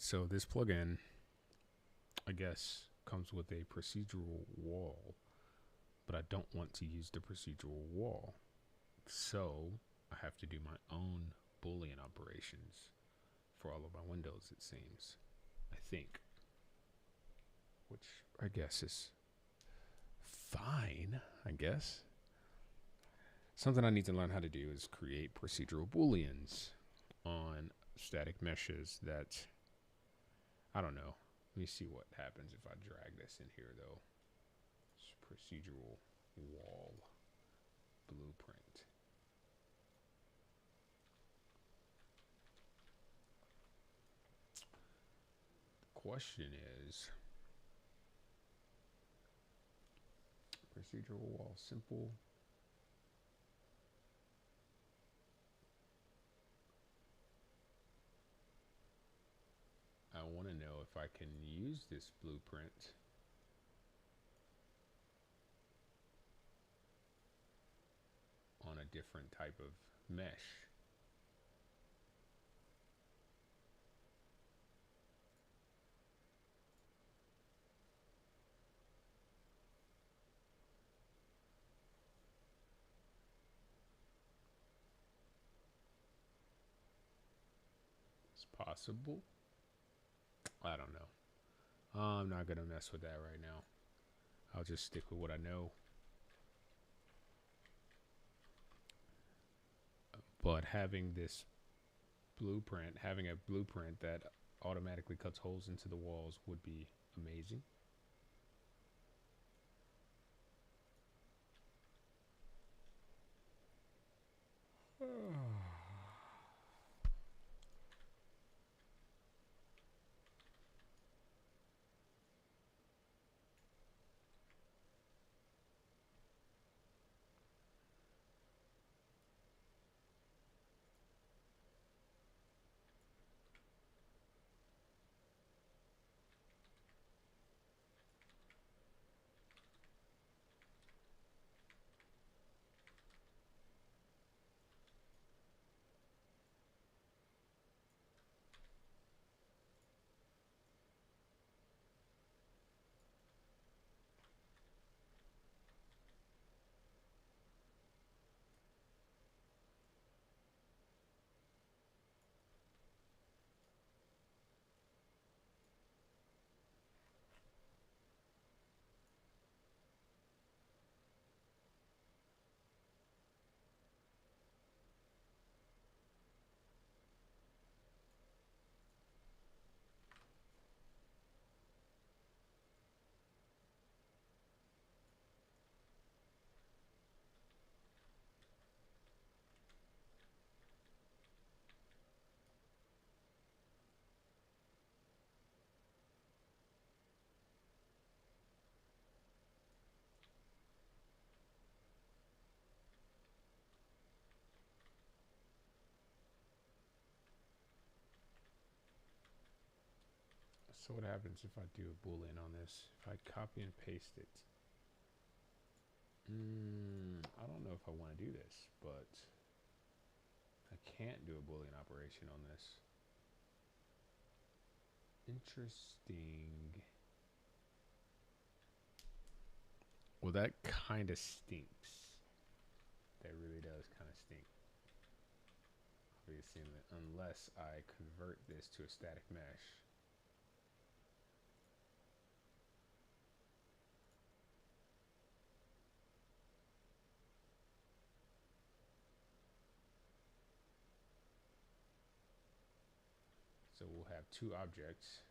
Alright, so this plugin, I guess, comes with a procedural wall, but I don't want to use the procedural wall. So I have to do my own Boolean operations for all of my windows, it seems. I think. Which I guess is fine, I guess. Something I need to learn how to do is create procedural Booleans on static meshes that, I don't know. Let me see what happens if I drag this in here though. It's procedural wall blueprint. The question is, procedural wall simple. I want to know if I can use this blueprint on a different type of mesh. It's possible. I don't know. I'm not going to mess with that right now. I'll just stick with what I know. But having this blueprint, having a blueprint that automatically cuts holes into the walls would be amazing. So what happens if I do a Boolean on this? If I copy and paste it. I don't know if I want to do this, but I can't do a Boolean operation on this. Interesting. Well, that kind of stinks. That really does kind of stink. Obviously, unless I convert this to a static mesh. So we'll have two objects.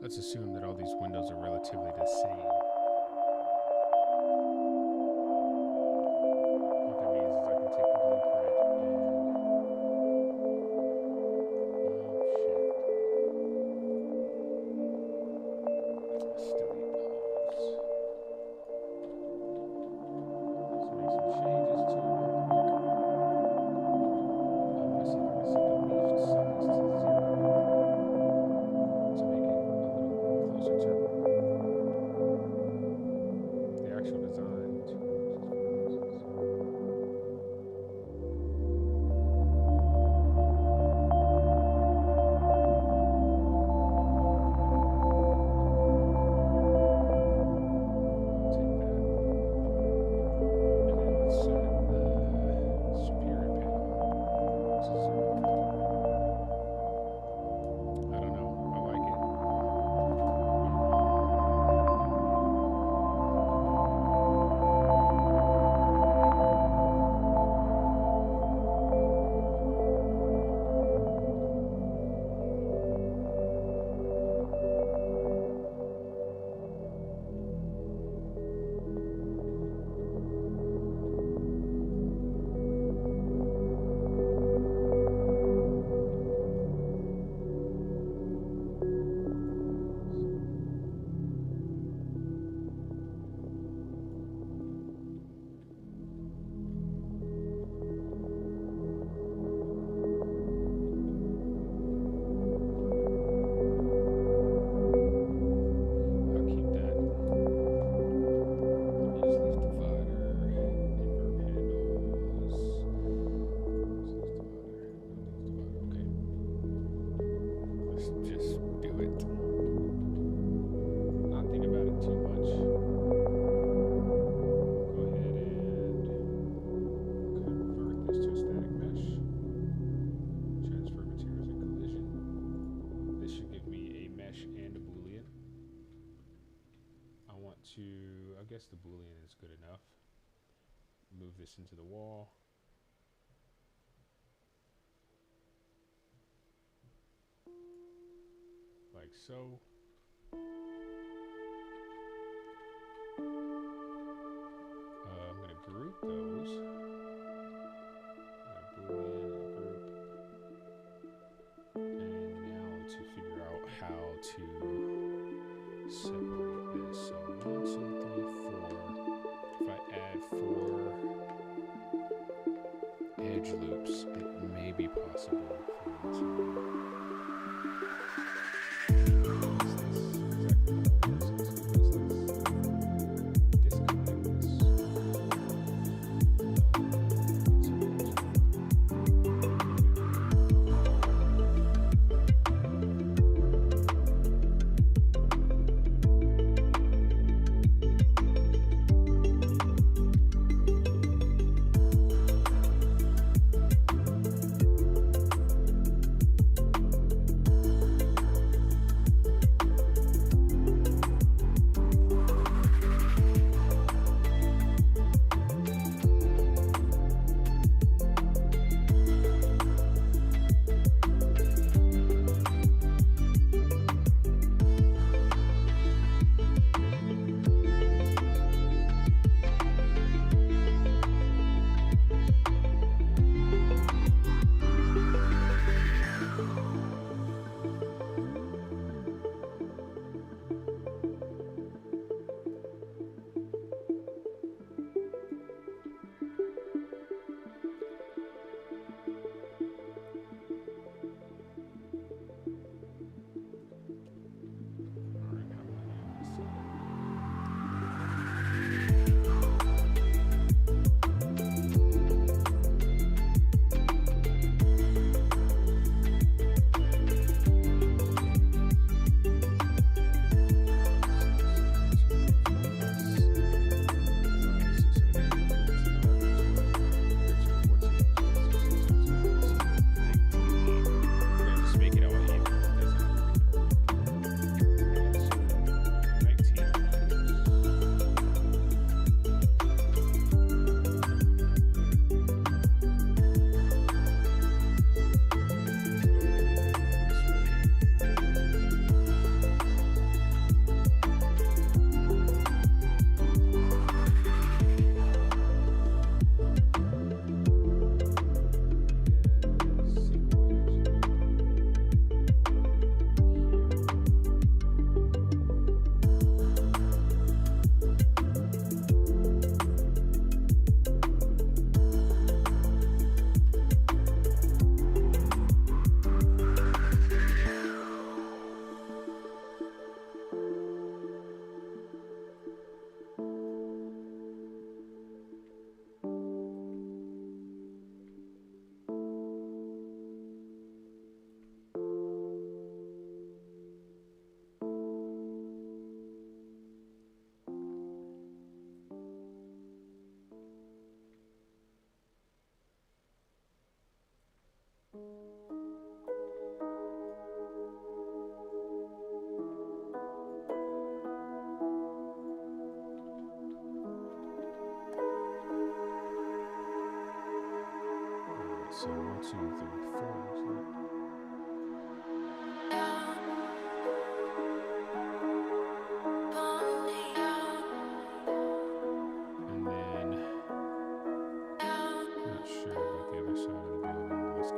Let's assume that all these windows are relatively the same. What that means is I can take the blueprint and... Oh, shit. to, I guess the Boolean is good enough. Move this into the wall. Like so. I'm going to group those. Boolean and group. And now to figure out how to separate this. So 1, 2, 3, 4. If I add 4 edge loops, it may be possible for me to So 1, 2, 3, 4. And then, I'm not sure about the other side of the building. Let's go.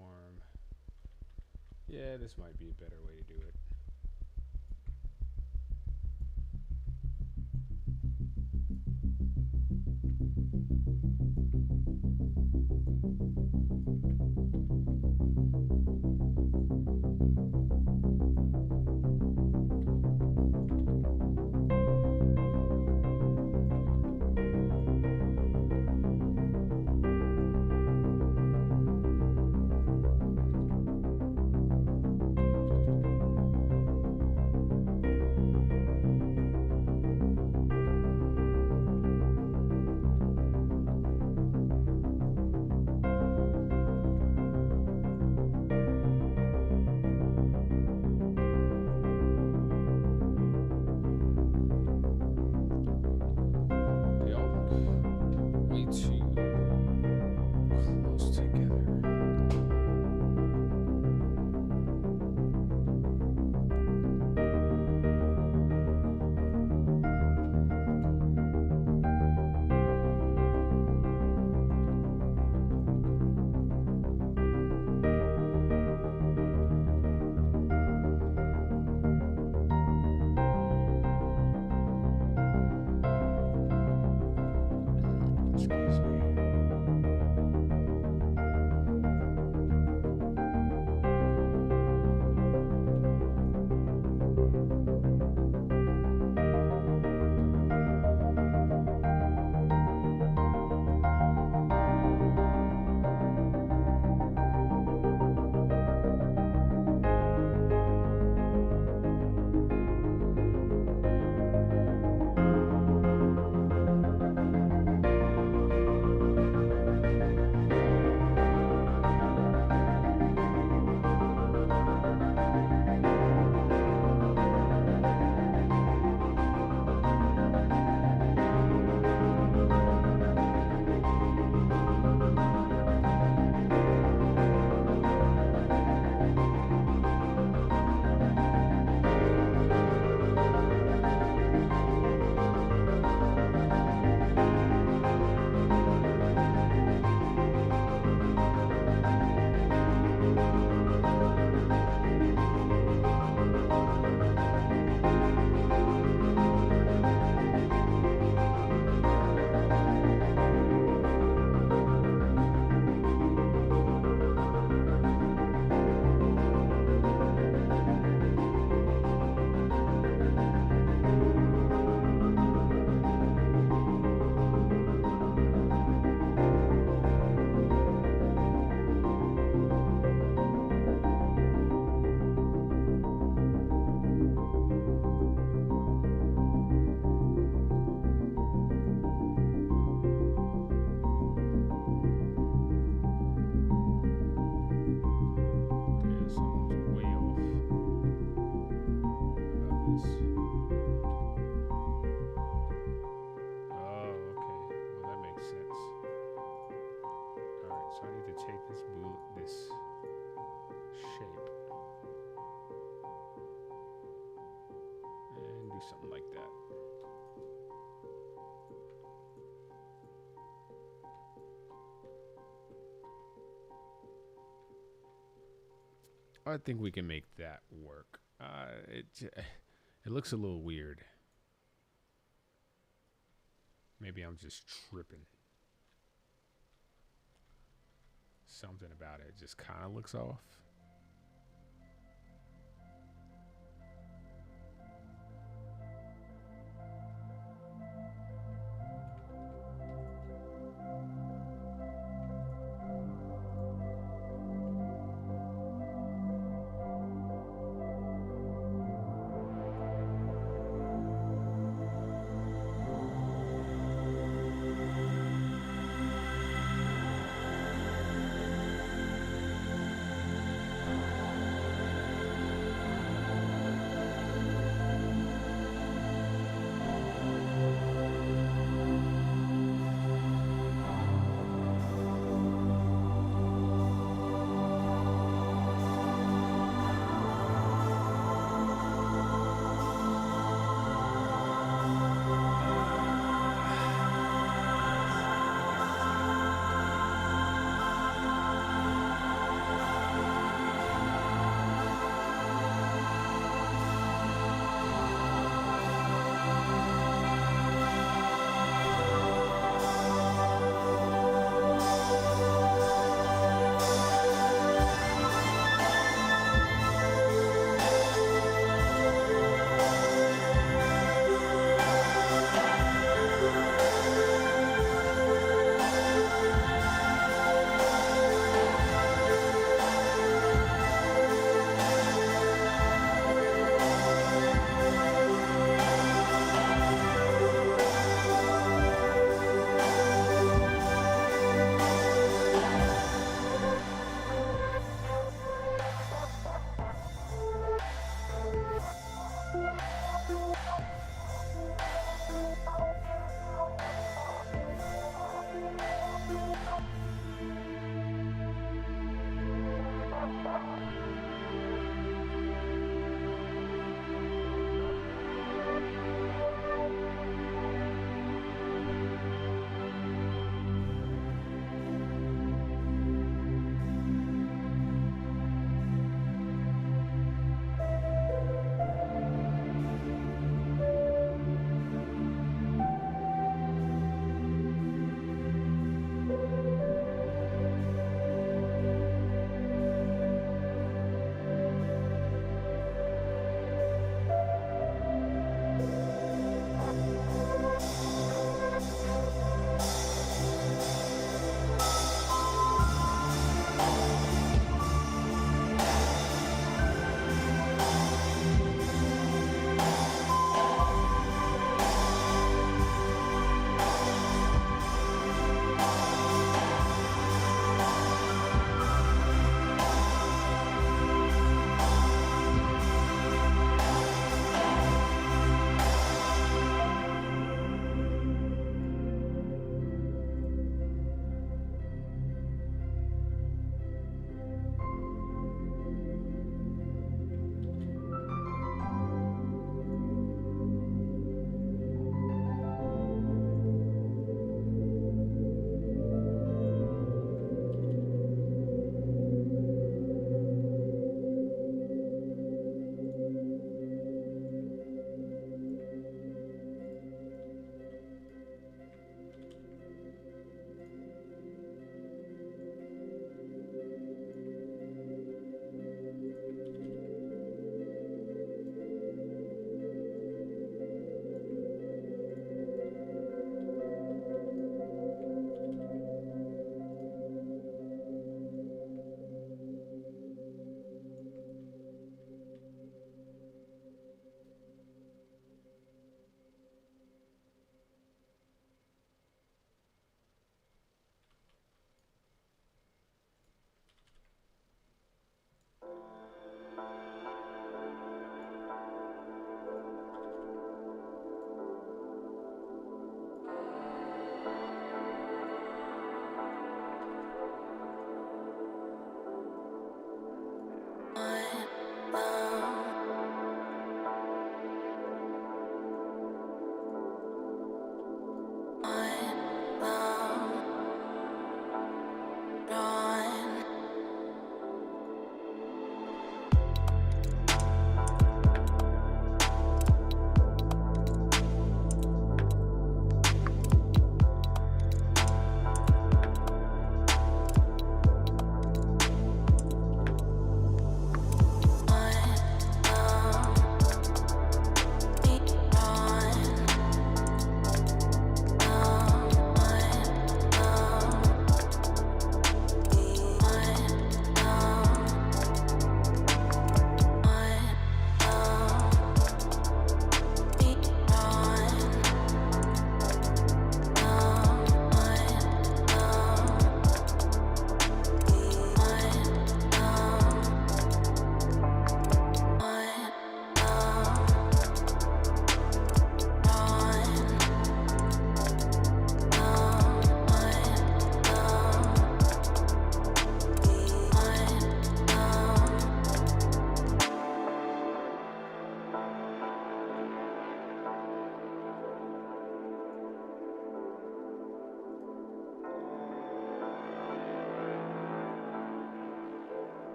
form. Yeah, this might be a better way to do it. They all look way too close together. Excuse me. Yeah, something's way off about this. Oh, okay. Well, that makes sense. Alright, so I need to take this shape and do something like that. I think we can make that work. It looks a little weird. Maybe I'm just tripping. Something about it just kind of looks off.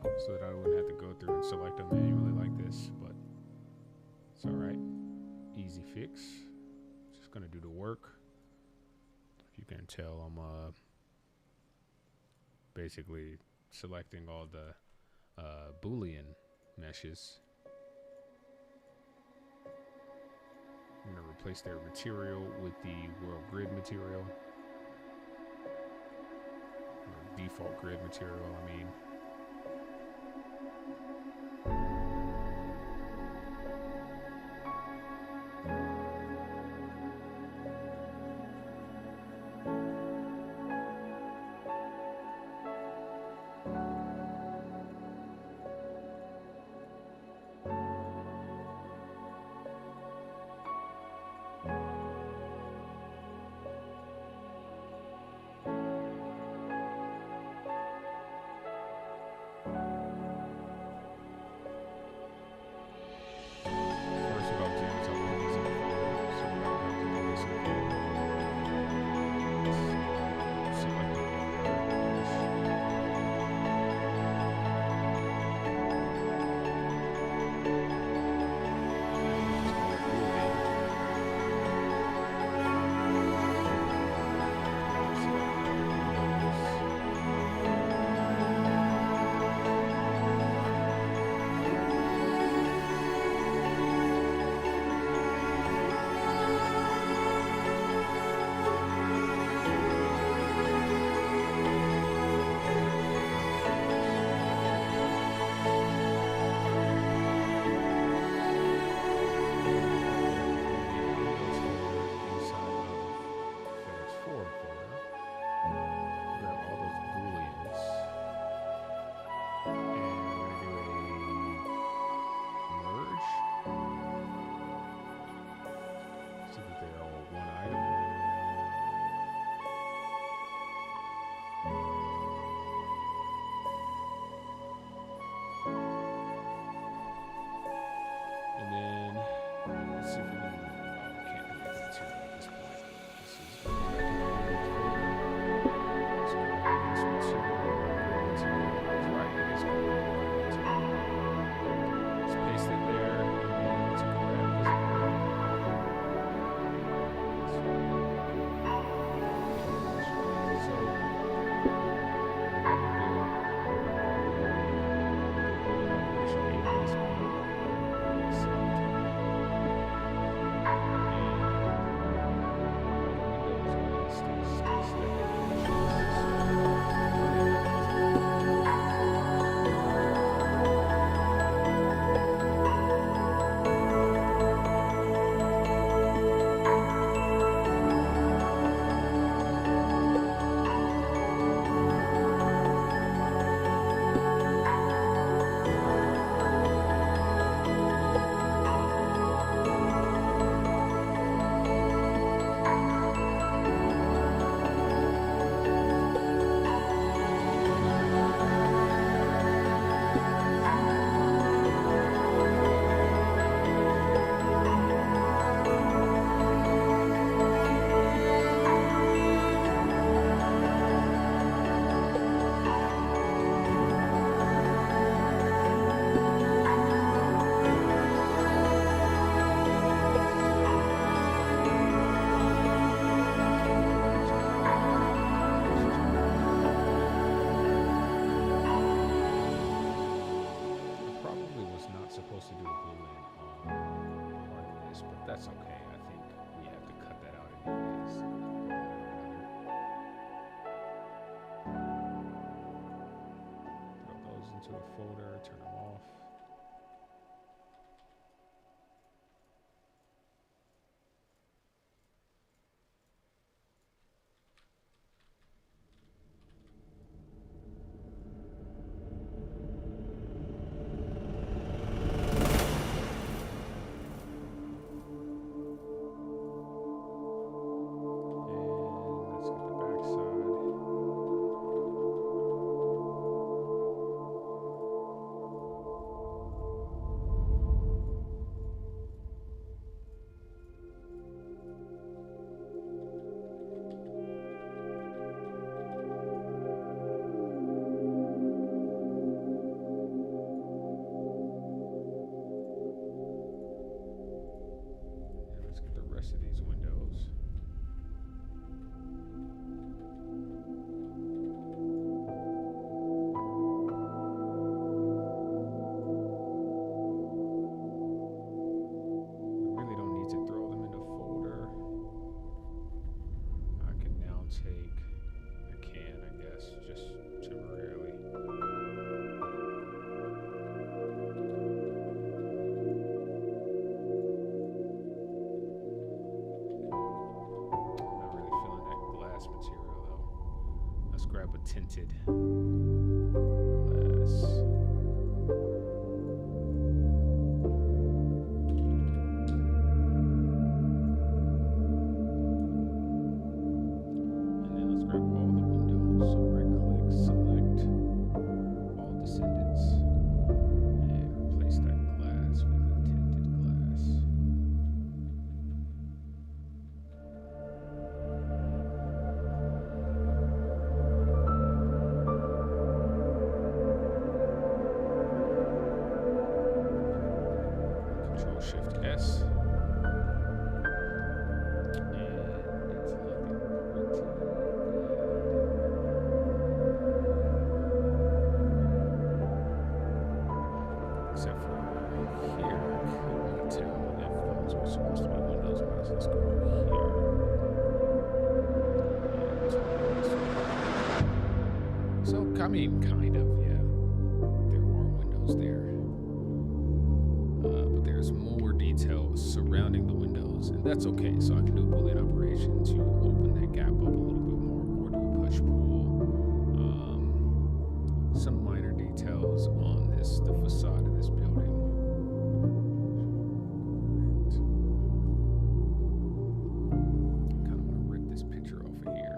so that I wouldn't have to go through and select them manually like this, but it's alright. Easy fix. Just gonna do the work. If you can tell, I'm basically selecting all the Boolean meshes. I'm gonna replace their material with the world grid material, or default grid material, I mean. To a folder, turn them off. grab a tinted glass. And then let's grab all the windows. So right click, select all descendants, and replace that glass with a tinted glass. Control Shift S. And it's looking pretty good. Except for here, I couldn't tell if those were supposed to be windows or not. So let's go here. So, I mean, kind of, yeah. There are windows there. But there's more detail surrounding the windows, and that's okay. So I can do a Boolean operation to open that gap up a little bit more, or do a push pull. Some minor details on the facade of this building. Kind of want to rip this picture off of here.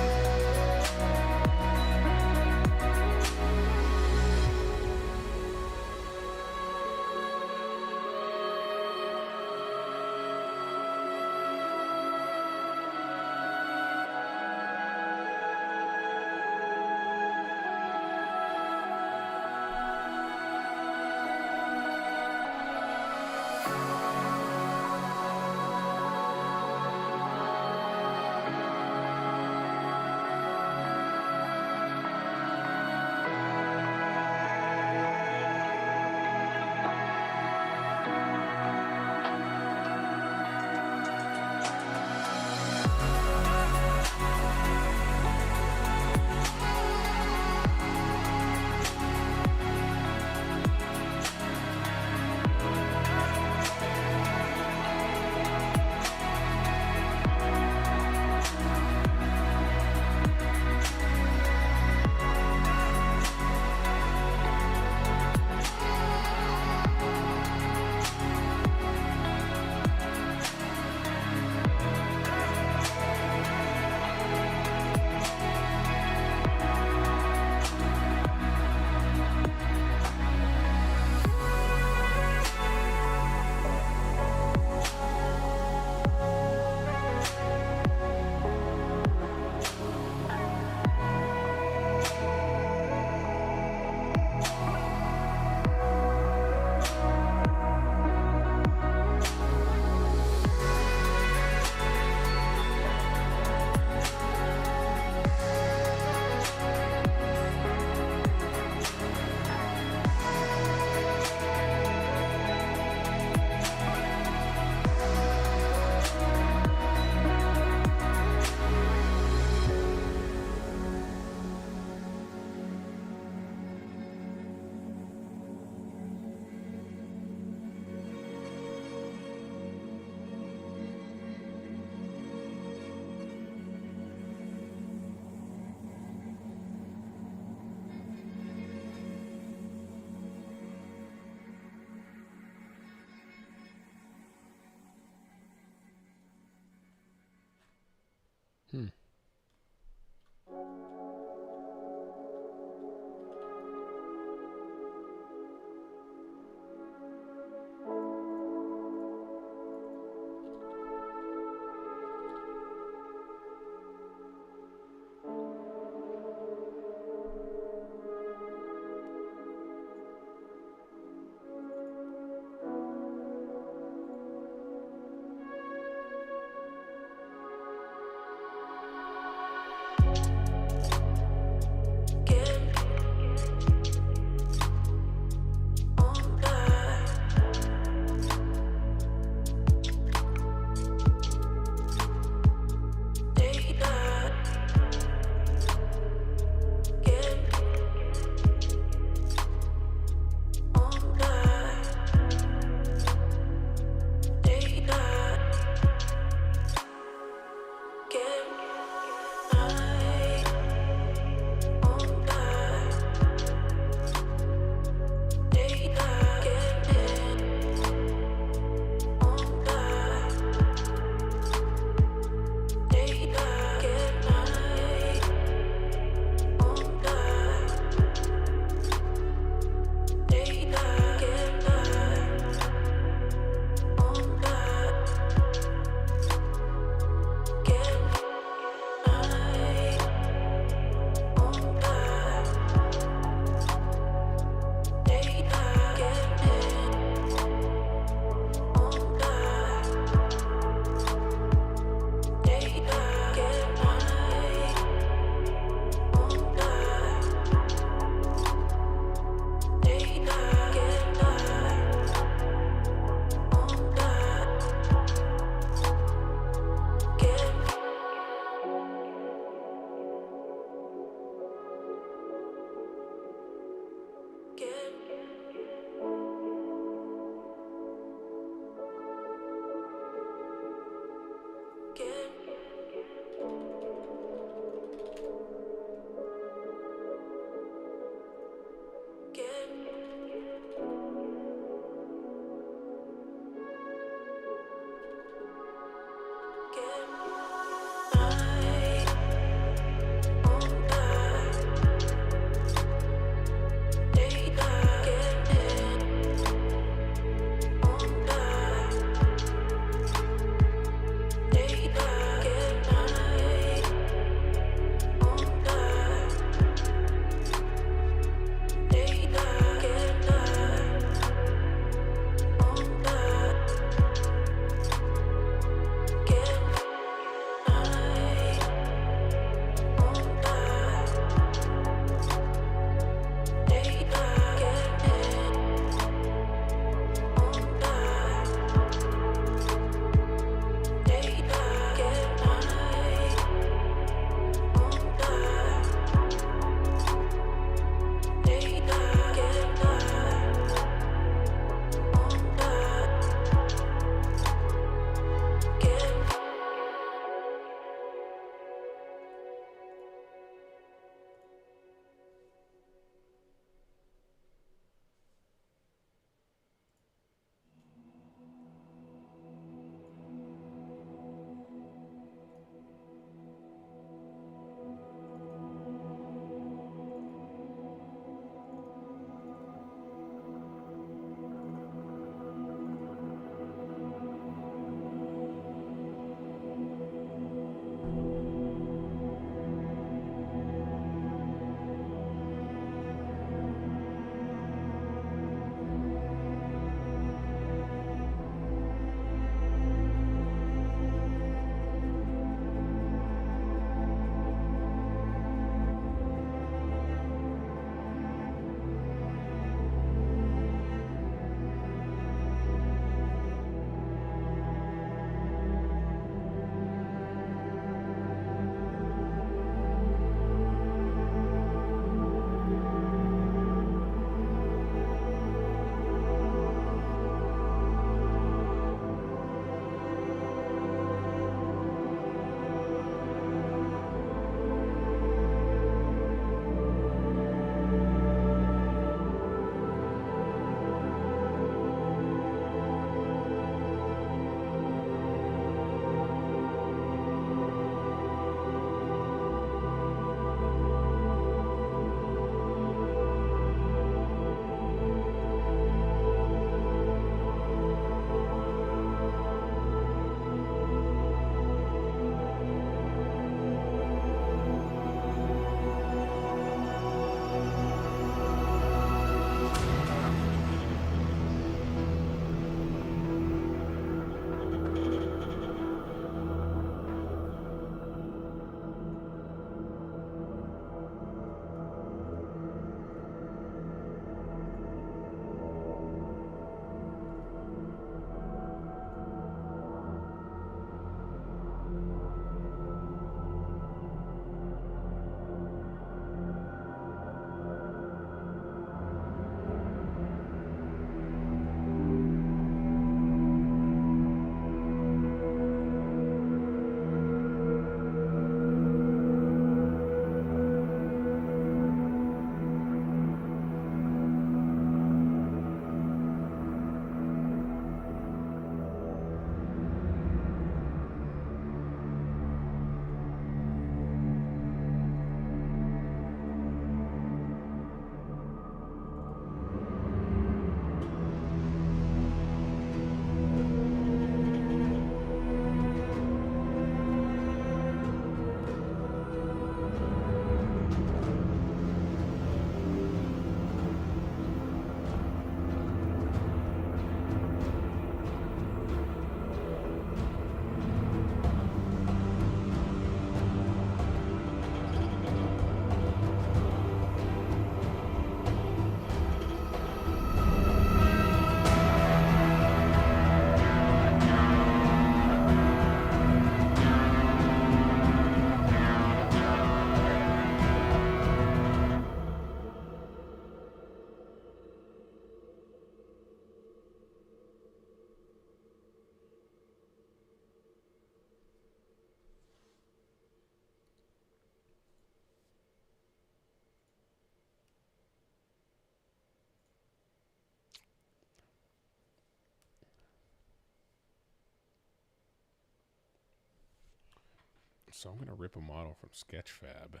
So I'm going to rip a model from Sketchfab.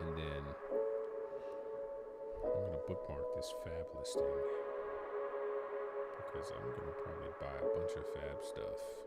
And then I'm going to bookmark this Fab listing because I'm going to probably buy a bunch of Fab stuff.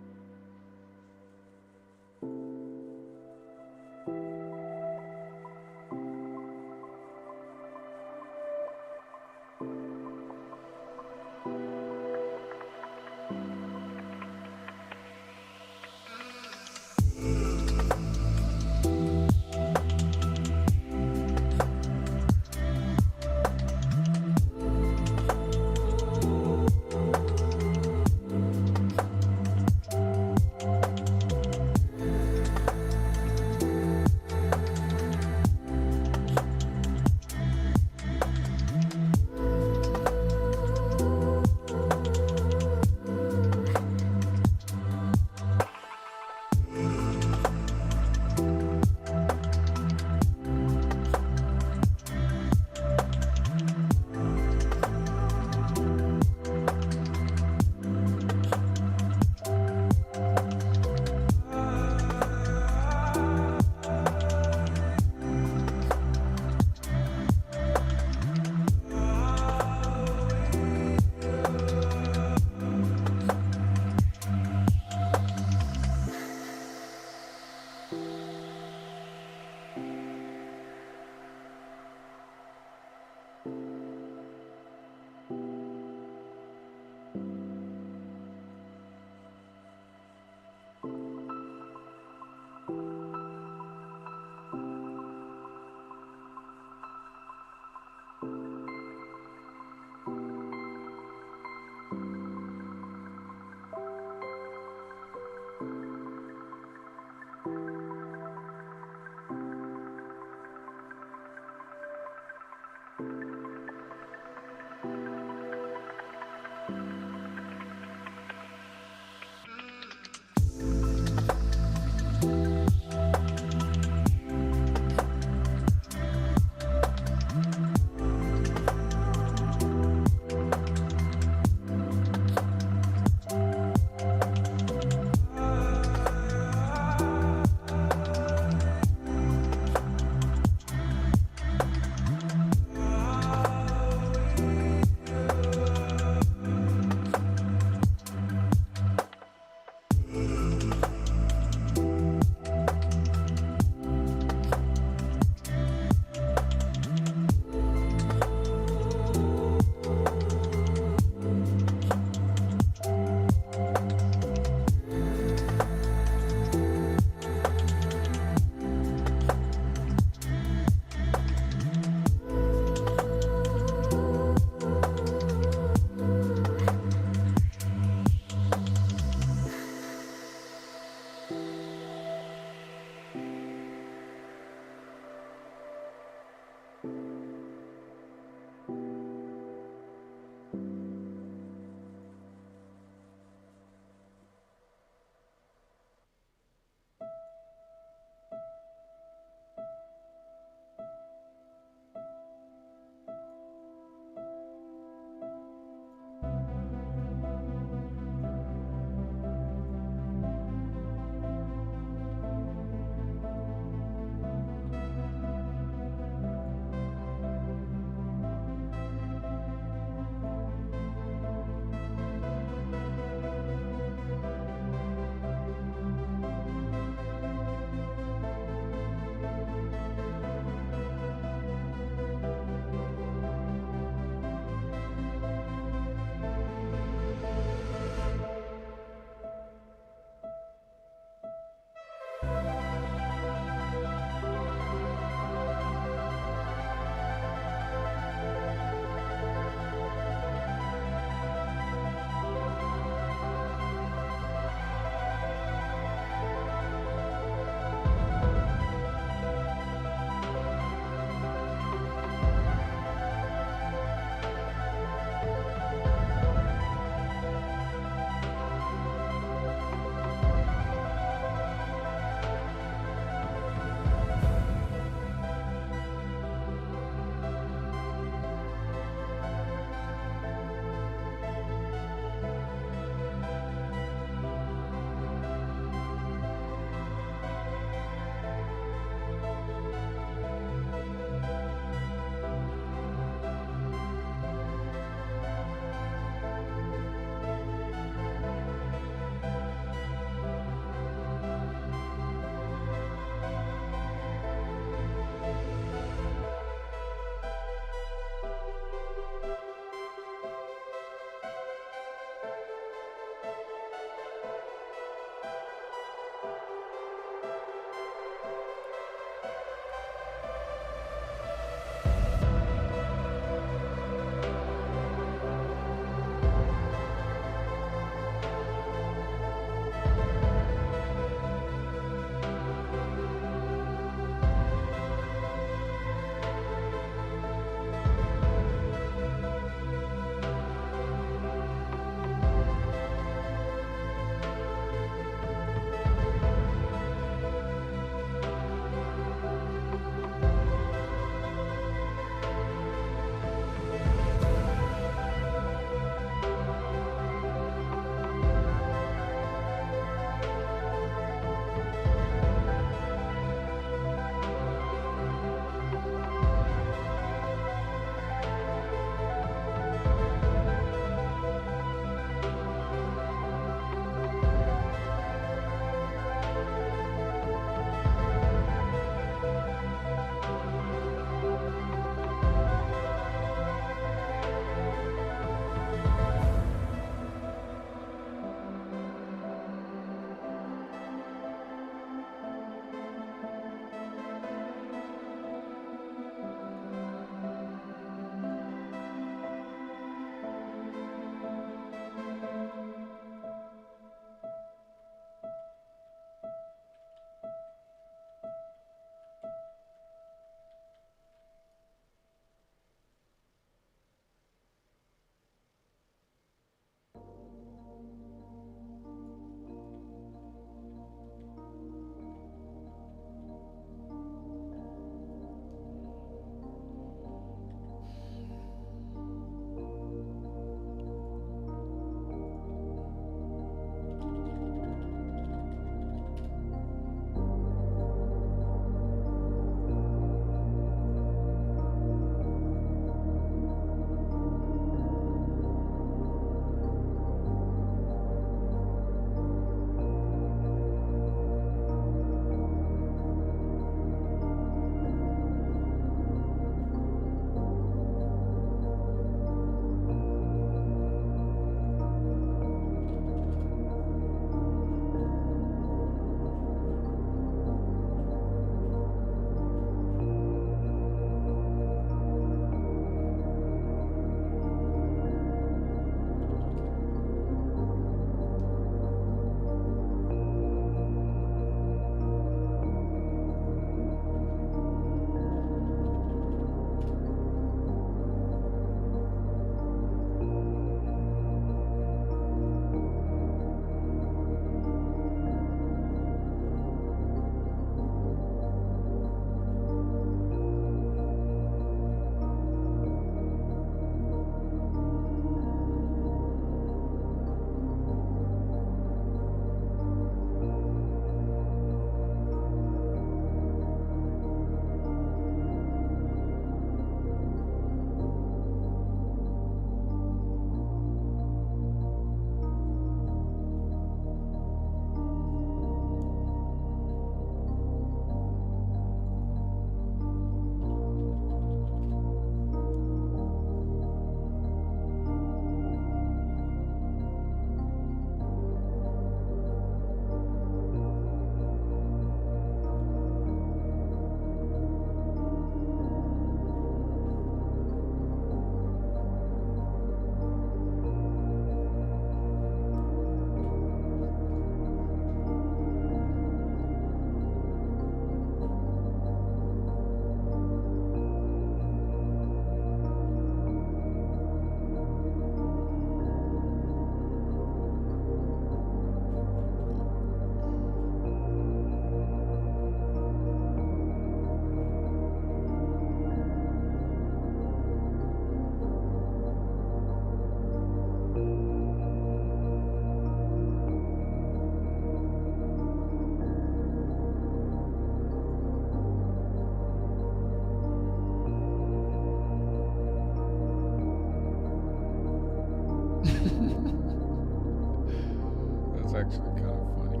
That's actually kind of funny.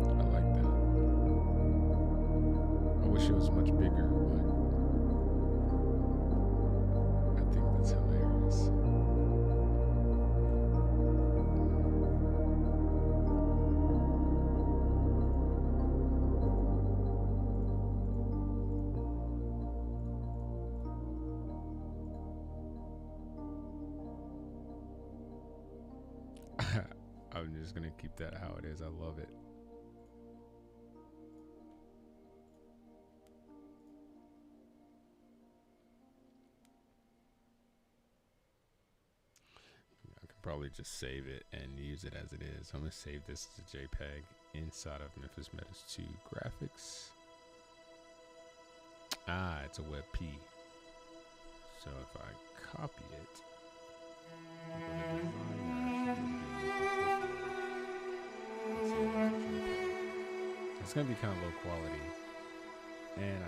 I like that. I wish it was much bigger, but I think that's hilarious. I'm just gonna keep that how it is. I love it. I could probably just save it and use it as it is. I'm gonna save this as a JPEG inside of Memphis Metas 2 graphics. Ah, it's a WebP. So if I copy it, it's gonna be kind of low quality, and I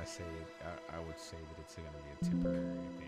would say that it's gonna be a temporary thing.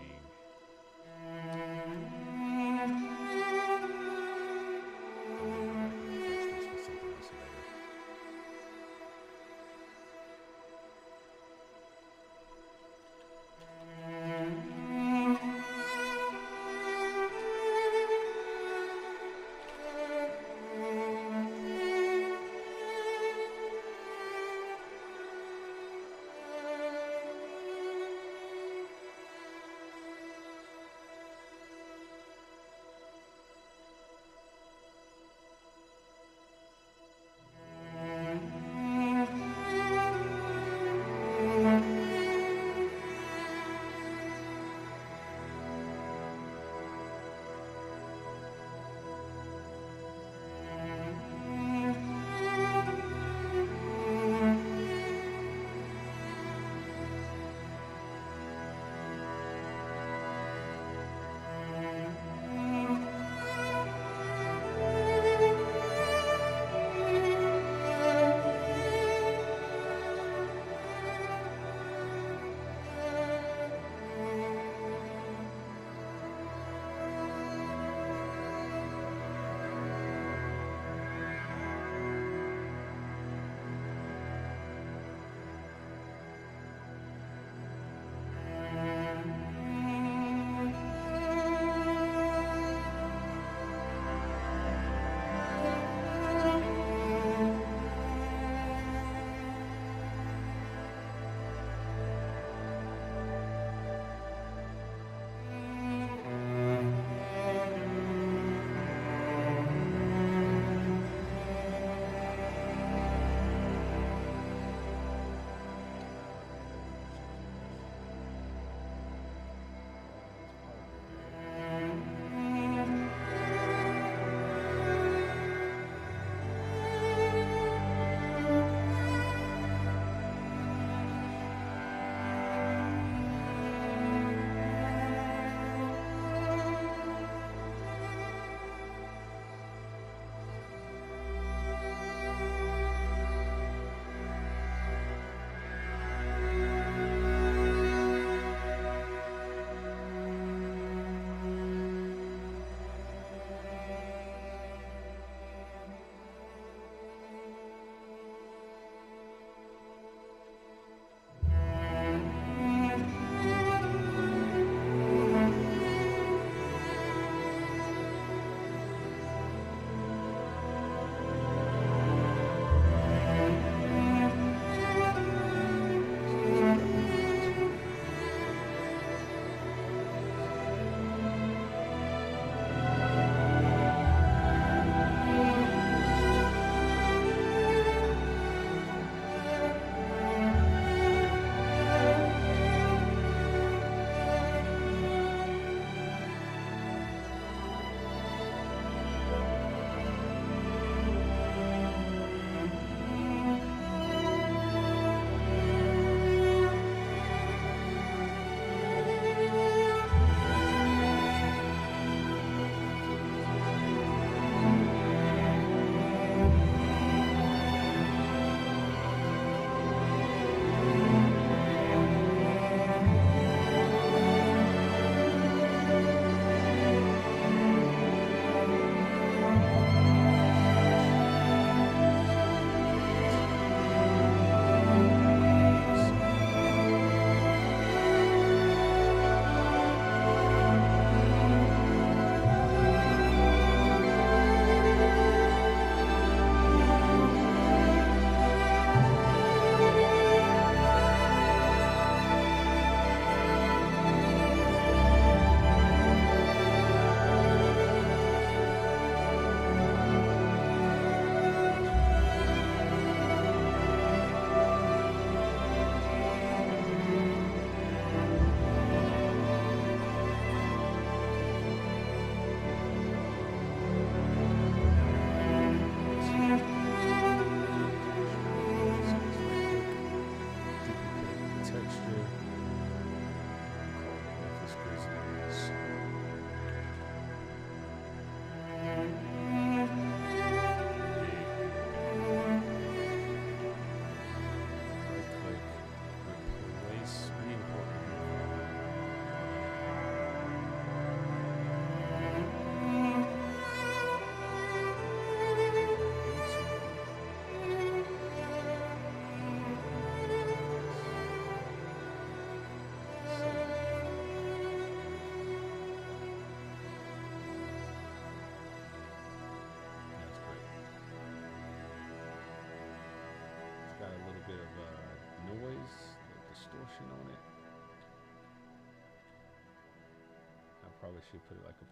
probably should put like a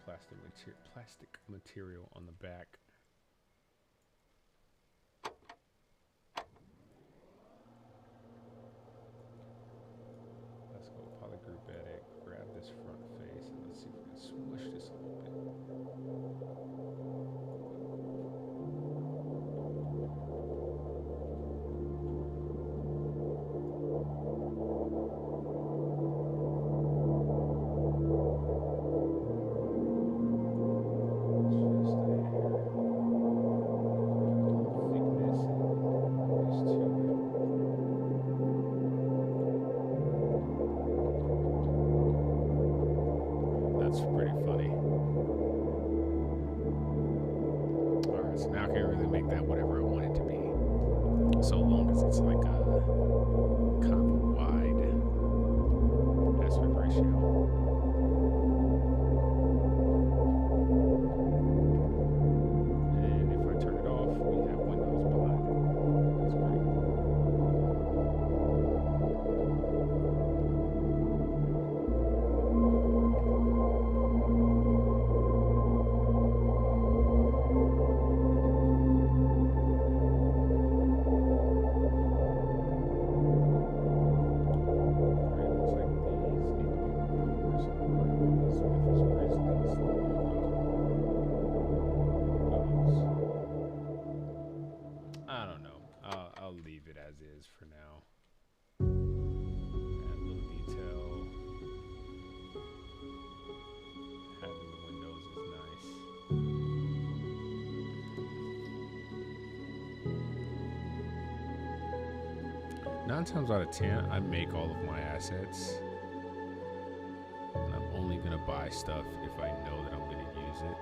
plastic material on the back. Let's go polygroup edit, grab this front face, and let's see if we can smush this a little bit. For now. Add a little detail. Having the windows is nice. 9 times out of 10, I make all of my assets. And I'm only going to buy stuff if I know that I'm going to use it.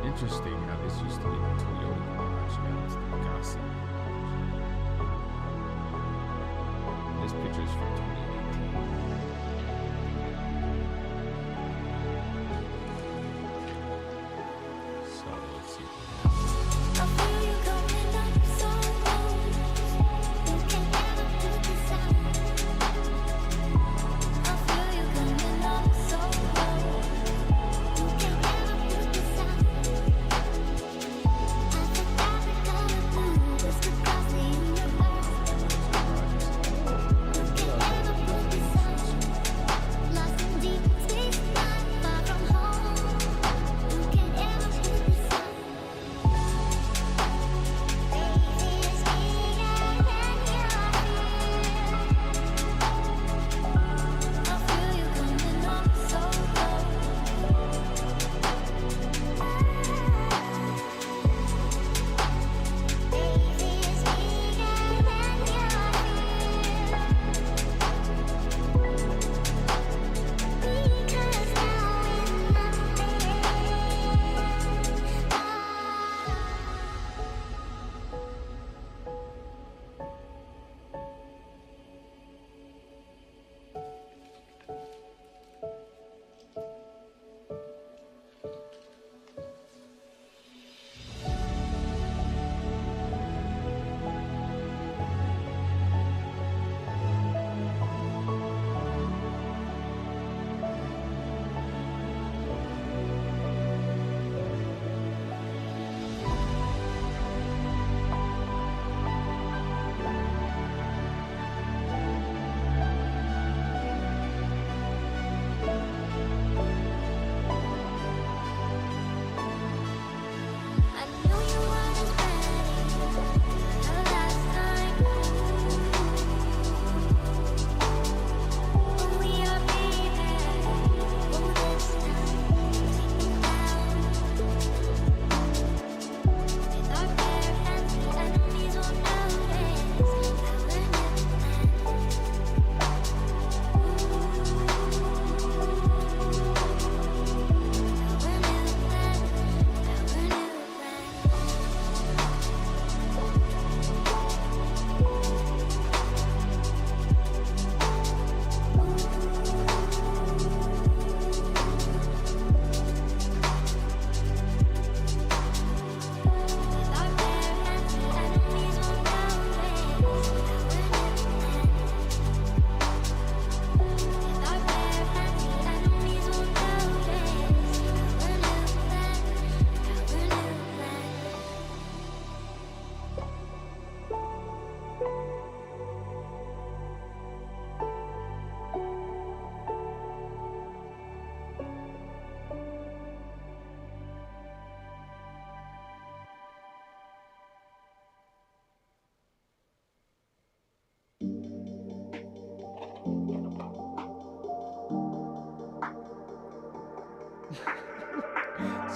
Interesting how this used to be the Toyota garage, now it's the Gossip garage. This picture is from 2018. So let's see.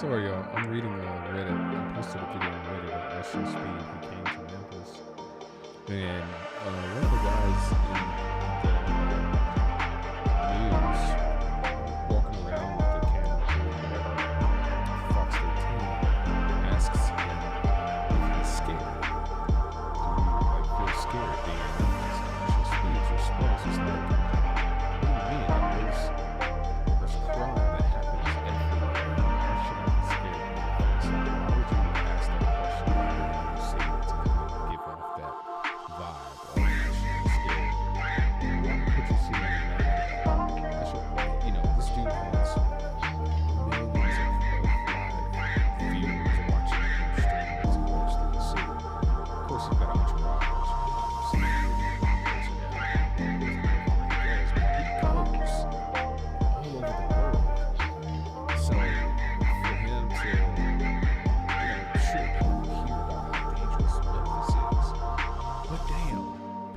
Sorry, y'all. I'm reading Reddit. I posted a video on Reddit of Ashley Speed who came to Memphis, and one of the guys in the news walking around with the camera crew, Fox 13, asks him if he's scared. Do you like feel scared being in Memphis? Ashley Speed's response is like, "What do you mean? There's crime that happens everywhere. Why should I be scared of Memphis? Why would you ask that question when you say it to kind of give off that vibe of I should be scared? Why would you see me in Memphis? I should, this dude has millions of live viewers watching him stream as he goes through the city. Of course, he's got a bunch of followers.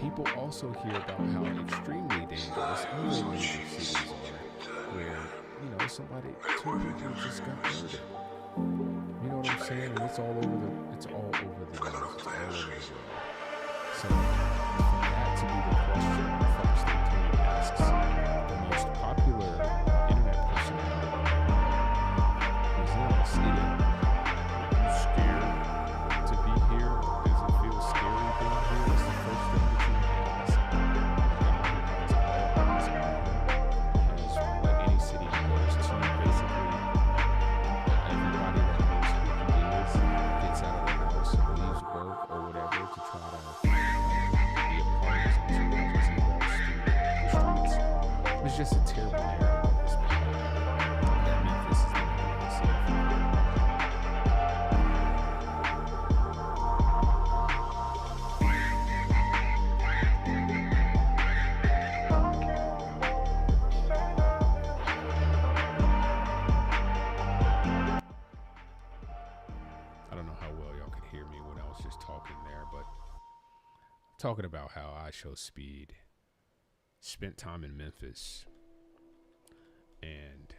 People also hear about how extremely dangerous other major cities are, where somebody, two people just got murdered. You know what I'm saying? And it's all over the news. It's all over the world. So for that to be the question Fox 13 asks the most popular internet personality who's in the city, are you scared to be here? Does it feel scary being here? That's the first thing that you ask. Has like any city he goes to, basically everybody that knows who he is gets out of the house and leaves work or whatever to try to be a part of his entourage as he walks through the streets. It's just a terrible narrative of this man. That Memphis is the only city for him. I don't know how well y'all could hear me when I was just talking there, but talking about how I Show Speed spent time in Memphis, and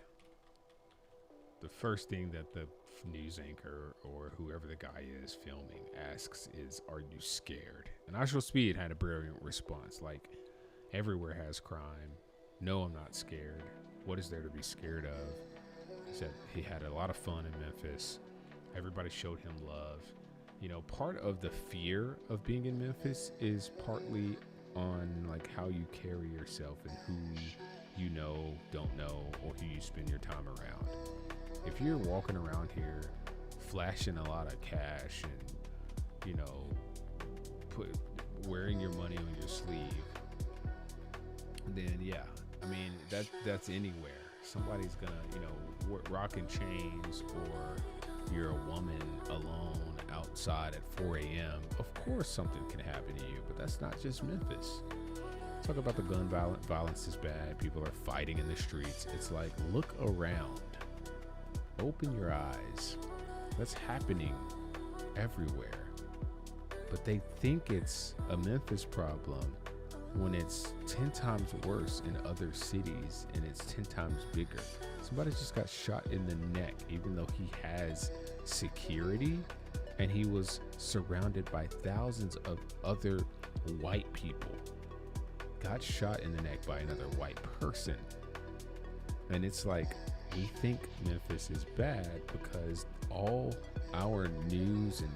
the first thing that the news anchor or whoever the guy is filming asks is, "Are you scared?" And I Show Speed had a brilliant response, like, "Everywhere has crime. No, I'm not scared. What is there to be scared of?" He said he had a lot of fun in Memphis. Everybody showed him love. Part of the fear of being in Memphis is partly on like how you carry yourself and who you know, don't know, or who you spend your time around. If you're walking around here flashing a lot of cash and wearing your money on your sleeve, then that's anywhere. Somebody's gonna rocking chains, or you're a woman alone outside at 4 a.m. Of course something can happen to you, but that's not just Memphis. Talk about the gun violence is bad. People are fighting in the streets. It's like, look around. Open your eyes. That's happening everywhere. But they think it's a Memphis problem when it's 10 times worse in other cities and it's 10 times bigger. Somebody just got shot in the neck, even though he has security and he was surrounded by thousands of other white people. Got shot in the neck by another white person. And it's like, we think Memphis is bad because all our news and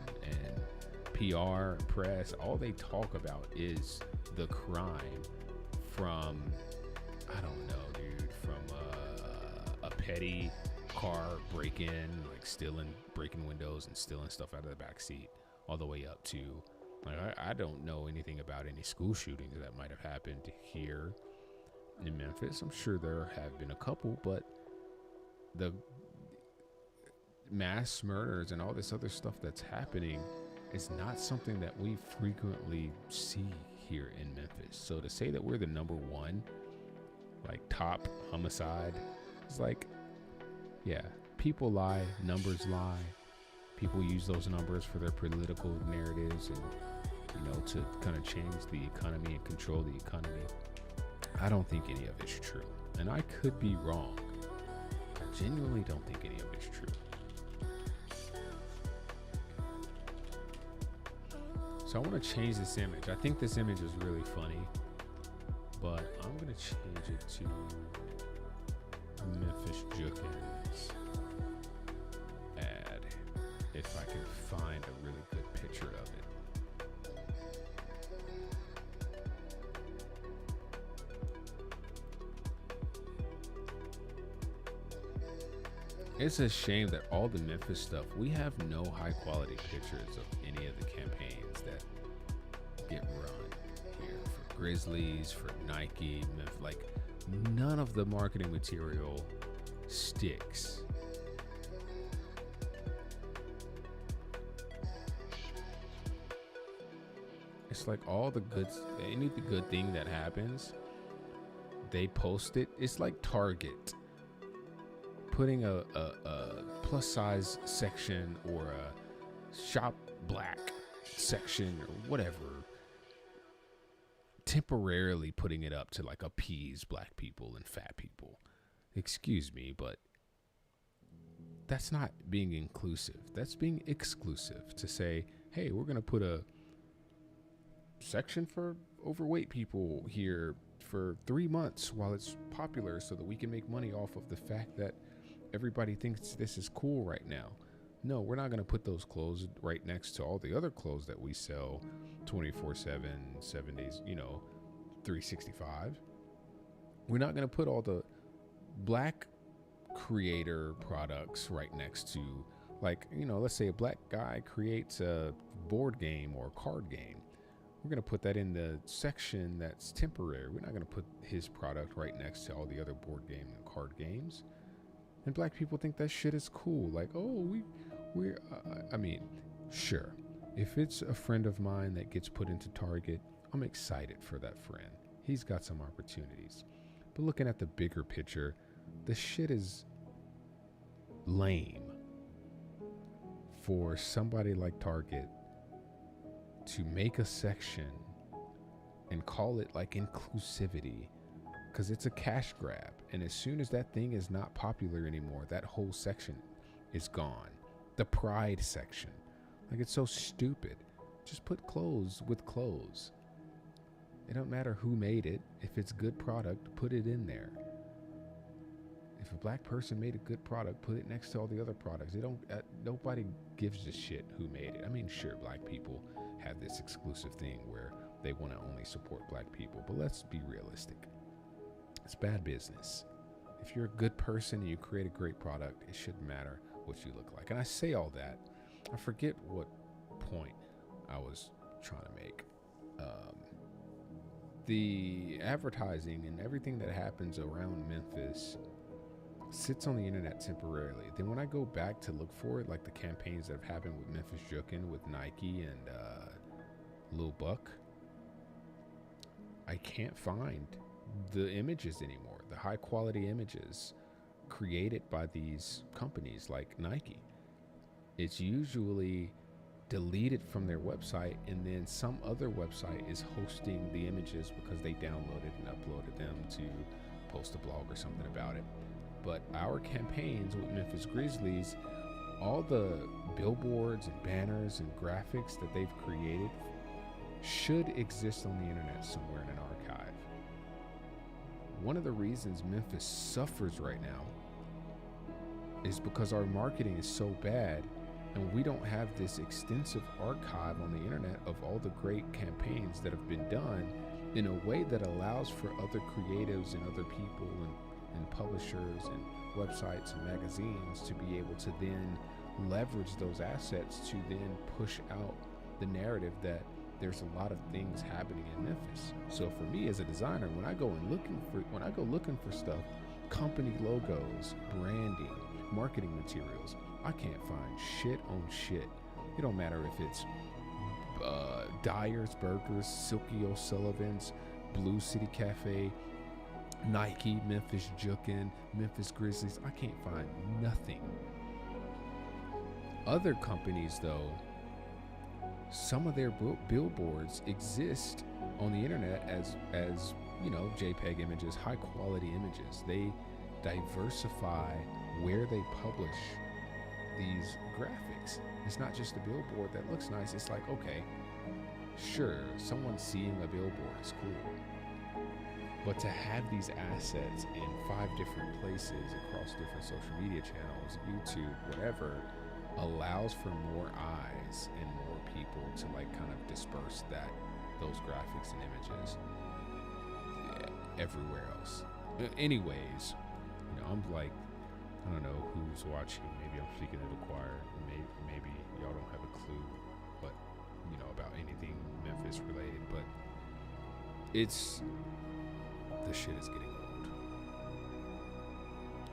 PR and press, all they talk about is the crime from, I don't know, dude, from a petty car break-in, like breaking windows and stealing stuff out of the back seat, all the way up to, like, I don't know anything about any school shootings that might have happened here in Memphis. I'm sure there have been a couple, but the mass murders and all this other stuff that's happening is not something that we frequently see here in Memphis. So to say that we're the number one, like, top homicide, is like, yeah, people lie, numbers lie. People use those numbers for their political narratives and, to kind of change the economy and control the economy. I don't think any of it's true. And I could be wrong. I genuinely don't think any of it's true. So I want to change this image. I think this image is really funny, but I'm going to change it to Memphis Juckins ad if I can find a really good picture of it. It's a shame that all the Memphis stuff, we have no high quality pictures of any of the campaigns that get run here for Grizzlies, for Nike, like none of the marketing material sticks. It's like all the good, any good thing that happens, they post it. It's like Target putting a plus size section or a shop black section or whatever, temporarily putting it up to like appease black people and fat people. Excuse me, but that's not being inclusive. That's being exclusive to say, hey, we're going to put a section for overweight people here for 3 months while it's popular so that we can make money off of the fact that everybody thinks this is cool right now. No, we're not going to put those clothes right next to all the other clothes that we sell 24/7, 7 days, 365. We're not going to put all the black creator products right next to, like, let's say a black guy creates a board game or a card game. We're going to put that in the section that's temporary. We're not going to put his product right next to all the other board game and card games. And black people think that shit is cool. Like, oh, I mean, sure. If it's a friend of mine that gets put into Target, I'm excited for that friend. He's got some opportunities. But looking at the bigger picture, the shit is lame for somebody like Target to make a section and call it like inclusivity, because it's a cash grab. And as soon as that thing is not popular anymore, that whole section is gone. The pride section. Like, it's so stupid. Just put clothes with clothes. It don't matter who made it. If it's good product, put it in there. If a black person made a good product, put it next to all the other products. Nobody gives a shit who made it. I mean, sure, black people have this exclusive thing where they want to only support black people, but let's be realistic. It's bad business. If you're a good person and you create a great product, it shouldn't matter what you look like. And I say all that, I forget what point I was trying to make. The advertising and everything that happens around Memphis sits on the internet temporarily. Then when I go back to look for it, like the campaigns that have happened with Memphis Jukin, with Nike and Lil Buck, I can't find the images anymore, the high quality images created by these companies like Nike. It's usually deleted from their website, and then some other website is hosting the images because they downloaded and uploaded them to post a blog or something about it. But our campaigns with Memphis Grizzlies, all the billboards and banners and graphics that they've created should exist on the internet somewhere in an archive. One of the reasons Memphis suffers right now is because our marketing is so bad, and we don't have this extensive archive on the internet of all the great campaigns that have been done in a way that allows for other creatives and other people and publishers and websites and magazines to be able to then leverage those assets to then push out the narrative that there's a lot of things happening in Memphis. So for me as a designer, when I go looking for stuff, company logos, branding, marketing materials, I can't find shit on shit. It don't matter if it's Dyer's Burgers, Silky O'Sullivan's, Blue City Cafe, Nike, Memphis Jukin, Memphis Grizzlies. I can't find nothing. Other companies, though, some of their billboards exist on the internet as JPEG images, high quality images. They diversify where they publish these graphics. It's not just a billboard that looks nice. It's like, okay, Sure, someone seeing a billboard is cool, but to have these assets in 5 different places across different social media channels, YouTube, whatever, allows for more eyes and more people to like kind of disperse those graphics and images everywhere else. Anyways, I'm like, I don't know who's watching. Maybe I'm speaking to the choir. Maybe y'all don't have a clue, but about anything Memphis related. But the shit is getting old.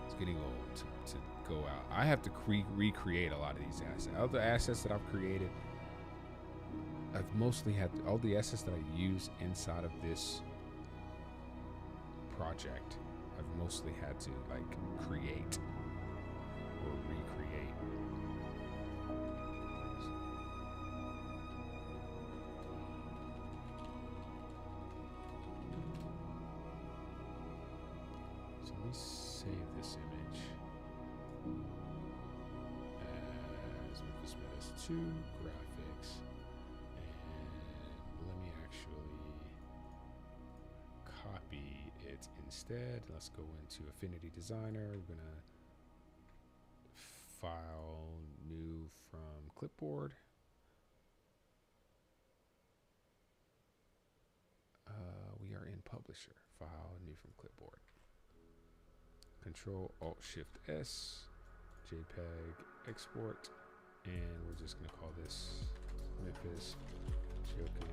It's getting old to go out. I have to recreate a lot of these assets. All the assets that I've created, I've mostly had all the assets that I use inside of this project. I've mostly had to like create or recreate. So let me save this image as Memphis Menace 2 graphics, and let me actually copy it instead. Let's go into Affinity Designer. We're gonna file new from clipboard. We are in Publisher. File new from clipboard. Control Alt Shift S, JPEG export, and we're just gonna call this Memphis Jokin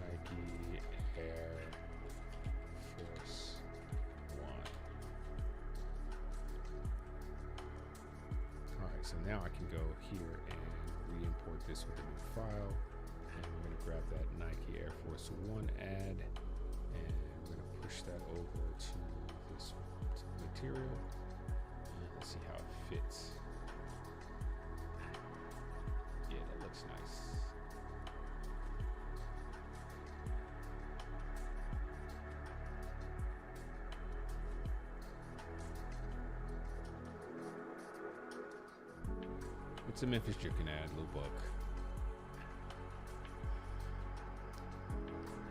Nike Air Force One. Alright, so now I can go here and re-import this with a new file, and we're going to grab that Nike Air Force One ad, and we're going to push that over to this material, and let's see how it fits. Yeah, that looks nice. It's a Memphis Jokin ad, little buck.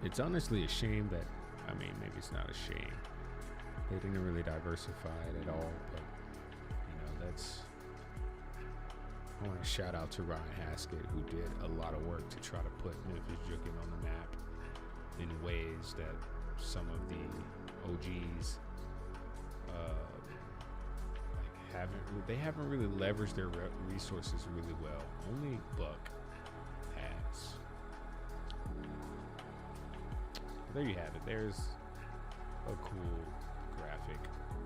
It's honestly a shame that, maybe it's not a shame. They didn't really diversify it at all, but, I want to shout out to Ryan Haskett, who did a lot of work to try to put Memphis Jokin on the map in ways that some of the OGs haven't really leveraged their resources really well. Only Buck has. There you have it. There's a cool graphic.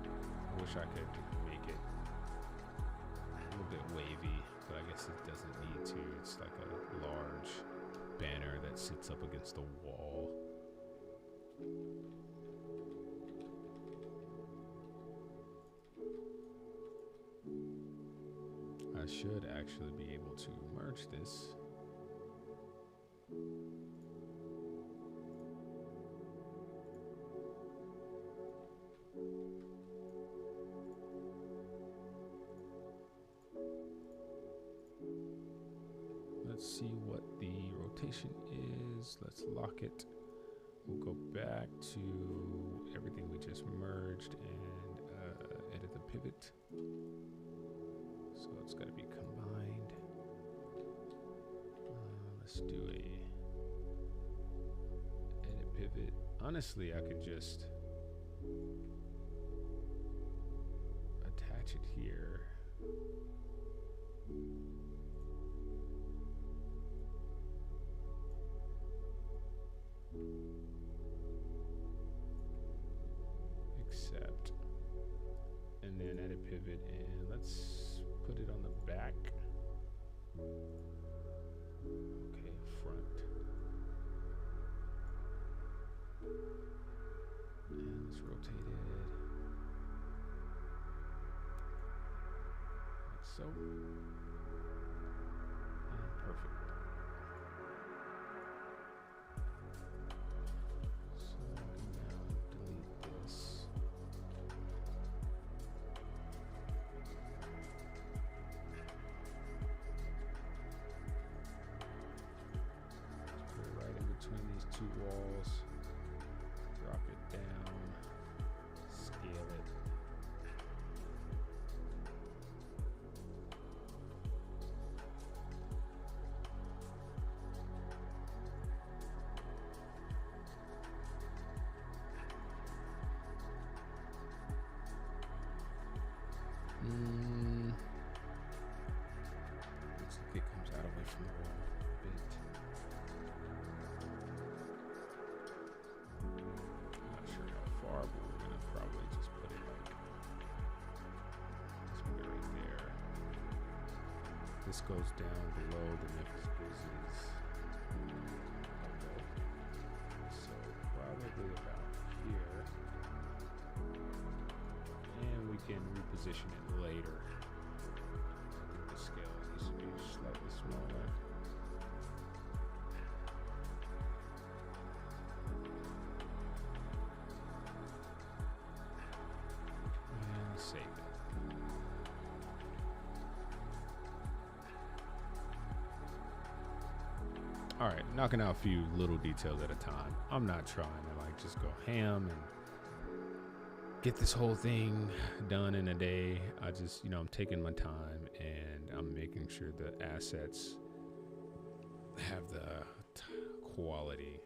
I wish I could make it a little bit wavy, but I guess it doesn't need to. It's like a large banner that sits up against a wall. I should actually be able to merge this. Let's see what the rotation is. Let's lock it. We'll go back to everything we just merged and edit the pivot. So it's got to be combined. Let's do a edit pivot. Honestly, I could just attach it here. Accept. And then edit pivot, and let's put it on the back. Okay, front. And let's rotate it like so. And perfect. So I can now delete this. walls, drop it down, scale it. Looks like it comes out away from the wall a bit. I'm not sure how far, but we're gonna probably just put it like, let's put it right there. This goes down below the Memphis Grizzlies logo. So probably about here. And we can reposition it later. I think the scale needs to be slightly smaller. And save it. All right, knocking out a few little details at a time. I'm not trying to like just go ham and get this whole thing done in a day. I just, I'm taking my time and I'm making sure the assets have the quality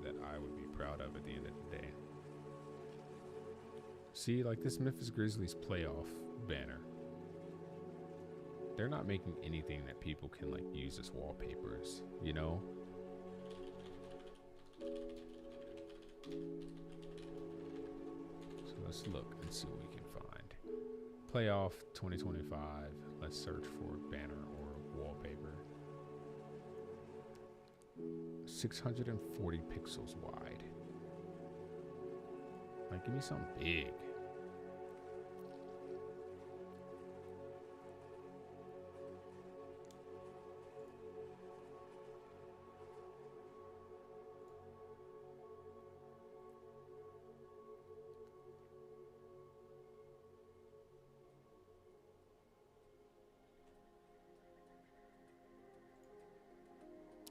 that I would be proud of at the end of the day. See, like this Memphis Grizzlies playoff banner. They're not making anything that people can like use as wallpapers, So let's look and see what we can find. Playoff 2025. Let's search for banner or wallpaper. 640 pixels wide. Like, give me something big.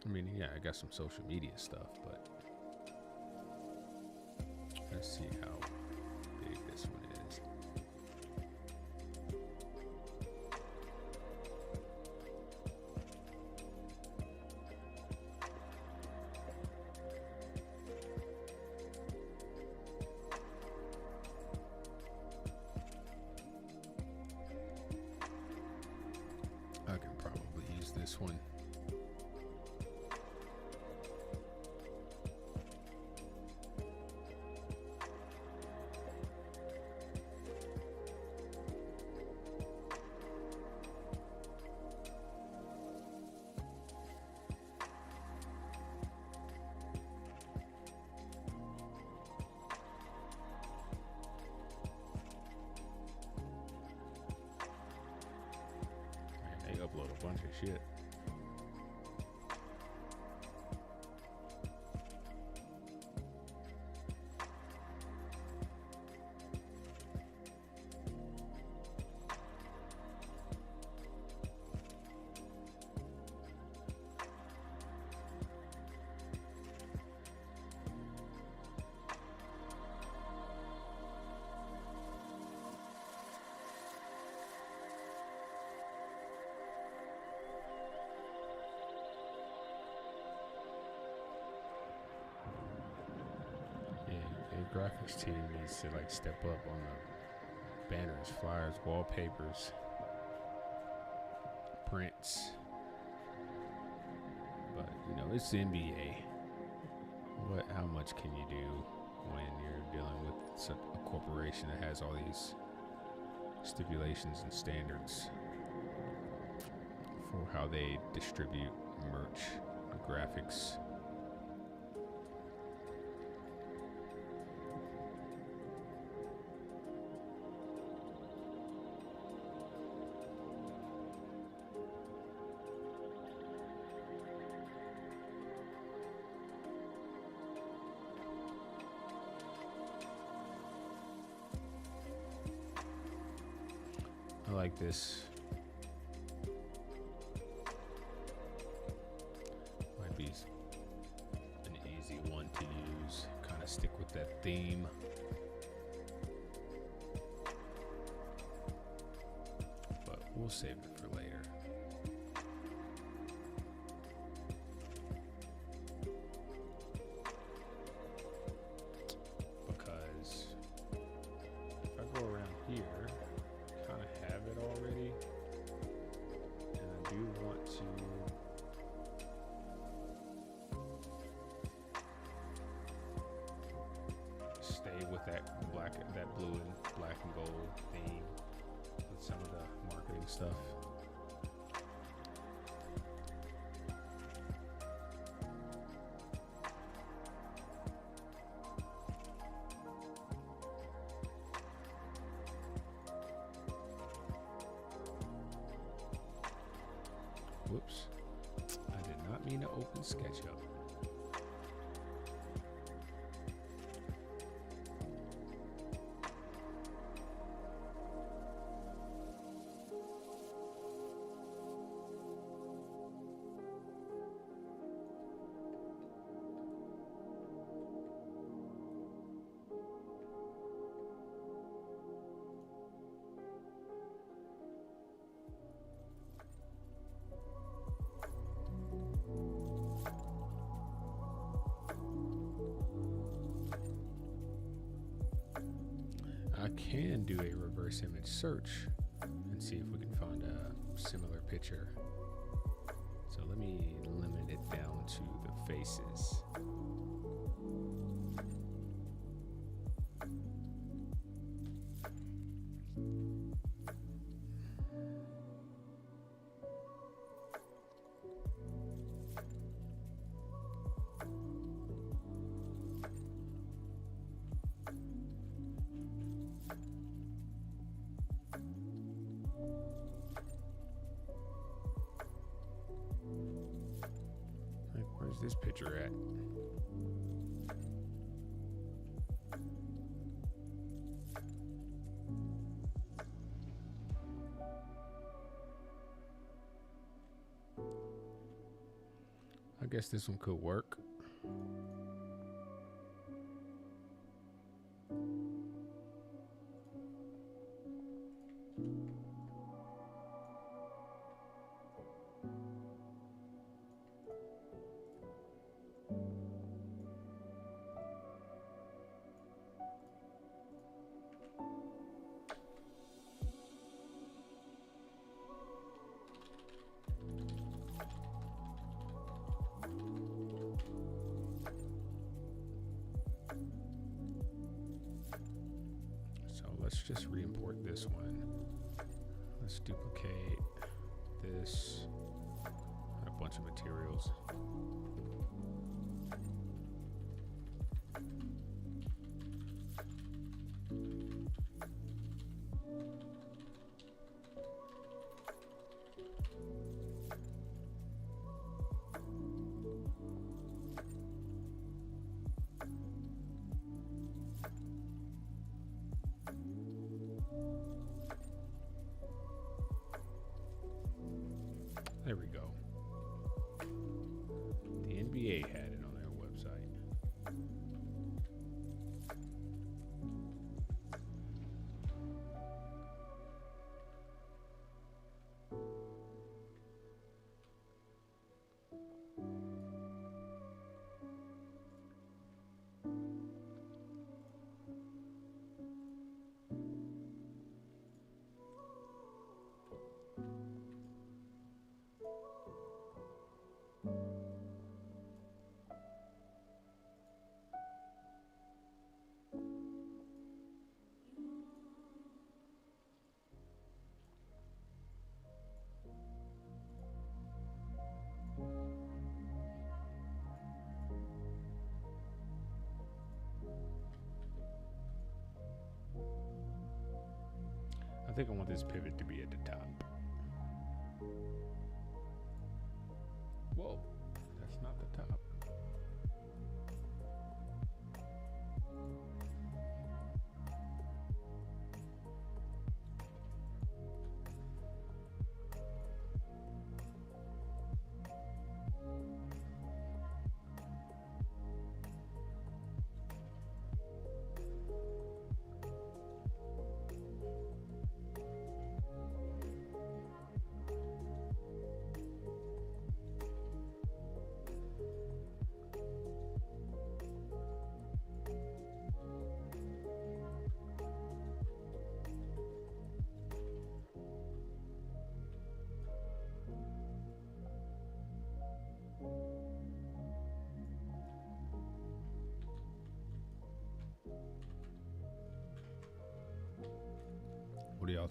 I mean, yeah, I got some social media stuff, but let's see how big this one is. I can probably use this one. They upload a bunch of shit. Graphics team needs to like step up on the banners, flyers, wallpapers, prints. But it's the NBA. How much can you do when you're dealing with a corporation that has all these stipulations and standards for how they distribute merch, graphics? I like this. Might be stick with that theme. But we'll save it for later. Because if I go around here, I kind of have it already. And I do want to stay with that blue and black and gold theme with some of the marketing stuff. Whoops, I did not mean to open SketchUp. I can do a reverse image search and see if we can find a similar picture. So let me limit it down to the faces. Where's this picture at? I guess this one could work. Let's just re-import this one. Let's duplicate this and a bunch of materials. There we go. The NBA had it on their website. I think I want this pivot to be at the top. Whoa, that's not the top.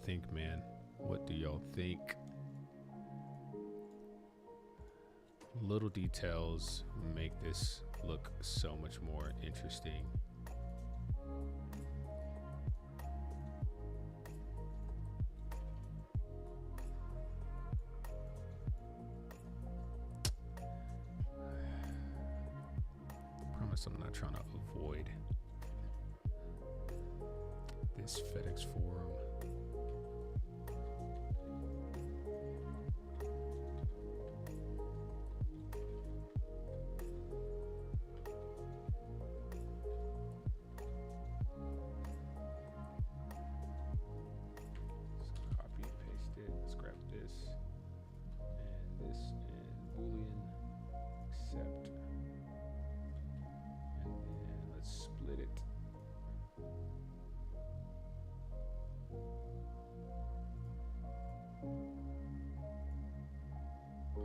think, man? What do y'all think? Little details make this look so much more interesting. I promise I'm not trying to avoid this FedEx forum.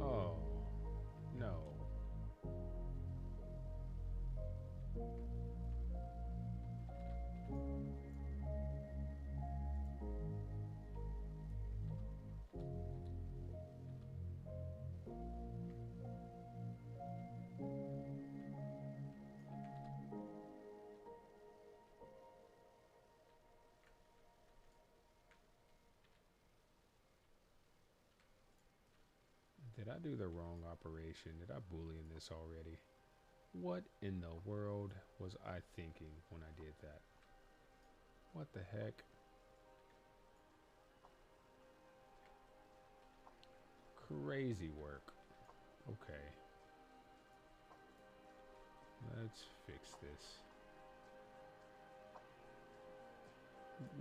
Oh, no. Did I do the wrong operation? Did I boolean this already? What in the world was I thinking when I did that? What the heck? Crazy work. Okay. Let's fix this.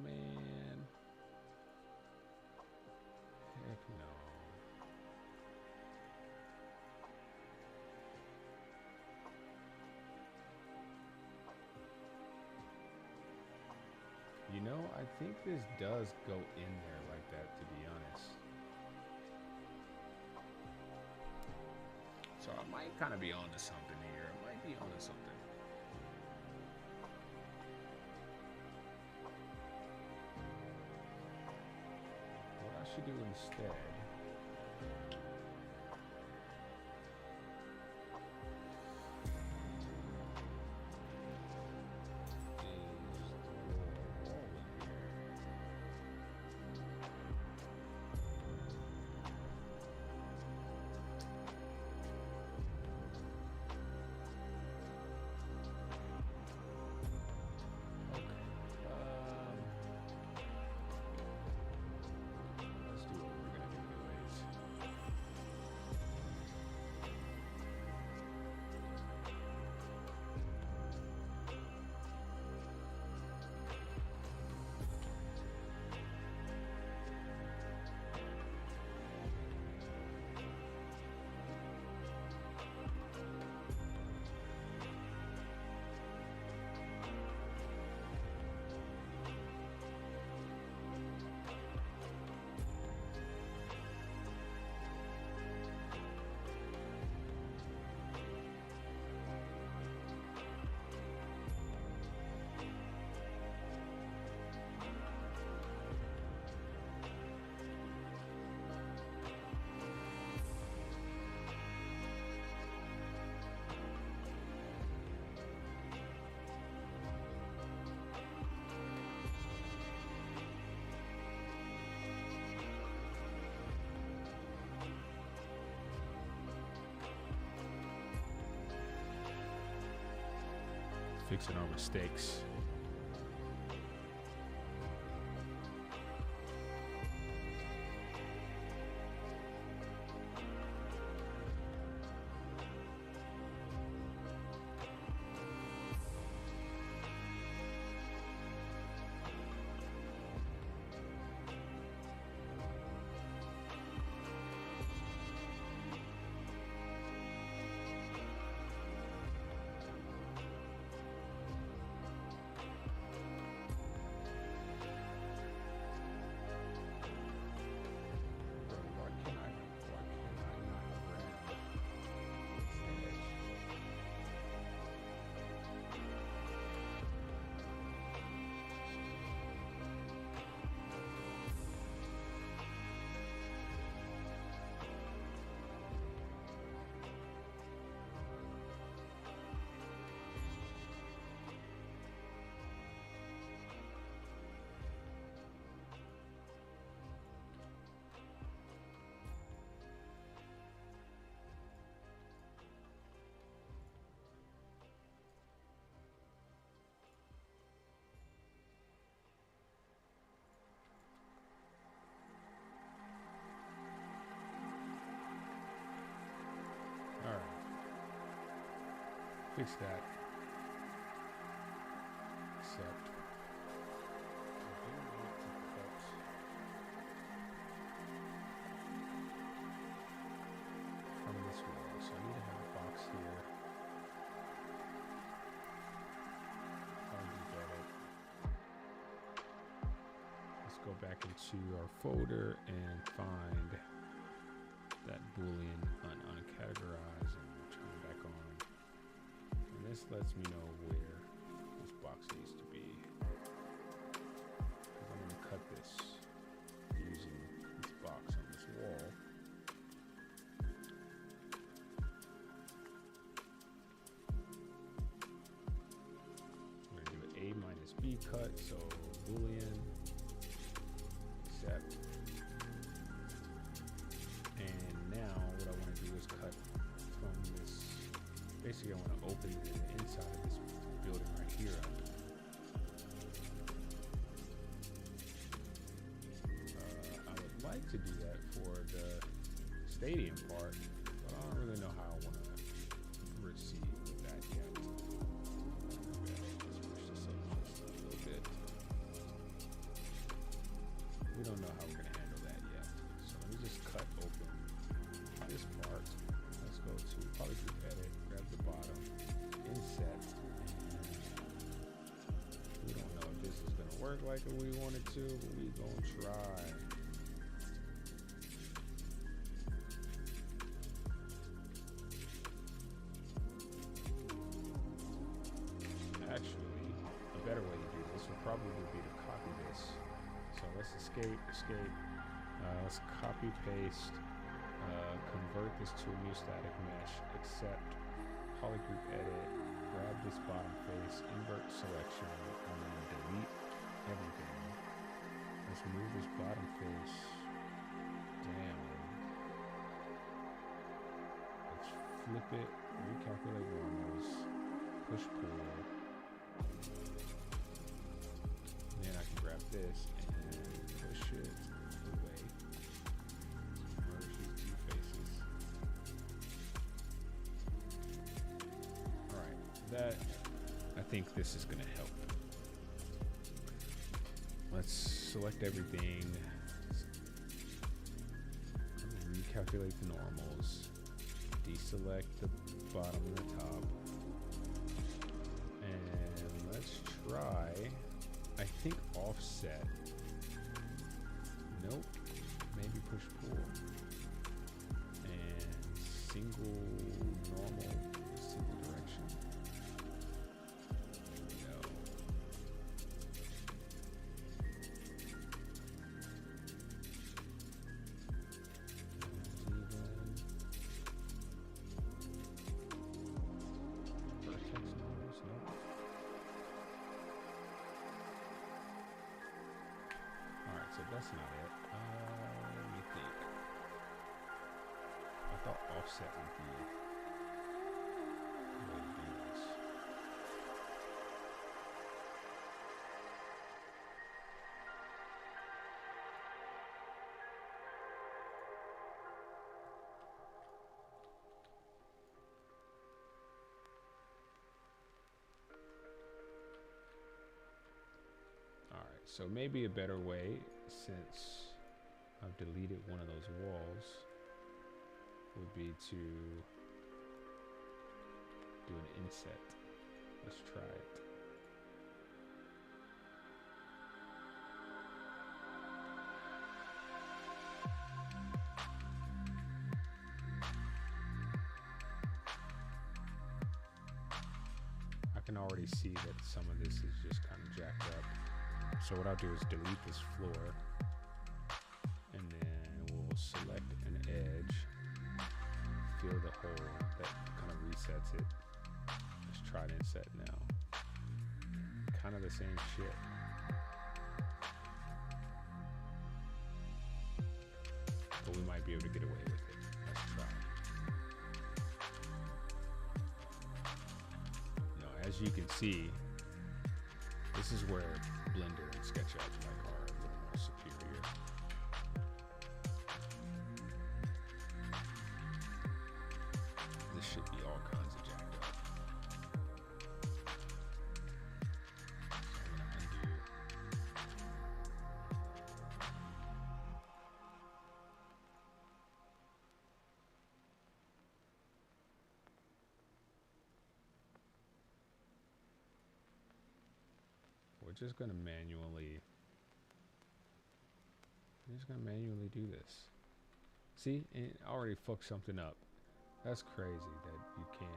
Man. Heck no. You know, I think this does go in there like that, to be honest. So I might kind of be onto something here. I might be onto something. What I should do instead fixing our mistakes. fix that. Except I do want to cut from this wall, so I need to have a box here. I'll get it. Let's go back into our folder and find that boolean uncategorized and turn it back on. And this lets me know where this box needs to be. Because I'm going to cut this using this box on this wall. We're going to do an A minus B cut, so boolean, except. And now what I want to do is cut from this. Basically, I want to open the inside of this building right here up. I would like to do that for the stadium part, but I don't really know how I want to proceed with that yet. Let's push this up just a little bit. We don't know how we're going to handle that yet. So let me just cut open this part. Let's go to Photogrammetry edit, grab the bottom, inset. We don't know if this is going to work like we want it to, but we going to try. Actually, a better way to do this would probably be to copy this. So let's escape. Let's copy, paste, convert this to a new static mesh, accept, polygroup edit, grab this bottom face, invert selection, and then delete everything. Let's move this bottom face down. Let's flip it, recalculate normals, push pull. Then I can grab this and push it away. Merge these two faces. Alright, that, I think this is going to help. Let's select everything. Recalculate the normals. Deselect the bottom and the top. And let's try, I think offset. Nope. Maybe push pull. And single normal, single direction. No. Vertex normals, nope. Alright, so that's not it. Let me think. I thought offset would be the way to do this. Alright, so maybe a better way, since I've deleted one of those walls, would be to do an inset. Let's try it. I can already see that some of this is just kind of jacked up. So what I'll do is delete this floor, and then we'll select an edge, fill the hole, that kind of resets it. Let's try to inset now. Kind of the same shit. But we might be able to get away with it. Let's try. Now, as you can see, this is where Blender and SketchUp are a little more superior. This should be all kinds of jacked up. we're just gonna manually do this. See, and it already fucked something up. That's crazy that you can't.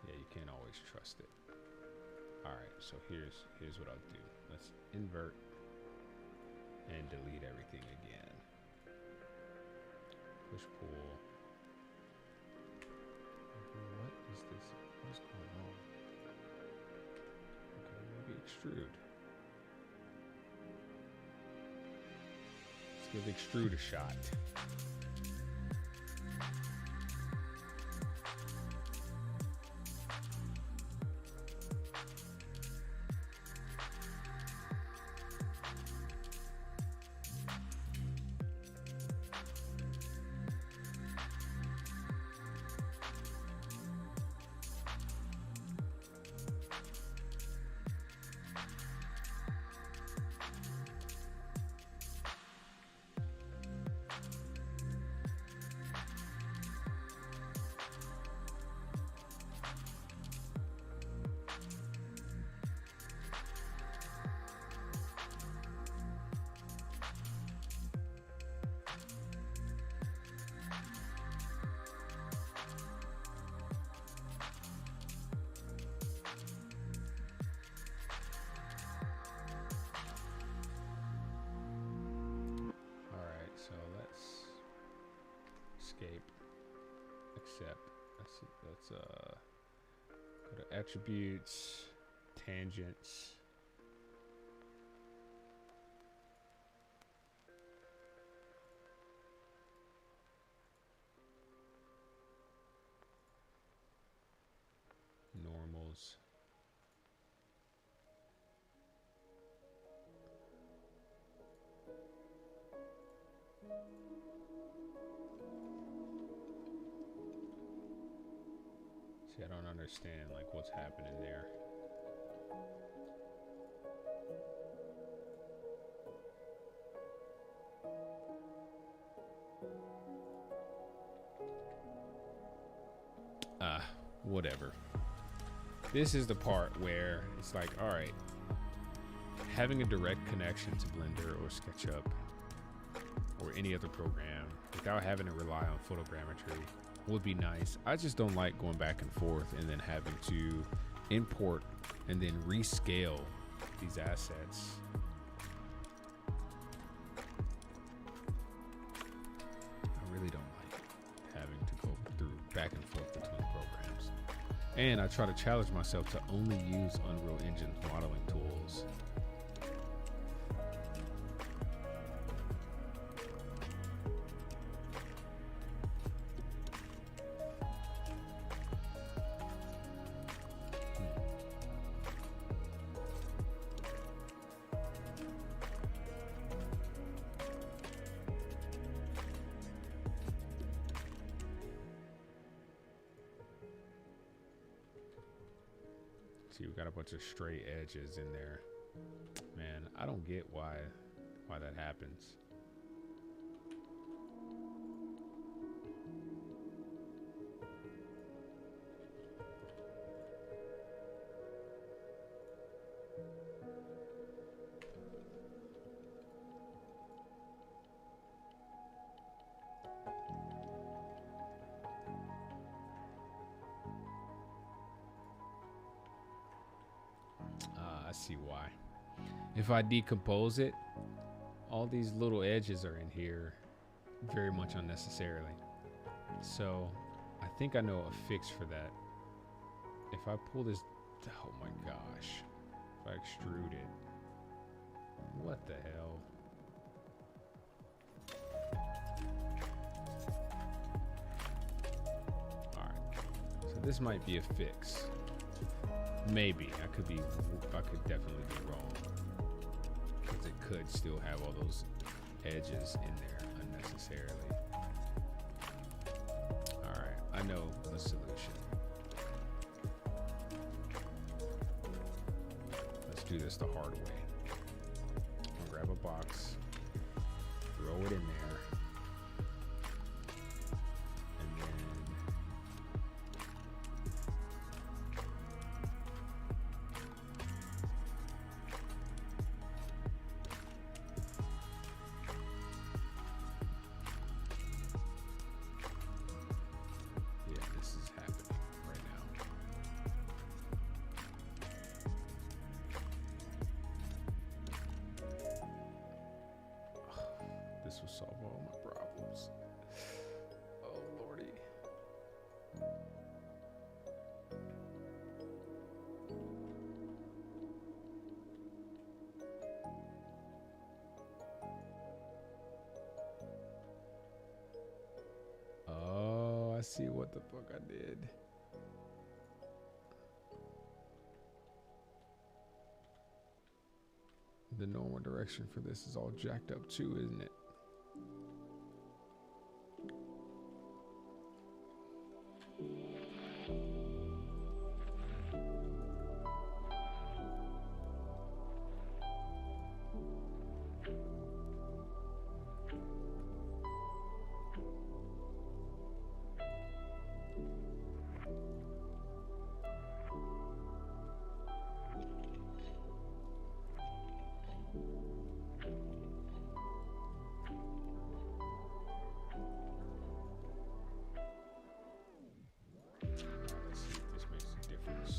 Yeah, you can't always trust it. All right, so here's what I'll do. Let's invert and delete everything again. Push pull. What is this? What is going on? Okay, maybe extrude. Let's give extrude a shot. Escape, accept. Let's go to attributes, tangents. Normals. See, I don't understand like what's happening there. Whatever. This is the part where it's like, all right, having a direct connection to Blender or SketchUp or any other program without having to rely on photogrammetry would be nice. I just don't like going back and forth and then having to import and then rescale these assets. I really don't like having to go through back and forth between programs. And I try to challenge myself to only use Unreal Engine's modeling tools. See, we got a bunch of stray edges in there. Man, I don't get why that happens. I see why. If I decompose it, all these little edges are in here very much unnecessarily. So I think I know a fix for that. If I pull this, oh my gosh, if I extrude it, what the hell? All right, so this might be a fix. Maybe I could definitely be wrong, because it could still have all those edges in there unnecessarily. All right, I know the solution. Let's do this the hard way. box, throw it in there, and then yeah, this is happening right now. This will solve all my problems. Oh, Lordy. Oh, I see what the fuck I did. The normal direction for this is all jacked up too, isn't it? Let's see if this makes a difference.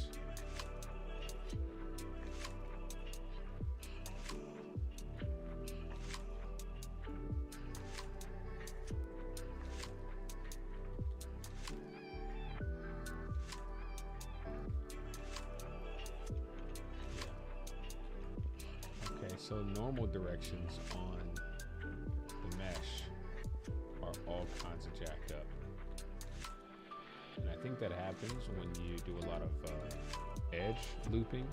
Okay, so normal directions on the mesh are all kinds of jacked up. And I think that happens when you do a lot of edge looping,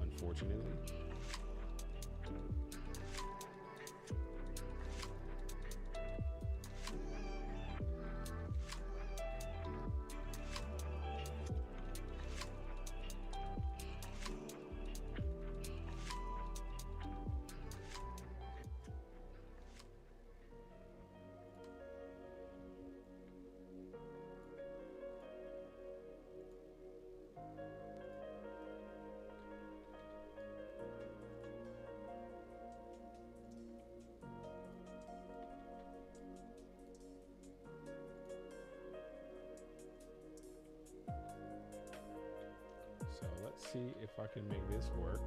unfortunately. So let's see if I can make this work.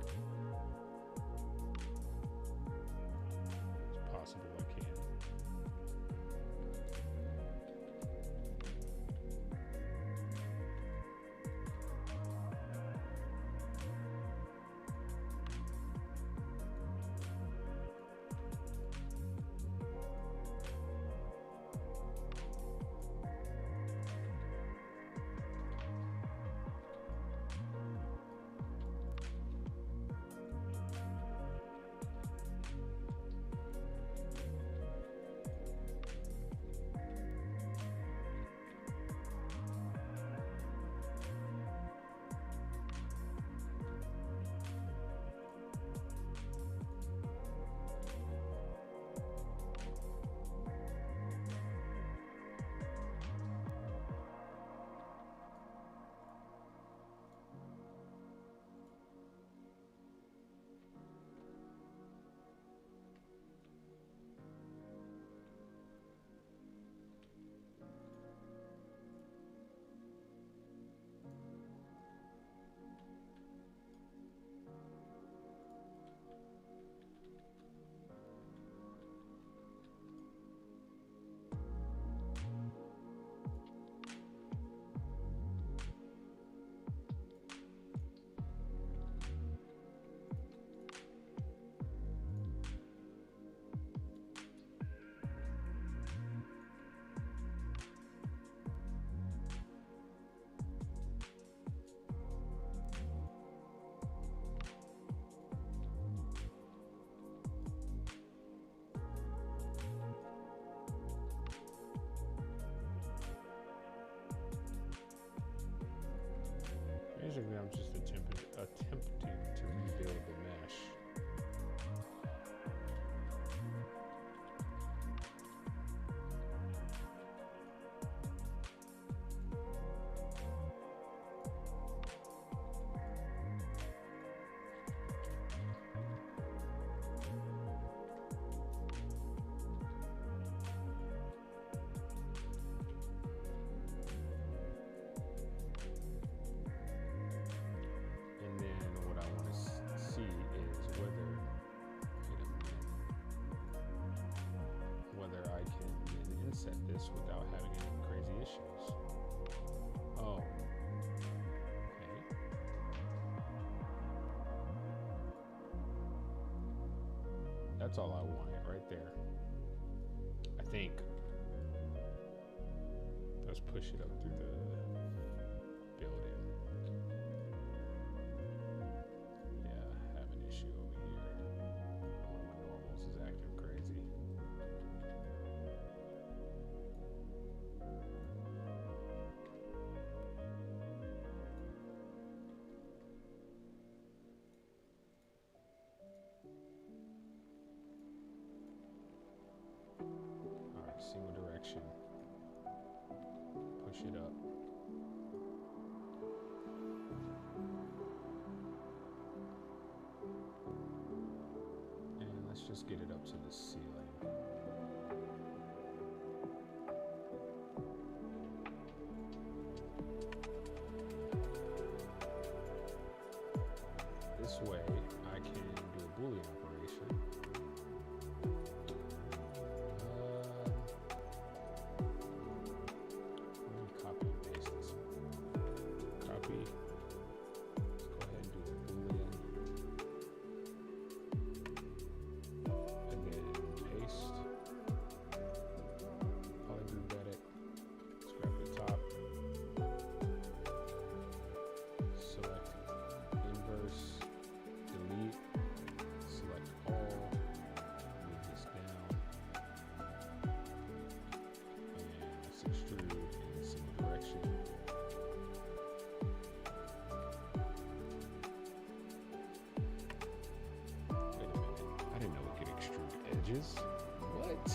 It's possible I can. Basically, I'm just attempting to rebuild the mesh. set this without having any crazy issues. Oh, okay. That's all I wanted right there. I think. Let's push it up through the building. Yeah, I have an issue over here. One of my normals is acting crazy. Alright, single direction. Push it up. And let's just get it up to the ceiling. This way I can do a Boolean operation. What?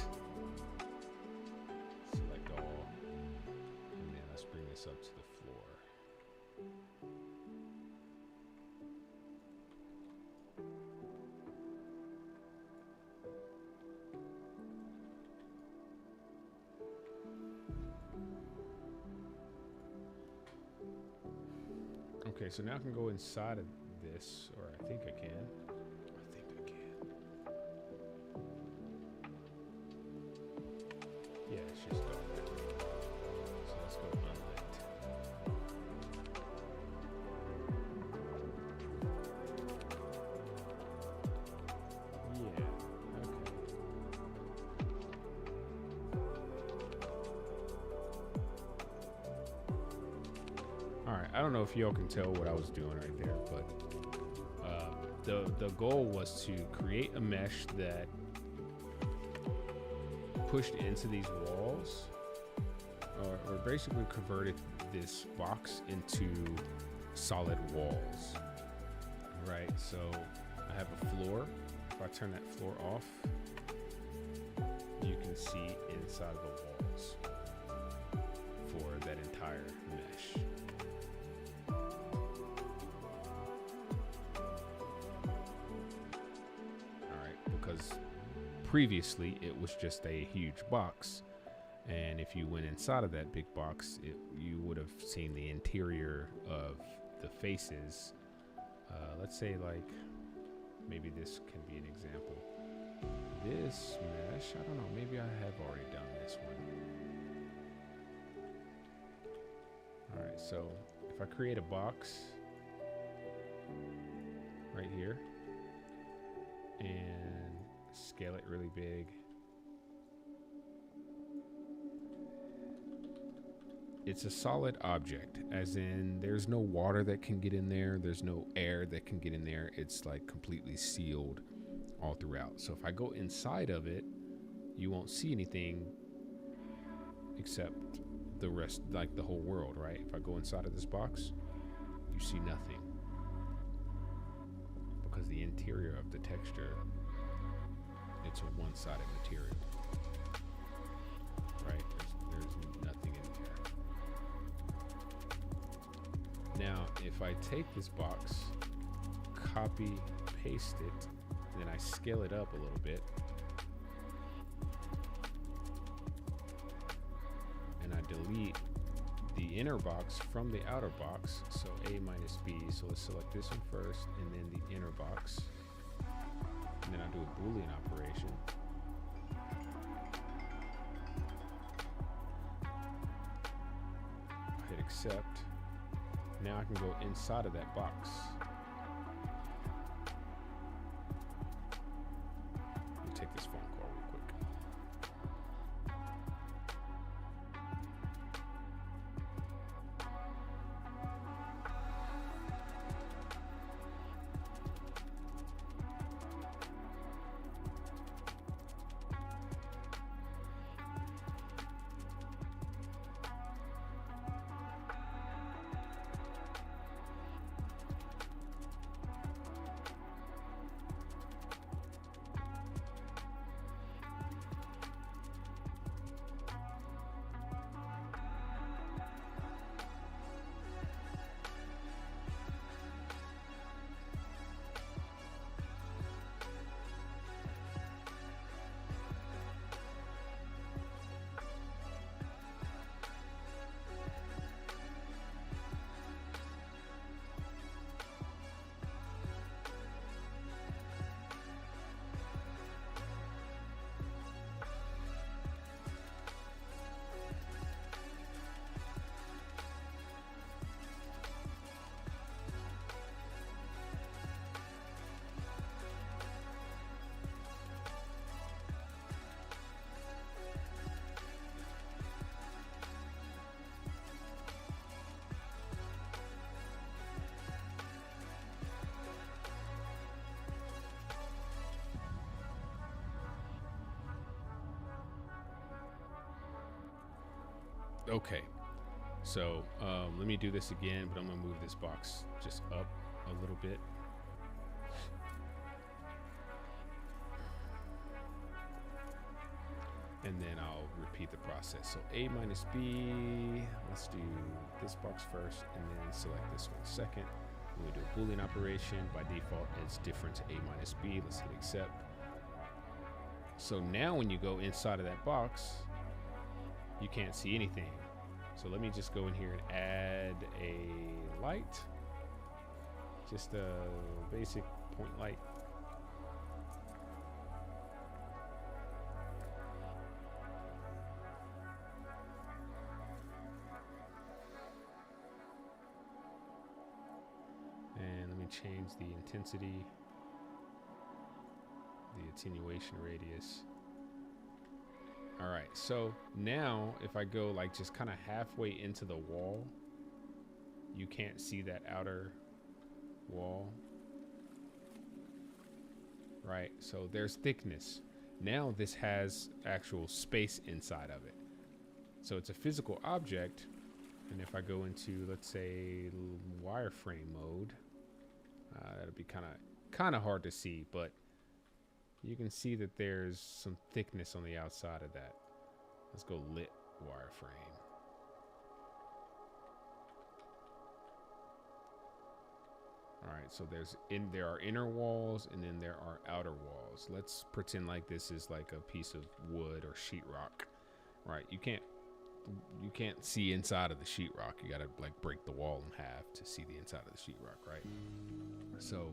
Select all, and then let's bring this up to the floor. Okay, so now I can go inside of this, or I think I can. Yeah, it's just dark. So let's go unlit. Yeah, okay. Alright, I don't know if y'all can tell what I was doing right there, but the goal was to create a mesh that pushed into these walls, or basically converted this box into solid walls, right? So I have a floor. If I turn that floor off, you can see inside the walls for that entire mesh. All right, because previously it was just a huge box, and if you went inside of that big box, you would have seen the interior of the faces. Let's say, like, maybe this can be an example. This mesh, I don't know, maybe I have already done this one. All right, so if I create a box right here and scale it really big, it's a solid object, as in there's no water that can get in there, there's no air that can get in there. It's like completely sealed all throughout. So if I go inside of it, you won't see anything except the rest, like the whole world, right? If I go inside of this box, you see nothing, because the interior of the texture, it's a one-sided material, right? There's nothing in there. Now, if I take this box, copy, paste it, and then I scale it up a little bit, and I delete the inner box from the outer box, so A minus B, so let's select this one first, and then the inner box, and then I do a Boolean operation. accept. Now I can go inside of that box. Let me take this phone call real quick. Okay, so let me do this again, but I'm gonna move this box just up a little bit. And then I'll repeat the process. So A minus B, let's do this box first and then select this one second. When we do a Boolean operation, by default, it's different to A minus B. Let's hit accept. So now when you go inside of that box, you can't see anything. So let me just go in here and add a light, just a basic point light. And let me change the intensity, the attenuation radius. All right, so now if I go like just kind of halfway into the wall, you can't see that outer wall, right? So there's thickness. Now this has actual space inside of it. So it's a physical object. And if I go into, let's say, wireframe mode, that'll be kind of hard to see, but you can see that there's some thickness on the outside of that. Let's go lit wireframe. All right, so there are inner walls and then there are outer walls. Let's pretend like this is like a piece of wood or sheetrock, right? You can't see inside of the sheetrock. You gotta like break the wall in half to see the inside of the sheetrock, right? So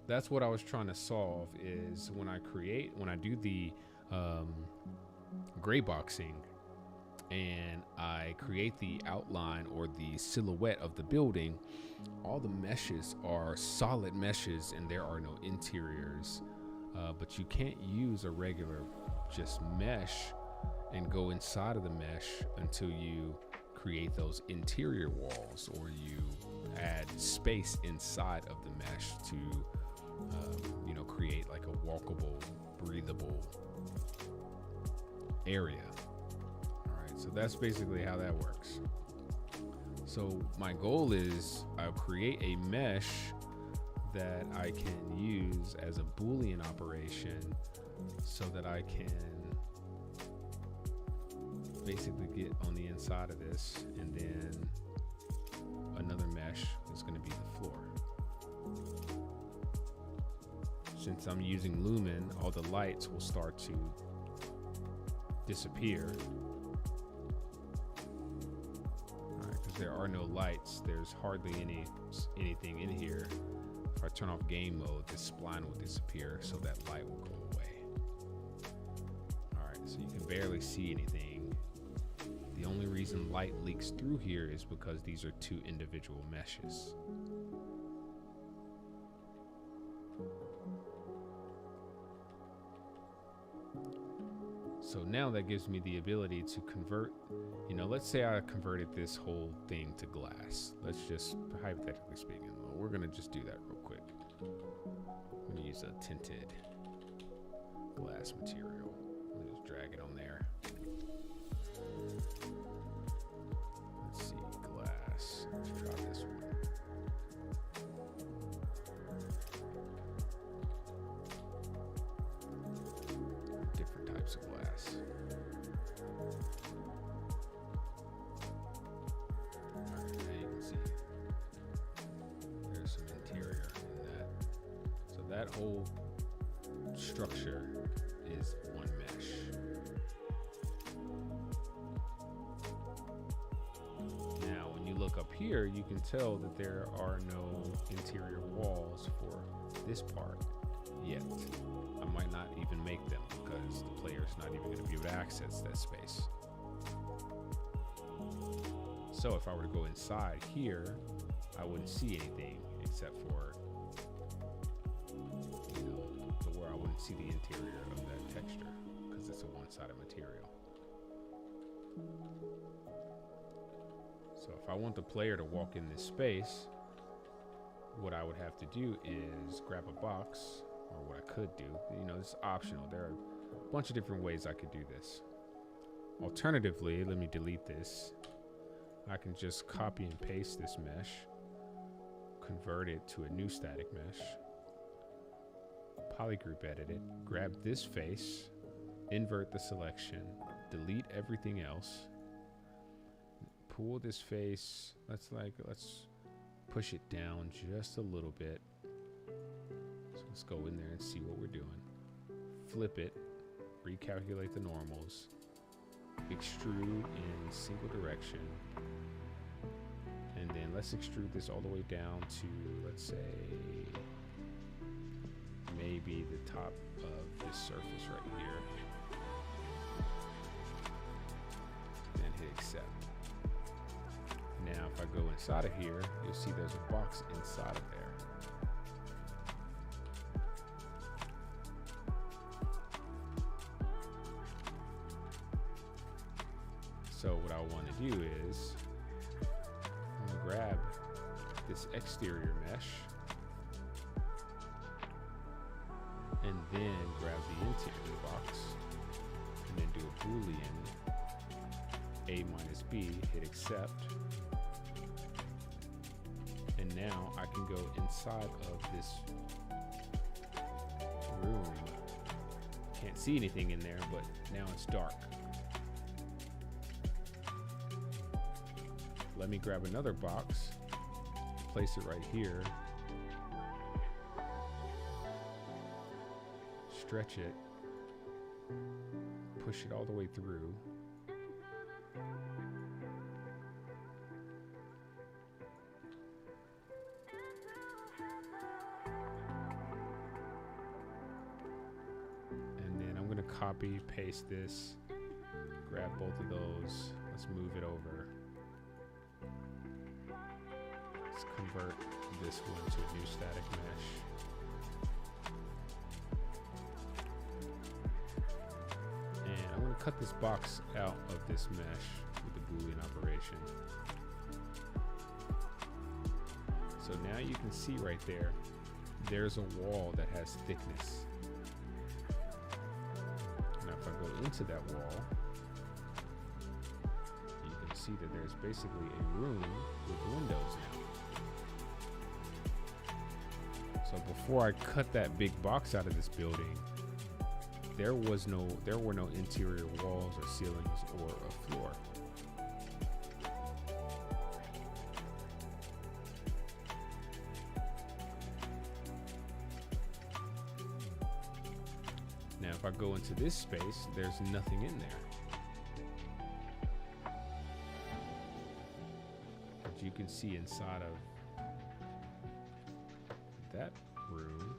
that's what I was trying to solve, is when I do the gray boxing and I create the outline or the silhouette of the building, all the meshes are solid meshes and there are no interiors, but you can't use a regular just mesh and go inside of the mesh until you create those interior walls or you add space inside of the mesh to create like a walkable, breathable area. All right, so that's basically how that works. So my goal is I'll create a mesh that I can use as a Boolean operation so that I can basically get on the inside of this, and then another mesh is going to be the floor. Since I'm using Lumen, all the lights will start to disappear. Because there are no lights, there's hardly anything in here. If I turn off game mode, this spline will disappear, so that light will go away. All right, so you can barely see anything. The only reason light leaks through here is because these are 2 individual meshes. So now that gives me the ability to convert, let's say I converted this whole thing to glass. Let's just, hypothetically speaking, we're gonna just do that real quick. I'm gonna use a tinted glass material. Let me just drag it on there. Let's see, glass. Let's try this one. Different types of glass. Alright, now you can see there's some interior in that. So that whole structure is one mesh. Now, when you look up here, you can tell that there are no interior walls for this part yet. I might not even make them because the player's not even going to be able to access that space. So if I were to go inside here, I wouldn't see anything except for, where I wouldn't see the interior of that texture because it's a one-sided material. So if I want the player to walk in this space, what I would have to do is grab a box, or what I could do, it's optional. There are a bunch of different ways I could do this. Alternatively, let me delete this. I can just copy and paste this mesh, convert it to a new static mesh, polygroup edit it, grab this face, invert the selection, delete everything else, pull this face, let's push it down just a little bit. So let's go in there and see what we're doing. Flip it, recalculate the normals, extrude in single direction, and then let's extrude this all the way down to, let's say, maybe the top of this surface right here. Then hit accept. Now, if I go inside of here, you'll see there's a box inside of there. So what I want to do is I'm going to grab this exterior mesh and then grab the interior box and then do a Boolean A minus B, hit accept. And now I can go inside of this room. Can't see anything in there, but now it's dark. Let me grab another box, place it right here, stretch it, push it all the way through. And then I'm going to copy, paste this, grab both of those. Let's move it over. Let's convert this one to a new static mesh. And I'm going to cut this box out of this mesh with the Boolean operation. So now you can see right there, there's a wall that has thickness. Now if I go into that wall, you can see that there's basically a room with windows now. So before I cut that big box out of this building, there were no interior walls or ceilings or a floor. Now if I go into this space, there's nothing in there. But you can see inside of that room,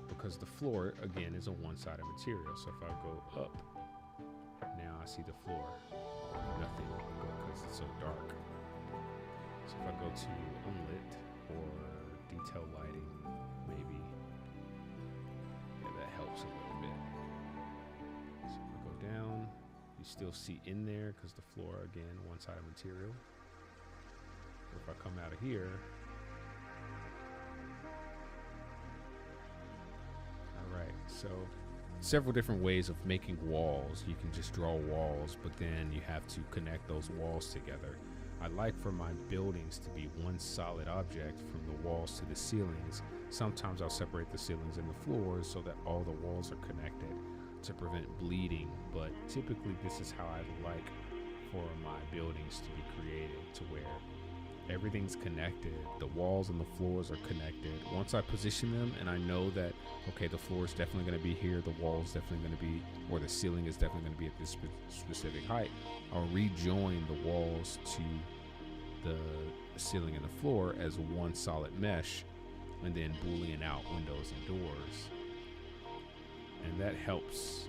because the floor again is a one-sided material. So if I go up, now I see the floor. nothing because it's so dark. So if I go to unlit or detail lighting, maybe, yeah, that helps a little bit. So if I go down, you still see in there because the floor, again, one-sided material. But if I come out of here, all right, so several different ways of making walls. You can just draw walls, but then you have to connect those walls together. I like for my buildings to be one solid object from the walls to the ceilings. Sometimes I'll separate the ceilings and the floors so that all the walls are connected to prevent bleeding, but typically this is how I like for my buildings to be created, to where everything's connected, the walls and the floors are connected. Once I position them and I know that, okay, the floor is definitely going to be here, the wall is definitely going to be, or the ceiling is definitely going to be at this specific height, I'll rejoin the walls to the ceiling and the floor as one solid mesh, and then Boolean out windows and doors. And that helps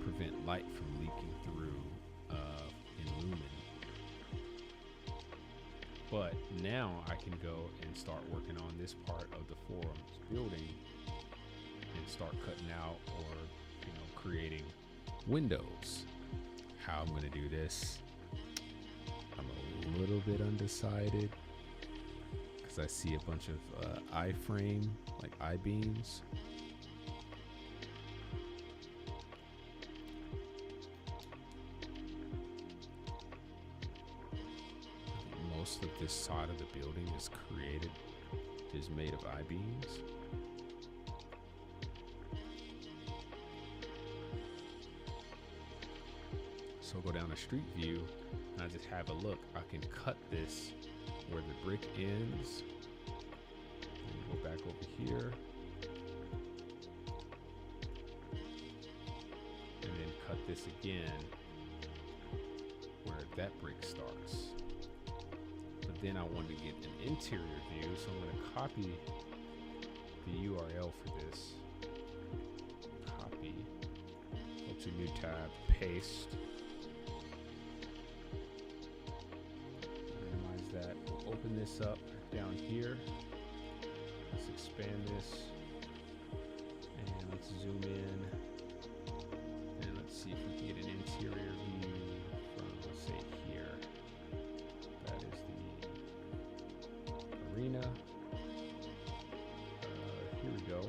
prevent light from leaking through in lumen. But now I can go and start working on this part of the forum's building and start cutting out or, creating windows. How I'm going to do this, I'm a little bit undecided because I see a bunch of I-frame, like I-beams. Most of this side of the building is made of I-beams. So I'll go down a street view and I just have a look. I can cut this where the brick ends. And go back over here. And then cut this again where that brick starts. But then I want to get an interior view, so I'm going to copy the URL for this. Copy, go to new tab, paste. Minimize that. We'll open this up down here. Let's expand this. And let's zoom in. And let's see if we can get an interior view from, let's say, here. That is the arena. Here we go.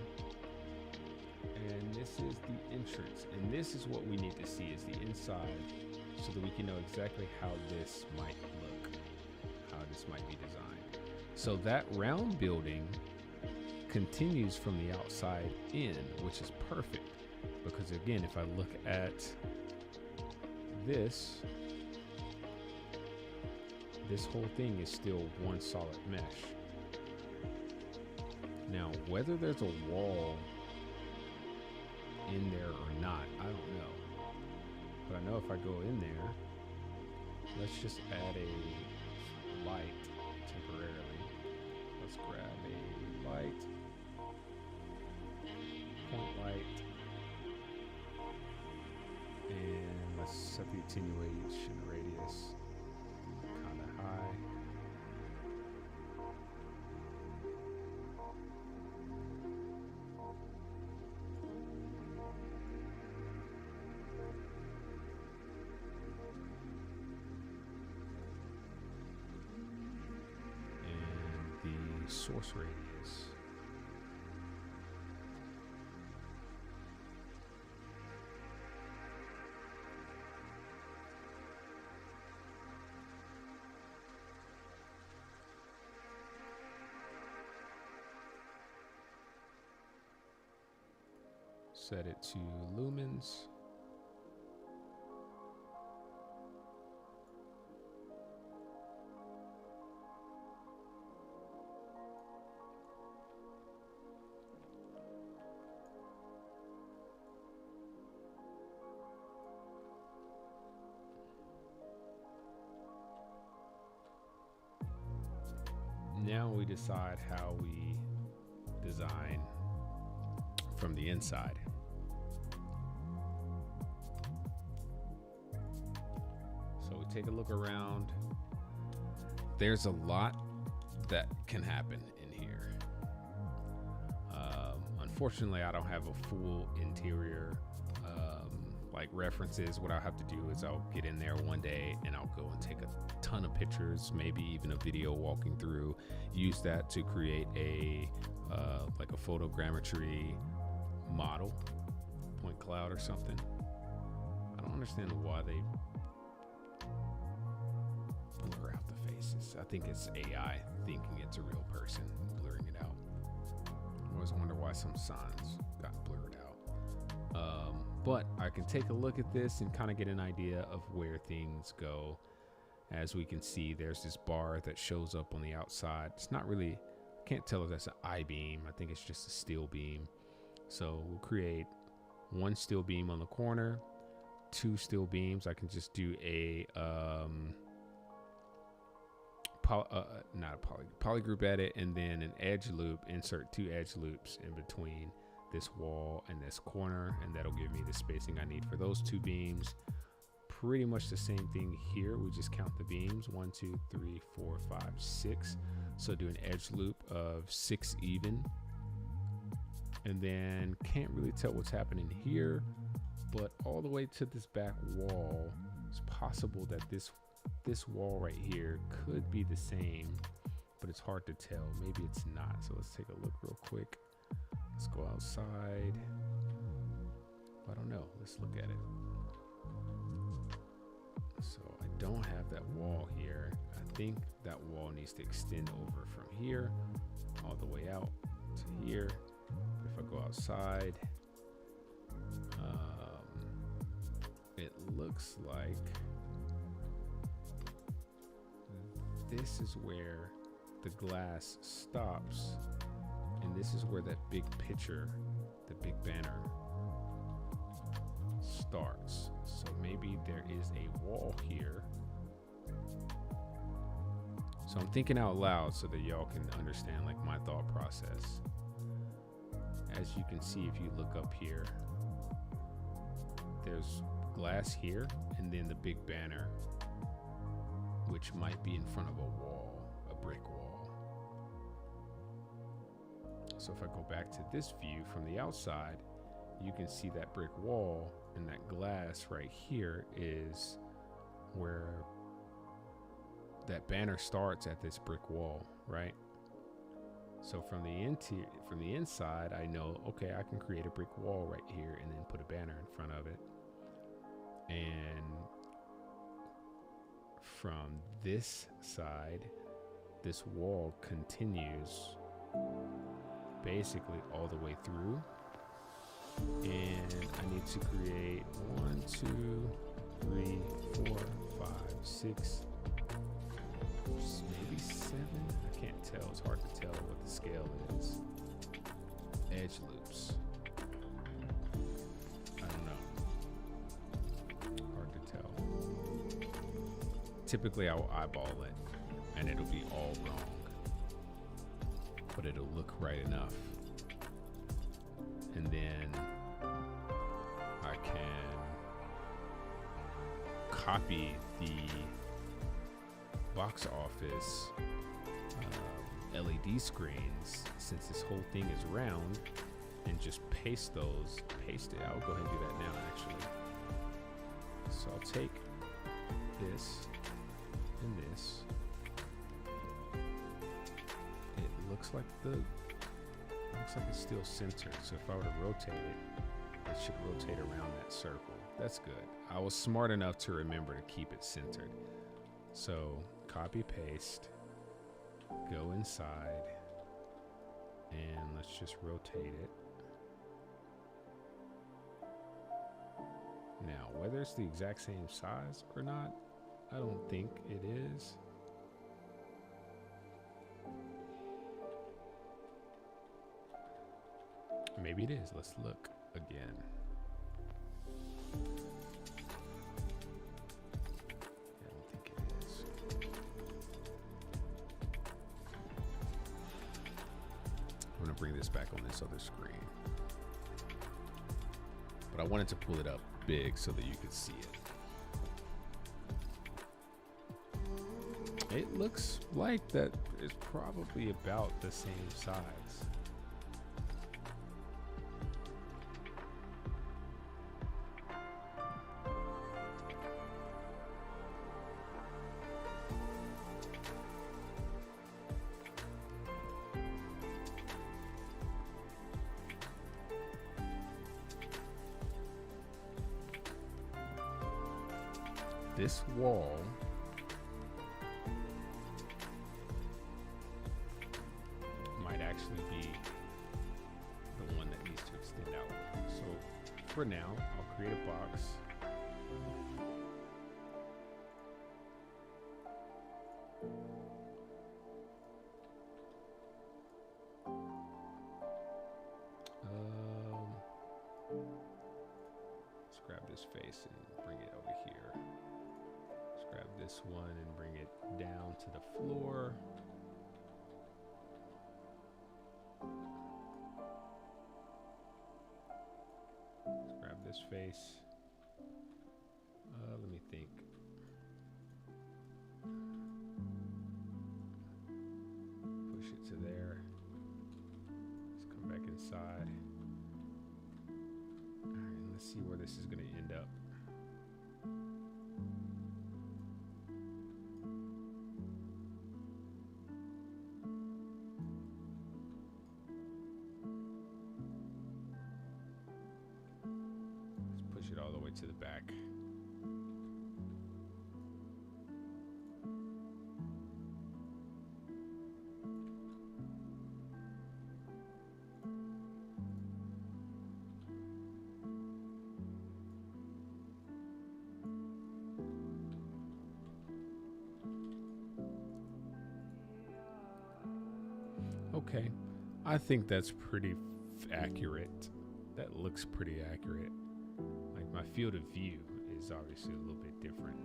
And this is the entrance. And this is what we need to see, is the inside, so that we can know exactly how this might look, how this might be designed. So that round building continues from the outside in, which is perfect. Because again, if I look at this whole thing is still one solid mesh. Now, whether there's a wall in there or not, I don't know. But I know if I go in there, let's just add a light temporarily. Let's grab a light, point light, and let's set the attenuation radius kind of high. And the source radius. Set it to lumens. Now we decide how we design from the inside. So we take a look around. There's a lot that can happen in here. Unfortunately, I don't have a full interior like references. What I'll have to do is I'll get in there one day and I'll go and take a ton of pictures, maybe even a video walking through, use that to create a like a photogrammetry model, point cloud or something. I don't understand why they blur out the faces. I think it's AI thinking it's a real person, blurring it out. I always wonder why some signs got blurred out. But I can take a look at this and kind of get an idea of where things go. As we can see, there's this bar that shows up on the outside. It's not really, can't tell if that's an I-beam. I think it's just a steel beam. So we'll create one steel beam on the corner, two steel beams. I can just do a polygroup edit, and then an edge loop, insert two edge loops in between this wall and this corner, and that'll give me the spacing I need for those two beams. Pretty much the same thing here. We just count the beams, 1, 2, 3, 4, 5, 6. So do an edge loop of 6 even. And then can't really tell what's happening here, but all the way to this back wall, it's possible that this wall right here could be the same, but it's hard to tell. Maybe it's not. So let's take a look real quick. Let's go outside. I don't know. Let's look at it. So I don't have that wall here. I think that wall needs to extend over from here all the way out to here. If I go outside, it looks like this is where the glass stops, and this is where that big picture, the big banner, starts. So maybe there is a wall here. So I'm thinking out loud so that y'all can understand like my thought process. As you can see, if you look up here, there's glass here, and then the big banner, which might be in front of a wall, a brick wall. So if I go back to this view from the outside, you can see that brick wall, and that glass right here is where that banner starts, at this brick wall, right? So from the inside, I know, okay, I can create a brick wall right here and then put a banner in front of it. And from this side, this wall continues basically all the way through. And I need to create 1, 2, 3, 4, 5, 6, maybe 7. I can't tell. It's hard to tell what the scale is. Edge loops. I don't know. Hard to tell. Typically, I will eyeball it, and it'll be all wrong, but it'll look right enough. And then I can copy the box office LED screens, since this whole thing is round, and just paste it. I'll go ahead and do that now, actually. So I'll take this and this. It looks like it's still centered. So if I were to rotate it, it should rotate around that circle. That's good. I was smart enough to remember to keep it centered. So copy paste, go inside, and let's just rotate it. Now, whether it's the exact same size or not, I don't think it is. Maybe it is. Let's look again. I don't think it is. I'm going to bring this back on this other screen. But I wanted to pull it up big so that you could see it. It looks like that is probably about the same size. This wall might actually be the one that needs to extend out. So for now, I'll create a box. Let's grab this face and bring it over here. Let's grab this one and bring it down to the floor. Let's grab this face. Let me think. Push it to there. Let's come back inside. All right, let's see where this is going to end up. Let's push it all the way to the back. Okay, I think that's pretty accurate. That looks pretty accurate. Like my field of view is obviously a little bit different.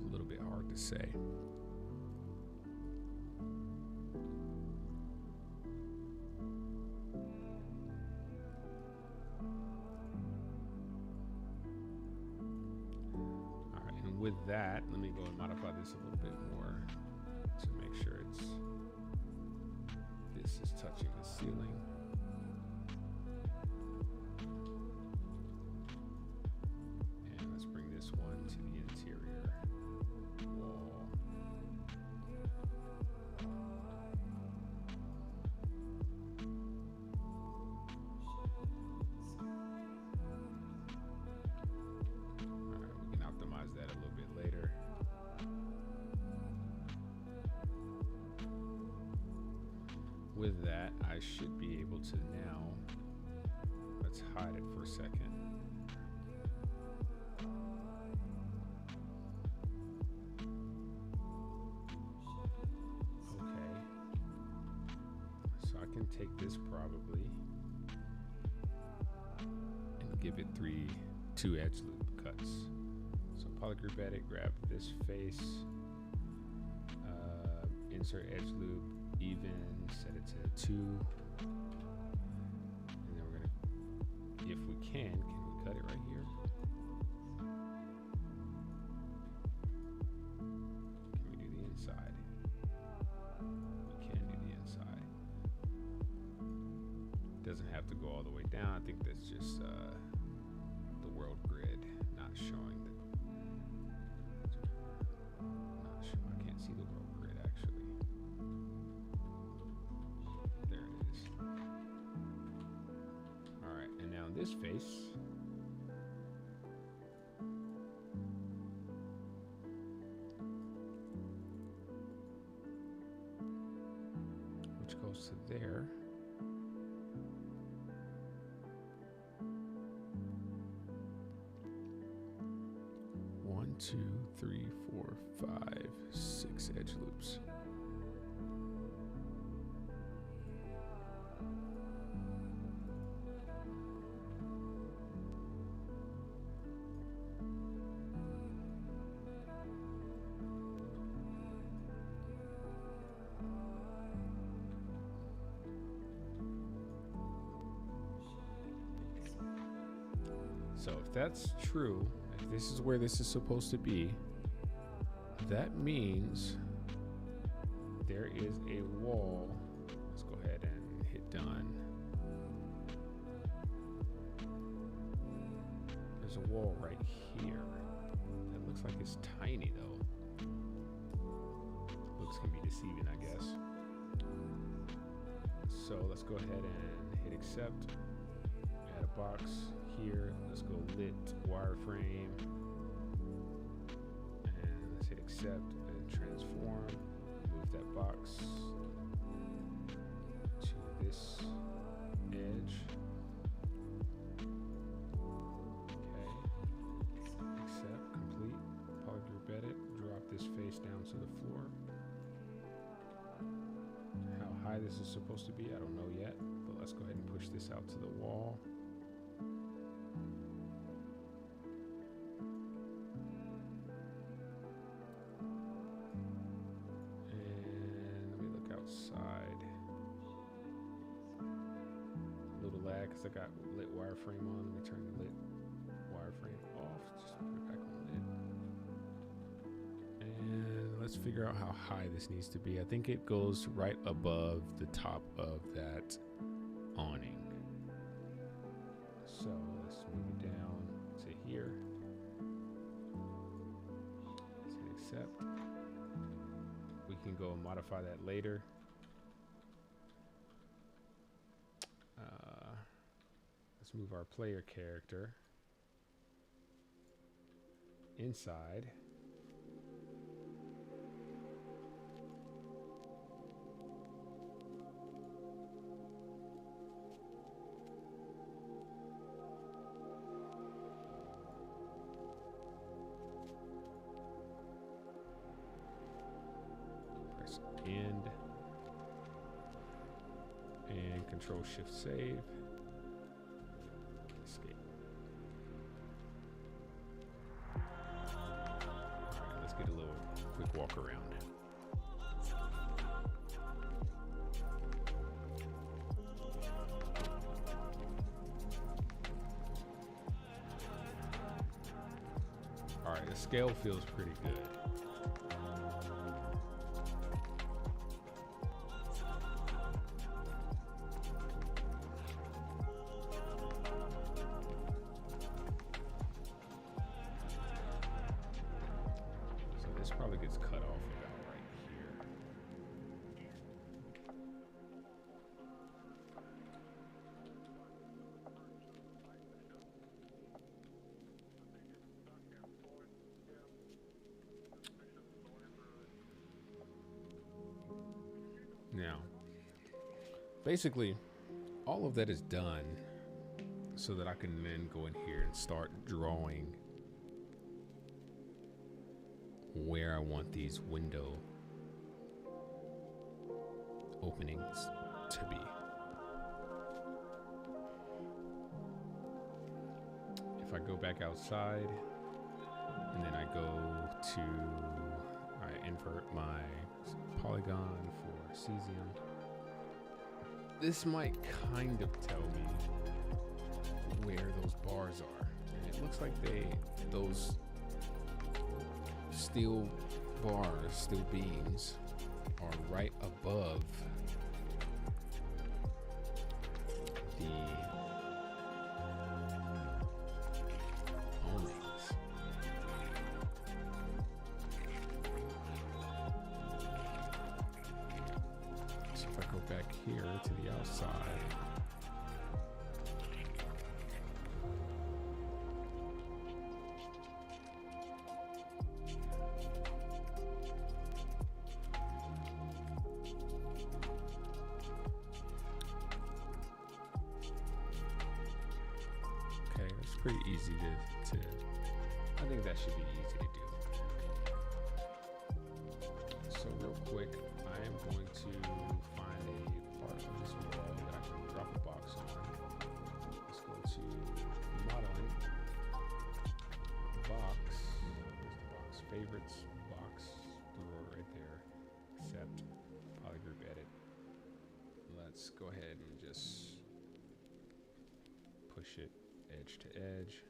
A little bit hard to say. With that, let me go and modify this a little bit more to make sure this is touching the ceiling. And let's bring this one to the interior wall. That a little bit later. With that, I should be able to now, let's hide it for a second. Okay. So I can take this probably and give it two edge loop cuts. Polygroup edit, grab this face, insert edge loop, even, set it to 2, and then we're gonna, if we can we cut it right here? Can we do the inside? We can do the inside. Doesn't have to go all the way down. I think that's just the world grid not showing the see the world grid actually. There it is. Alright, and now this face. Which goes to there. One, 2, 3, 4, 5, 6 edge loops. So if that's true, if this is where this is supposed to be, that means there is a wall. Let's go ahead and hit done. There's a wall right here. It looks like it's tiny though. Looks can be deceiving, I guess. So let's go ahead and hit accept. Add a box here. Let's go lit wireframe. And let's hit accept and transform. Move that box to this edge. Okay. Accept, complete. Polygroup edit. Drop this face down to the floor. How high this is supposed to be, I don't know yet, but let's go ahead and push this out to the wall. And let me look outside. A little lag because I got lit wireframe on. Let me turn the lit wireframe off. Just put it back on lit. And let's figure out how high this needs to be. I think it goes right above the top of that awning. So let's move it down to here. Let's hit accept. We can go and modify that later. Let's move our player character inside. Press end and Control Shift save. Escape. Alright, let's get a little quick walk around. Alright, the scale feels pretty good. This probably gets cut off about right here. Now, basically, all of that is done so that I can then go in here and start drawing where I want these window openings to be. If I go back outside and then I go to, I invert my polygon for cesium, this might kind of tell me where those bars are. And it looks like those steel bars, steel beams, are right above the awnings. So if I go back here to the outside, pretty easy to I think that should be easy to do. So real quick, I am going to find a part of this wall that I can drop a box on. Let's go to modeling, box, where's the box? Favorites, box, drawer right there, accept, polygroup edit. Let's go ahead and just push it edge to edge.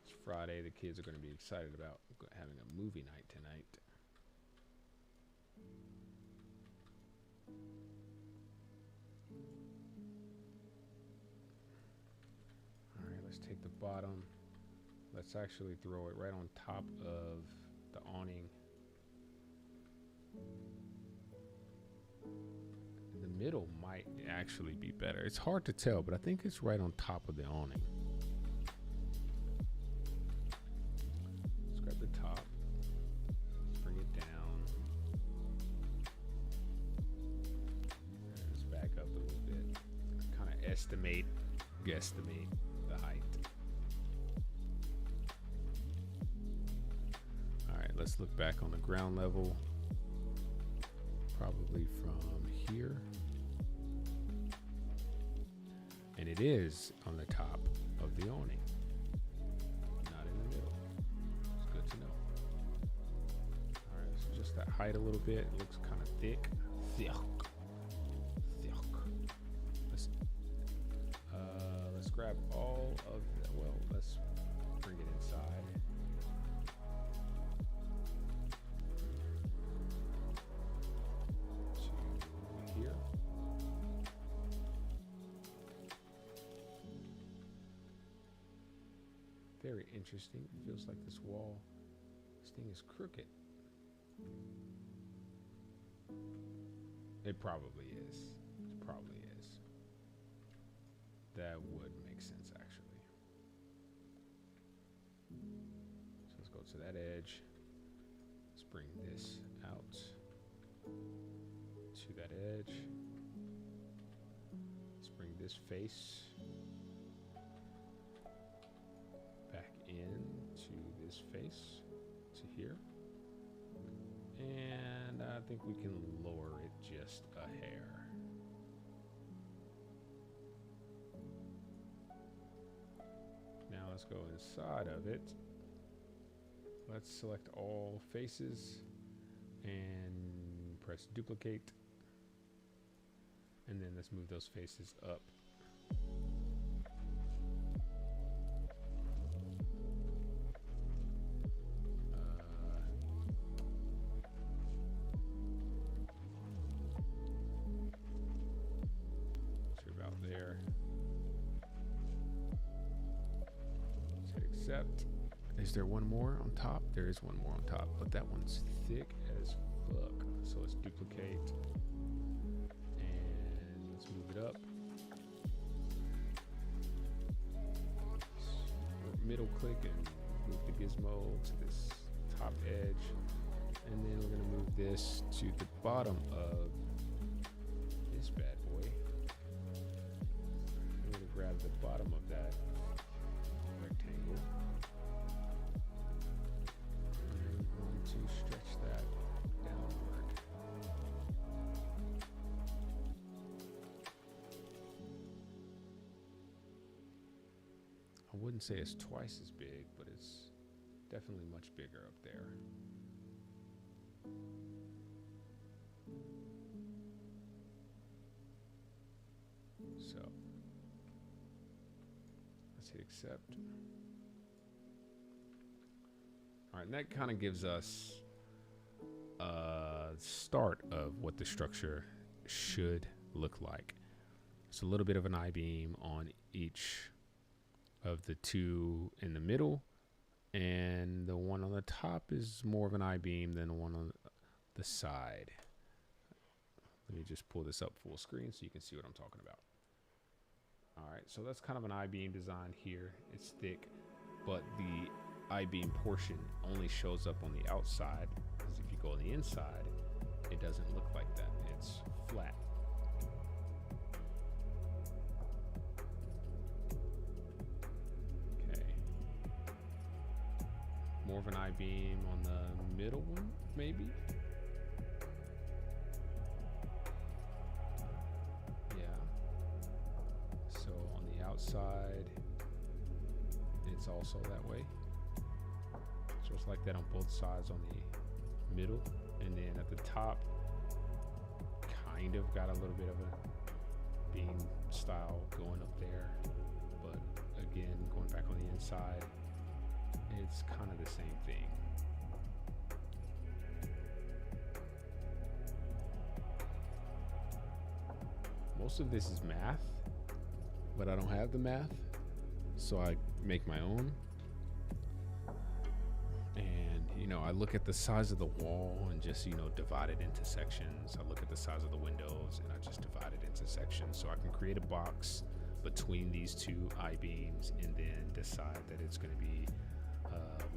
It's Friday. The kids are going to be excited about having a movie night tonight. All right, let's take the bottom. Let's actually throw it right on top of the awning. The middle might actually be better. It's hard to tell, but I think it's right on top of the awning. Let's grab the top, bring it down. Let's back up a little bit. Kind of guesstimate the height. All right, let's look back on the ground level. Probably from here. And it is on the top of the awning, not in the middle. It's good to know. All right, so just that height a little bit. It looks kind of thick. Let's grab all of the, well, let's bring it inside. To here. Very interesting. It feels like this wall, this thing is crooked. It probably is. It probably is. That would make sense, actually. So let's go to that edge. Let's bring this out to that edge. Let's bring this face back into this face to here. And I think we can lower it just a hair. Now let's go inside of it. Let's select all faces and press duplicate. And then let's move those faces up. Accept. Is there one more on top? There is one more on top, but that one's thick as fuck. So let's duplicate and let's move it up. Middle click and move the gizmo to this top edge, and then we're gonna move this to the bottom of this bad boy. I'm gonna grab the bottom of that rectangle. And I'm going to stretch that downward. I wouldn't say it's twice as big, but it's definitely much bigger up there. So let's hit accept. All right, and that kind of gives us a start of what the structure should look like. It's a little bit of an I-beam on each of the two in the middle, and the one on the top is more of an I-beam than the one on the side. Let me just pull this up full screen so you can see what I'm talking about. All right, so that's kind of an I-beam design here. It's thick, but the I-beam portion only shows up on the outside, because if you go on the inside, it doesn't look like that. It's flat. Okay. More of an I-beam on the middle one, maybe? So on the outside, it's also that way. So it's like that on both sides on the middle. And then at the top, kind of got a little bit of beam style going up there, but again, going back on the inside, it's kind of the same thing. Most of this is math, but I don't have the math, so I make my own. And, you know, I look at the size of the wall and just, you know, divide it into sections. I look at the size of the windows and I just divide it into sections. So I can create a box between these two I-beams and then decide that it's going to be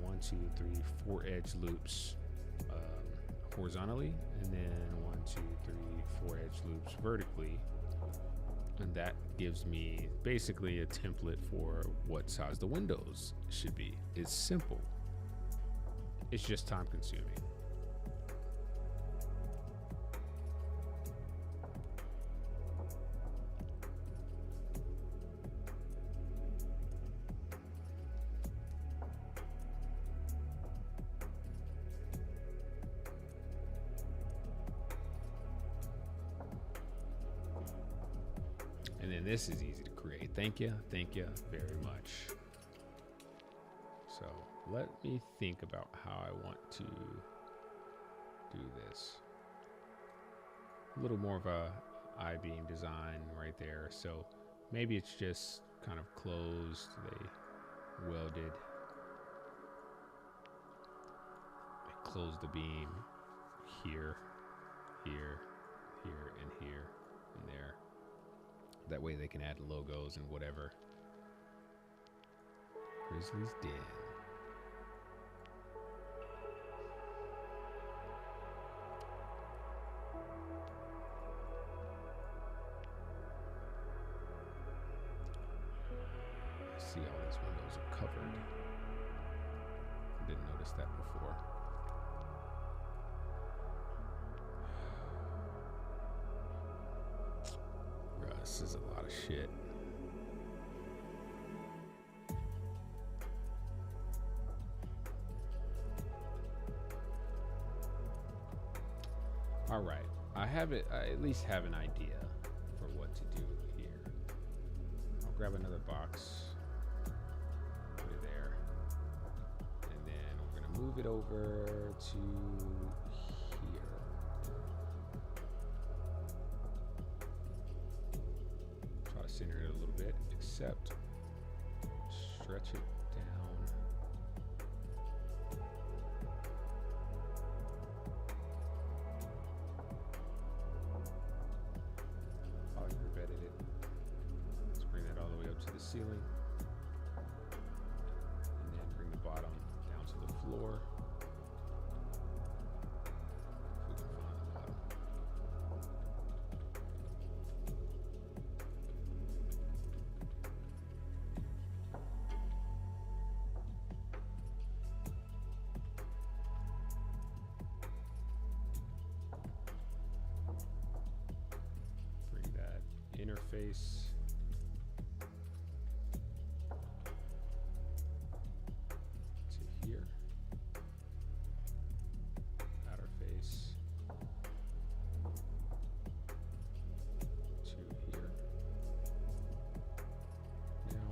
1, 2, 3, 4 edge loops horizontally, and then 1, 2, 3, 4 edge loops vertically. And that gives me basically a template for what size the windows should be. It's simple. It's just time consuming. And then this is easy to create. Thank you very much. So let me think about how I want to do this. A little more of a I-beam design right there. So maybe it's just kind of closed. They welded. I closed the beam here, here, here, and here, and there. That way they can add logos and whatever. Grizzly's Den. See how these windows are covered. Didn't notice that before. Bruh, this is a lot of shit. All right, I at least have an idea for what to do here. I'll grab another box, put it there, and then we're gonna move it over to here. Try to center it a little bit, except stretch it down. Ceiling, and then bring the bottom down to the floor. If we can find the bottom. Bring that interface here, outer face to here. Now,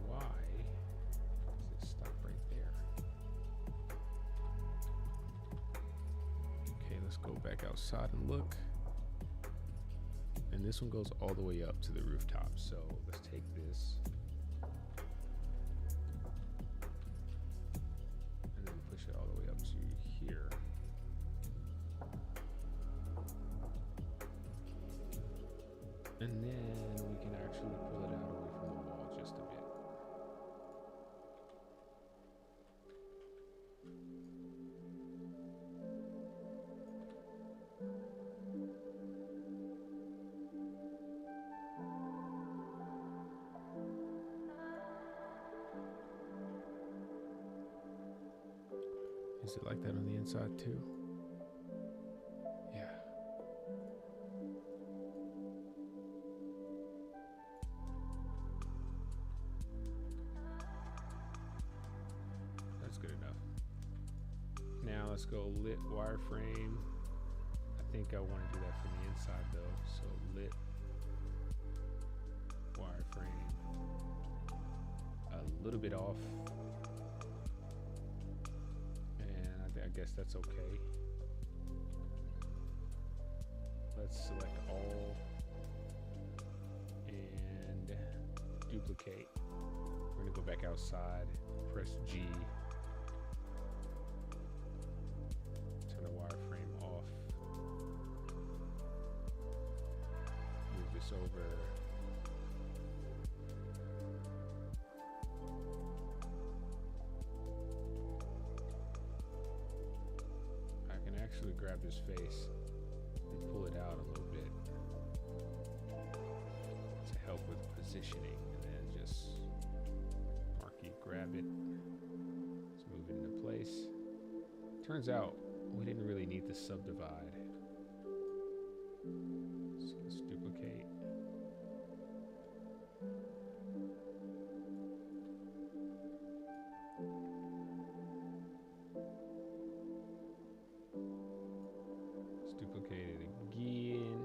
why does it stop right there? Okay, let's go back outside and look. And this one goes all the way up to the rooftop. So let's take this. It all the way up to here. And then we can actually pull it out away from the wall just a bit. Is it like that on the inside too? Yeah. That's good enough. Now let's go lit wireframe. I think I want to do that from the inside though. So lit wireframe a little bit off, and I guess that's okay. Let's select all and duplicate. We're gonna go back outside, press G, turn the wireframe off, move this over. I can actually grab this face and pull it out a little bit to help with positioning, and then just marquee grab it, let's move it into place. Turns out we didn't really need to subdivide, so let's duplicate. Let's duplicate it again.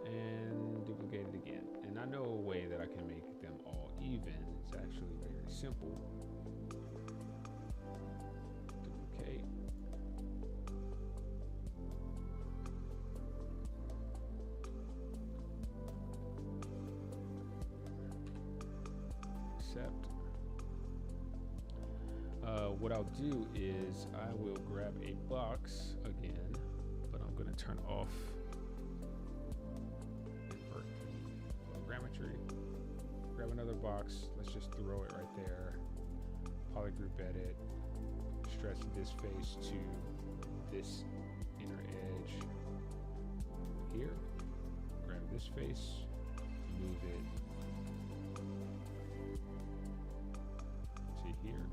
And duplicate it again. And I know a way that I can make them all even. It's actually very simple. Duplicate. Accept. What I'll do is I will grab a box again, but I'm going to turn off invert the photogrammetry. Grab another box. Let's just throw it right there. Polygroup edit. Stretch this face to this inner edge here. Grab this face, move it to here.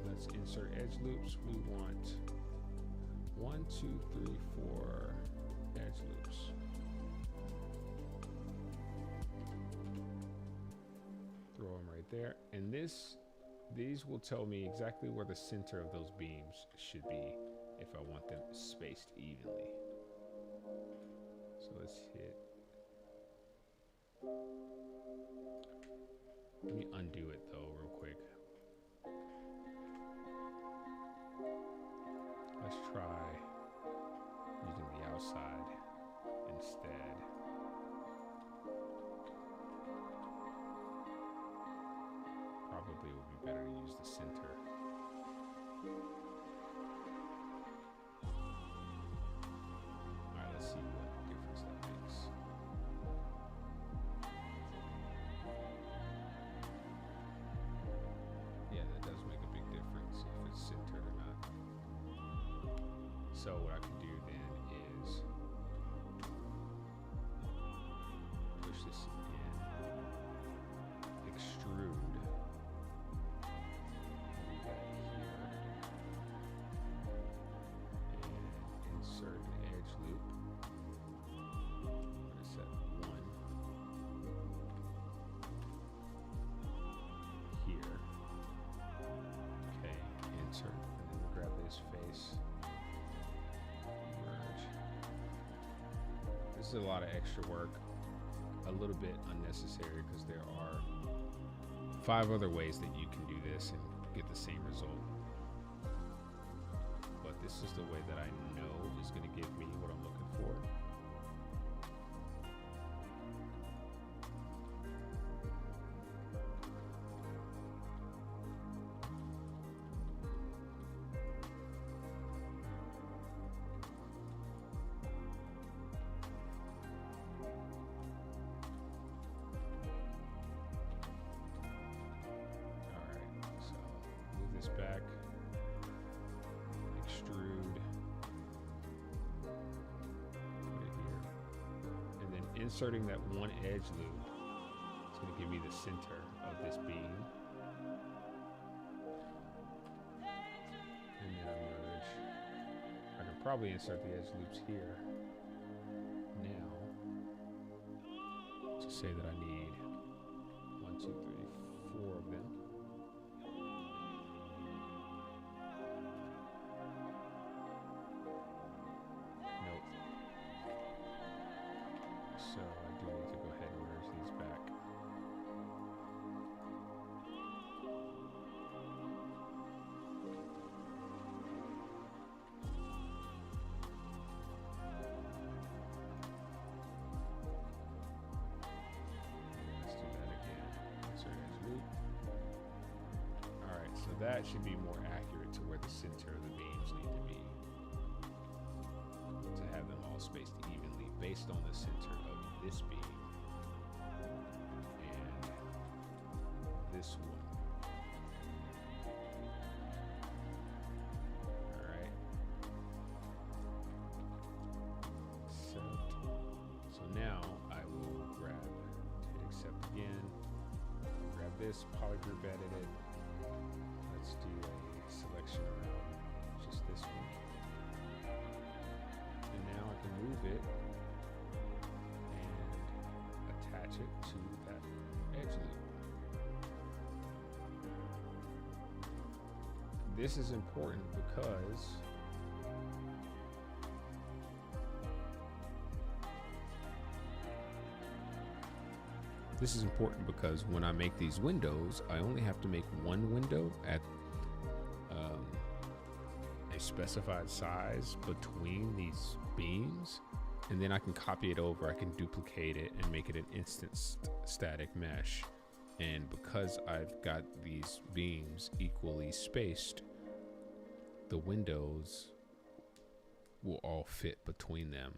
Let's insert edge loops. We want 1, 2, 3, 4 edge loops. Throw them right there. And these will tell me exactly where the center of those beams should be if I want them spaced evenly. So let's hit. Let me undo it though real quick. Let's try using the outside instead. Probably would be better to use the center. Alright, let's see what difference that makes. Yeah, that does make a big difference if it's centered or not. So what I can do then is push this in, extrude, move that here, and insert an edge loop. I'm going to set 1 here. Okay, insert, and then grab this face. This is a lot of extra work, a little bit unnecessary because there are 5 other ways that you can do this and get the same result. But this is the way that I know is going to give me what I'm looking for. Back, extrude, put it here, and then inserting that one edge loop, it's going to give me the center of this beam, and then merge. I can probably insert the edge loops here now to say that I need 1, 2, 3, 4 of them. that should be more accurate to where the center of the beams need to be, to have them all spaced evenly based on the center of this beam and this one. Alright. So now I will hit accept again, grab this, polygroup edit it. Let's do a selection around just this one. And now I can move it and attach it to that edge loop. This is important because when I make these windows, I only have to make one window at a specified size between these beams, and then I can copy it over, I can duplicate it and make it an instant static mesh. And because I've got these beams equally spaced, the windows will all fit between them,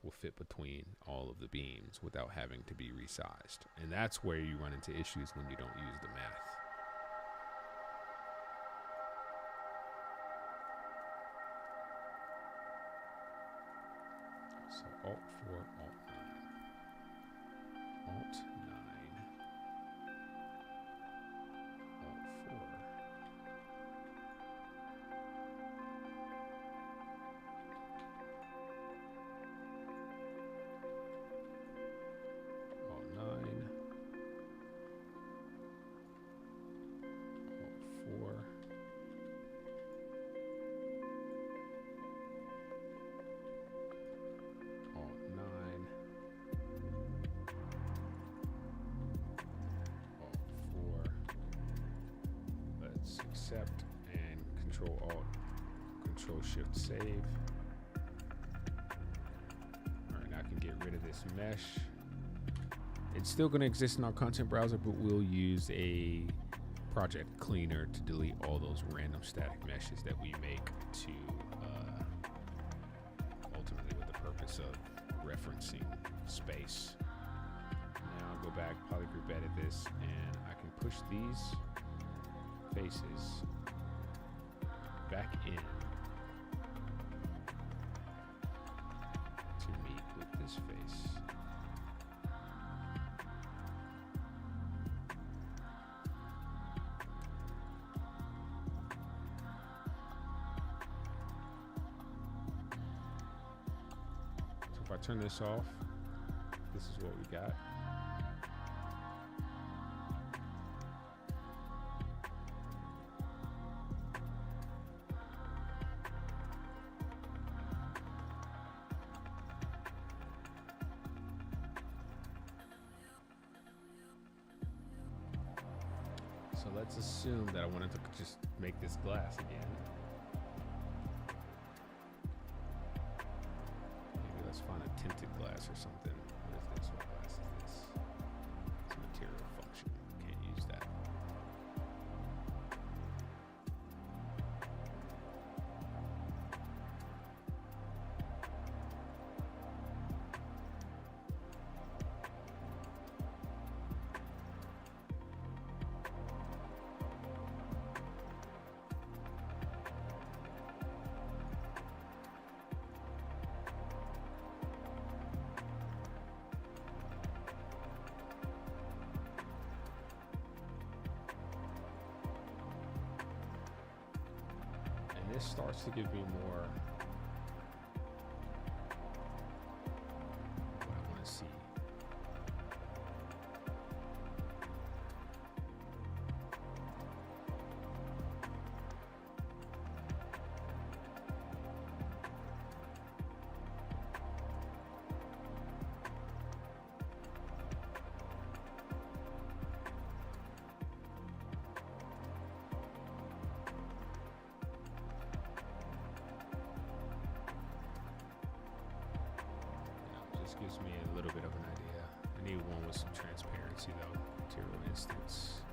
will fit between all of the beams without having to be resized. And that's where you run into issues when you don't use the math. So Alt 4, Alt 9. Alt 9. Alt 4. Alt 9. Alt 4. Alt 9. Alt 4. Let's accept and Control Alt, Control Shift save. Alright, now I can get rid of this mesh. It's still going to exist in our content browser, but we'll use a project cleaner to delete all those random static meshes that we make to ultimately with the purpose of referencing space. Now I'll go back, polygroup edit this, and I can push these faces back in to meet with this face. If I turn this off, this is what we got. So let's assume that I wanted to just make this glass again. Maybe let's find a tinted glass or something. What is this? What glass is this? It's a material function. Can't use that. This starts to give me more what I want to see. Gives me a little bit of an idea. I need one with some transparency though. Material instance.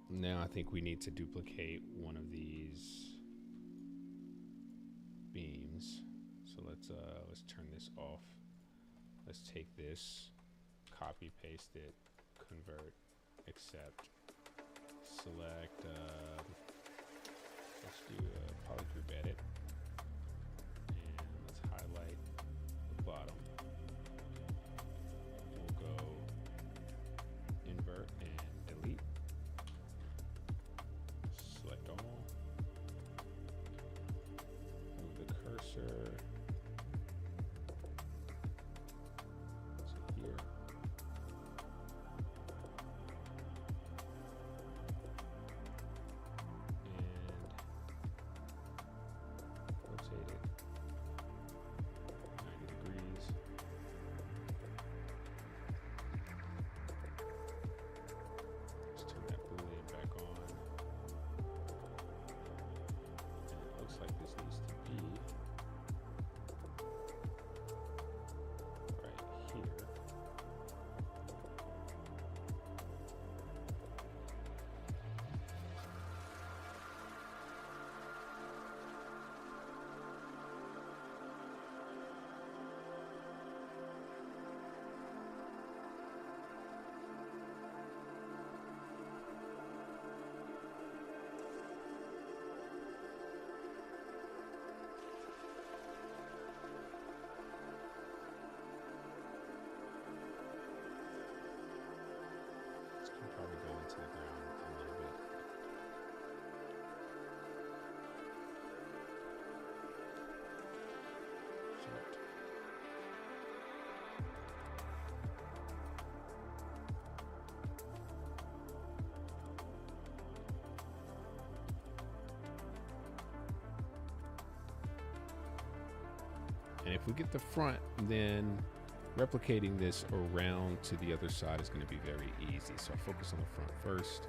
Now I think we need to duplicate one of these beams. So let's turn this off. Let's take this, copy paste it, convert, accept, select, let's do a polygroup edit, and let's highlight the bottom. We'll go invert and delete, select all, move the cursor to here. Rotate it 90 degrees. Let's turn that boolean back on. And it looks like this needs to be right here. This can probably go into the ground a little bit. Select. And if we get the front, then replicating this around to the other side is going to be very easy. So I'll focus on the front first.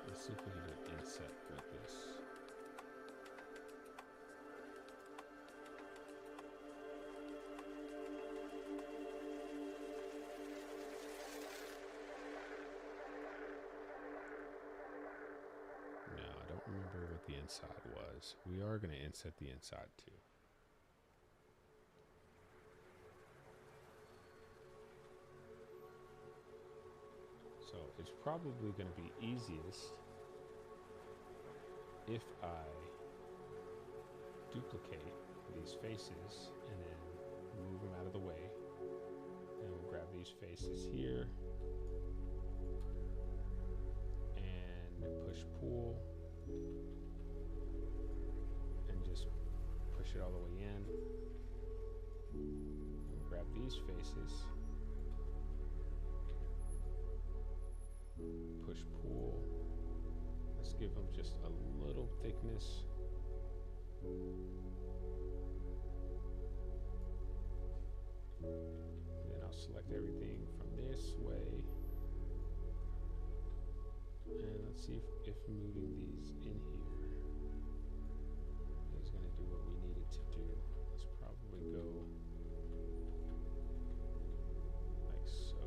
Let's see if we can do an inset with this. No, I don't remember what the inside was. We are going to inset the inside too. So it's probably going to be easiest if I duplicate these faces and then move them out of the way. And we'll grab these faces here and push pull and just push it all the way in. We'll grab these faces, push pull. Let's give them just a little thickness. Then I'll select everything from this way. And let's see if moving these in here is going to do what we need it to do. Let's probably go like so.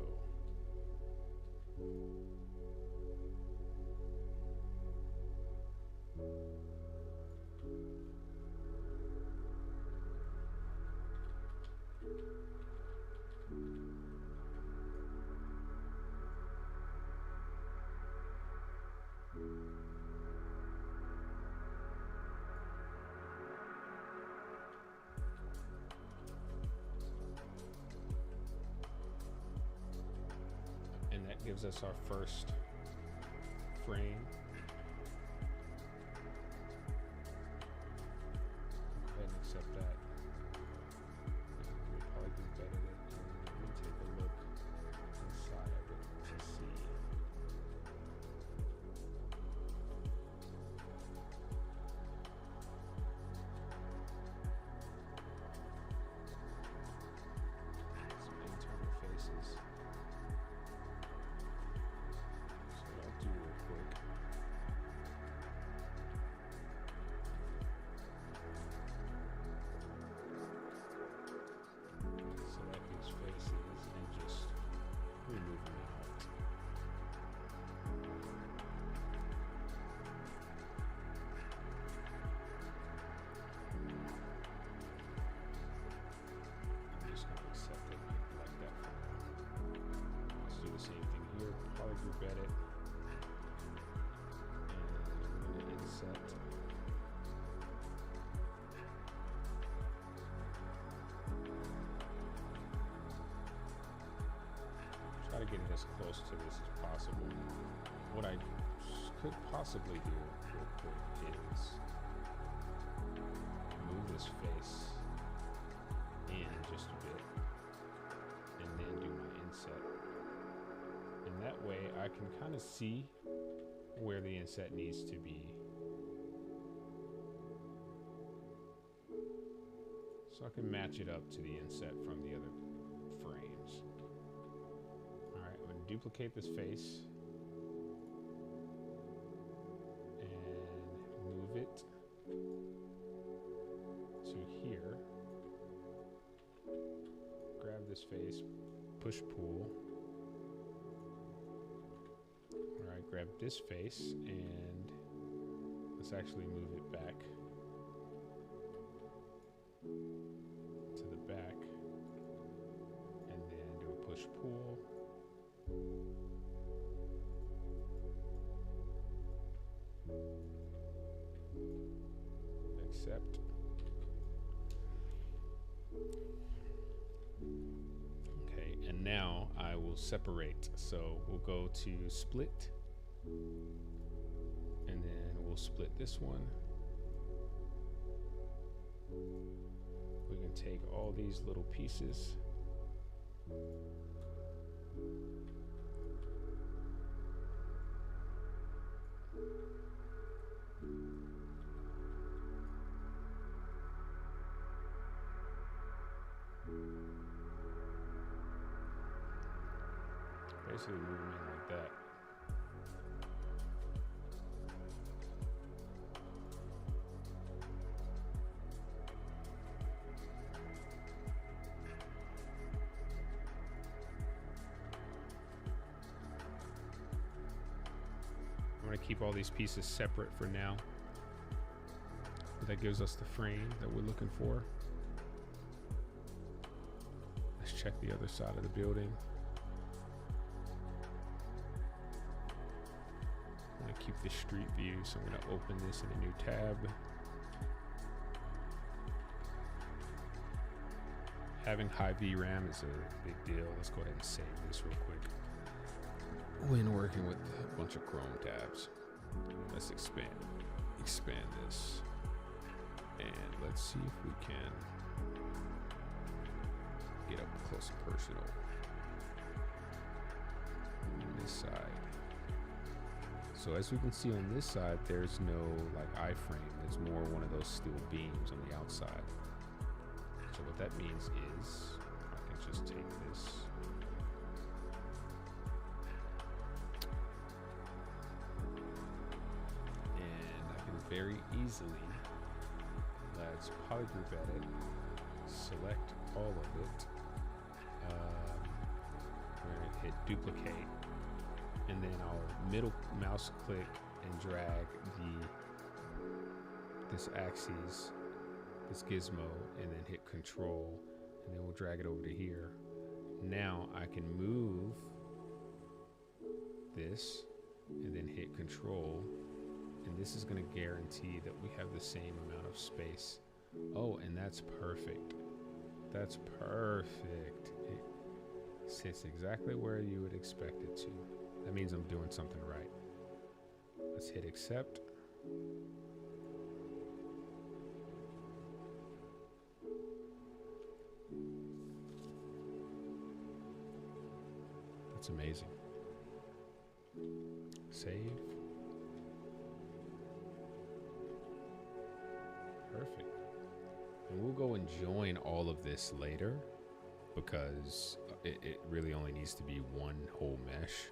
And that gives us our first frame. polygroup edit, and we're gonna inset. Try to get it as close to this as possible. What I could possibly do real quick is move this face in just a bit and then do my inset. And that way I can kind of see where the inset needs to be. So I can match it up to the inset from the other frames. All right, I'm gonna duplicate this face and move it to here. Grab this face, push pull. All right, grab this face and let's actually move it back to the back and then do a push pull. Accept. Okay, and now I will separate. So we'll go to split, and then we'll split this one. We can take all these little pieces. Basically move them in like that. I'm going to keep all these pieces separate for now. That gives us the frame that we're looking for. Let's check the other side of the building. I'm going to keep the street view, so I'm going to open this in a new tab. Having high VRAM is a big deal. Let's go ahead and save this real quick. When working with a bunch of Chrome tabs, let's expand this, and let's see if we can get up close and personal on this side. So as we can see on this side, there's no like iframe. There's more one of those steel beams on the outside. So what that means is I can just take this and I can very easily, let's polygroup edit, select all of it. We're going to hit duplicate, and then I'll middle mouse click and drag this axis, this gizmo, and then hit control, and then we'll drag it over to here. Now I can move this and then hit control, and this is going to guarantee that we have the same amount of space. Oh, and that's perfect. That's perfect. It sits exactly where you would expect it to. That means I'm doing something right. Let's hit accept. That's amazing. Save. Perfect. And we'll go and join all of this later because it really only needs to be one whole mesh.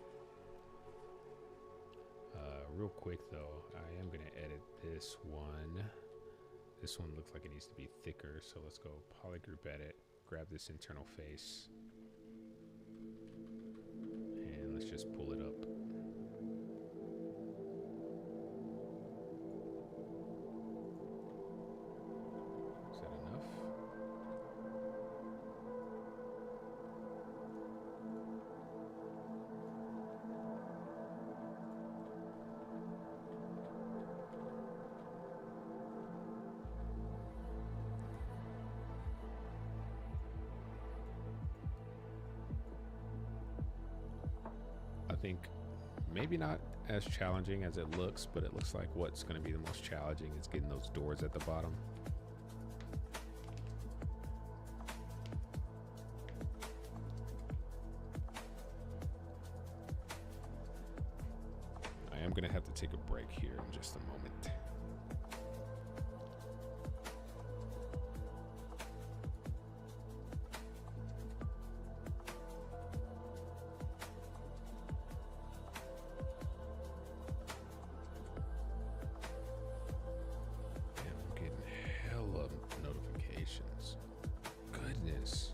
Real quick though, I am going to edit this one. This one looks like it needs to be thicker, so let's go polygroup edit, grab this internal face, and let's just pull it up. Is that enough? think maybe not as challenging as it looks, but it looks like what's going to be the most challenging is getting those doors at the bottom. I am going to have to take a break here in just a moment. Goodness.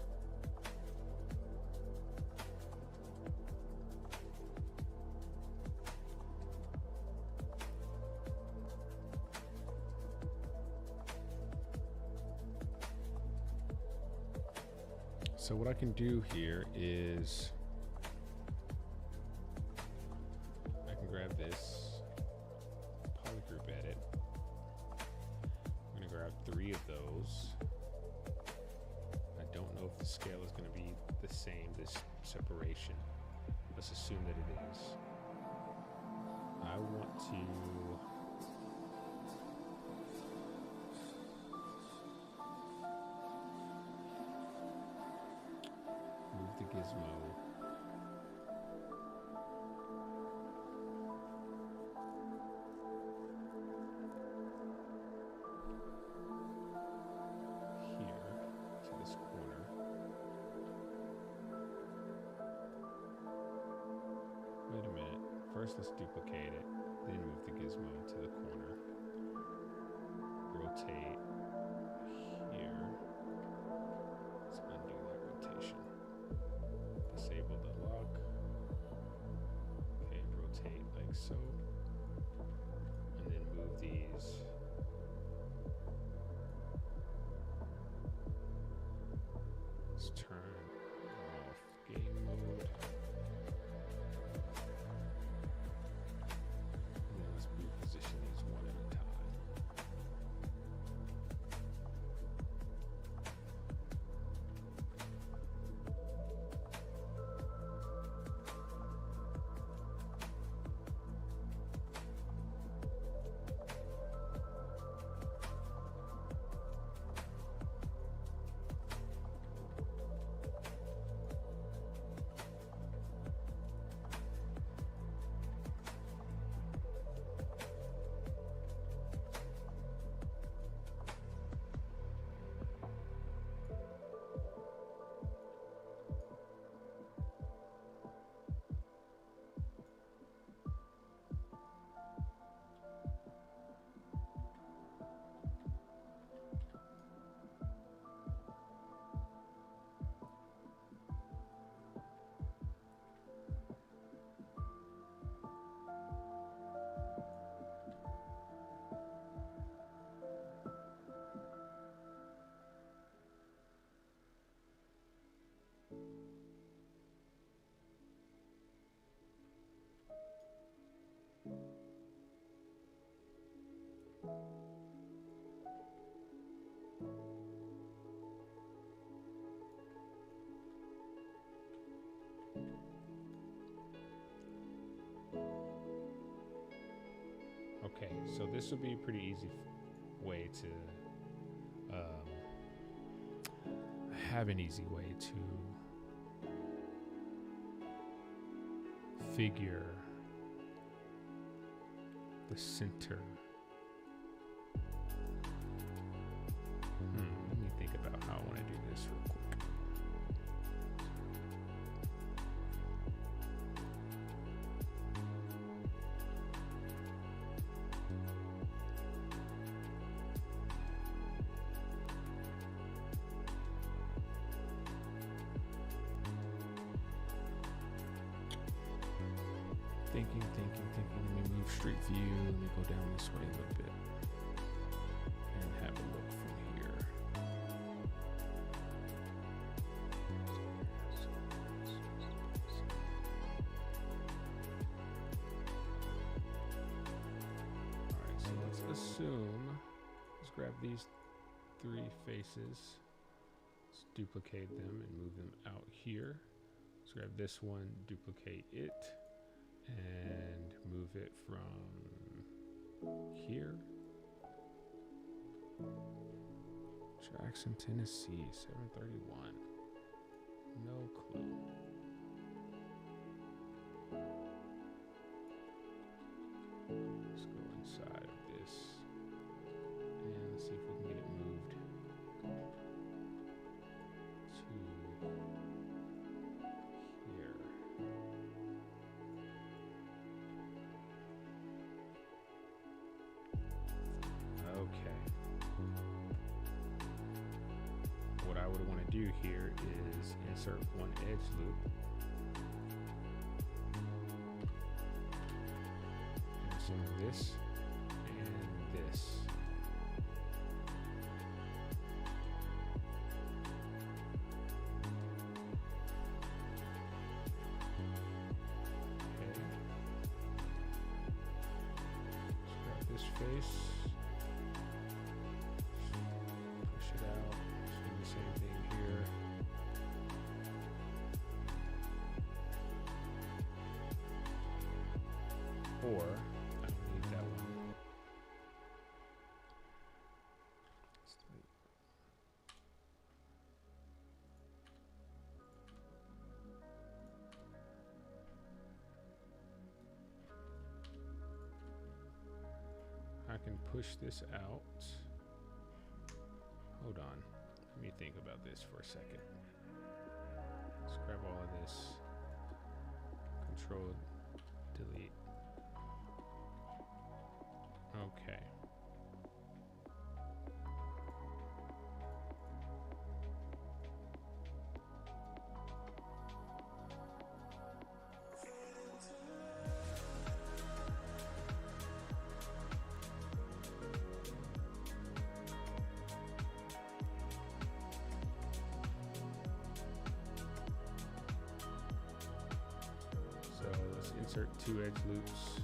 So what I can do here is I can grab this polygroup edit. I'm going to grab 3 of those. I don't know if the scale is going to be the same, this separation. Let's assume that it is. I want to move the gizmo. First, let's duplicate it, then move the gizmo to the corner. Rotate here. Let's undo that rotation. Disable the lock. Okay, rotate like so. And then move these. Let's turn off game mode. Position these one at a time. Okay, so this would be a pretty easy way to have an easy way to figure the center. Let me think about how I want to do this real quick. Thinking. Let me move street view. Let me go down this way a little bit and have a look from here. Alright, so let's assume, let's grab these 3 faces, let's duplicate them and move them out here. Let's grab this one, duplicate it. and move it from here. Jackson, Tennessee, 731. No clue. Let's go inside of this and let's see if we can get it moved to here. Okay. What I would want to do here is insert one edge loop. Insert this and this. Okay. Let's grab this face. Push it out. Let's do the same thing here. Or I don't need that one. I can push this out. Hold on. Let me think about this for a second. Let's grab all of this. Control, delete. Okay. So let's insert two edge loops.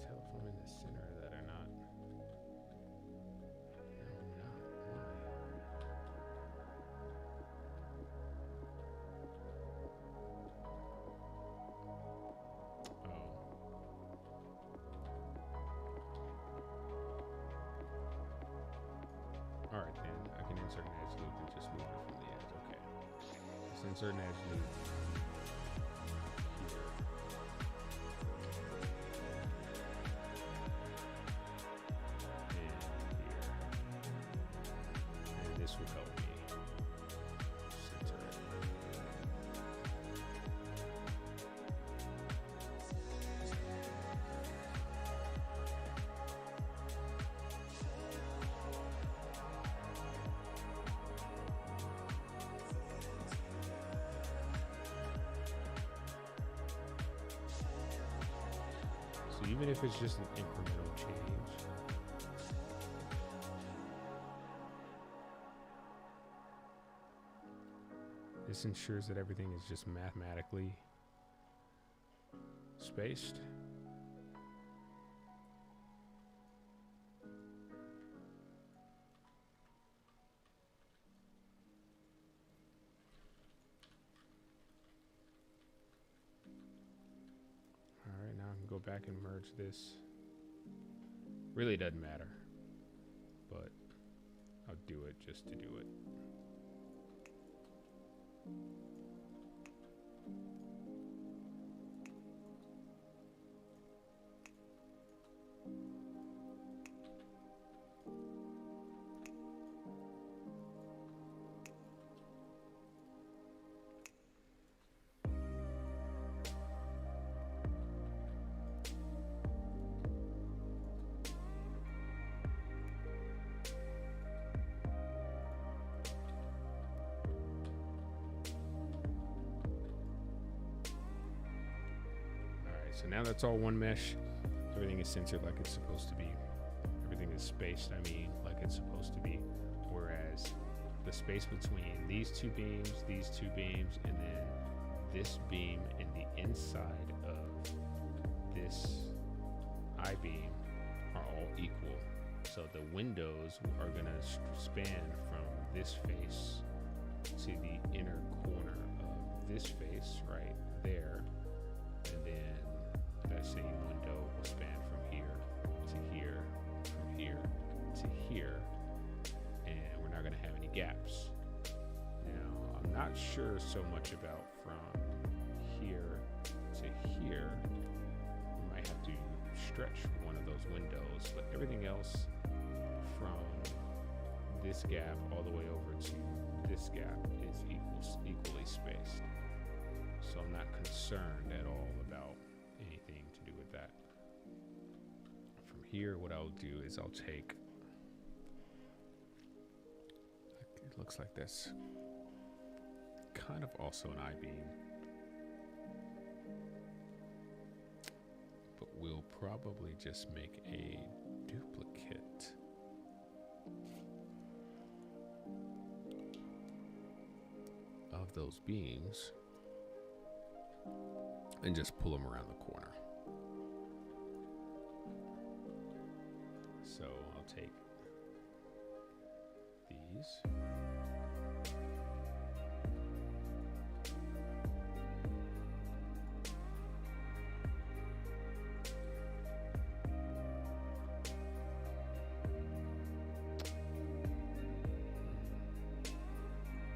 Tell if I'm in the center of that or not. No, I'm not. Why? Oh. Alright then, I can insert an edge loop and just loop it from the edge. Okay. Let's insert an edge loop. This would help me center it. So even if it's just an incremental change, this ensures that everything is just mathematically spaced. All right, now I can go back and merge this. Really doesn't matter, but I'll do it just to do it. so now that's all one mesh. Everything is centered like it's supposed to be. Everything is spaced, like it's supposed to be. Whereas the space between these two beams, and then this beam and the inside of this I-beam are all equal. So the windows are going to span from this face to the inner corner of this face right there. And then that same window will span from here to here, from here to here. And we're not going to have any gaps. Now, I'm not sure so much about from here to here. We might have to stretch one of those windows, but everything else from this gap all the way over to this gap is equally spaced. So I'm not concerned at all about anything to do with that. From here, what I'll do is I'll take, it looks like that's kind of also an I-beam, but we'll probably just make a duplicate of those beams and just pull them around the corner. So I'll take these.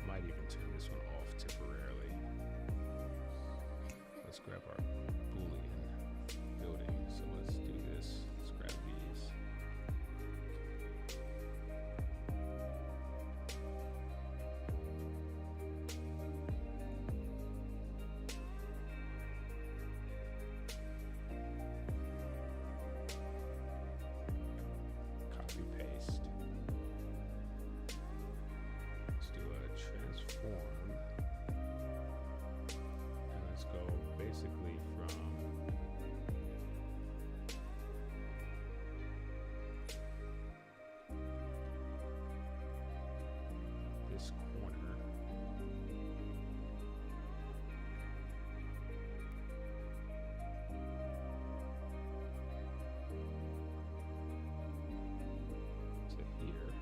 Might even turn this one off temporarily. Let's grab our Boolean building. So let's do this. Let's grab these. Copy paste. Let's do a transform. And let's go basically from this corner to here.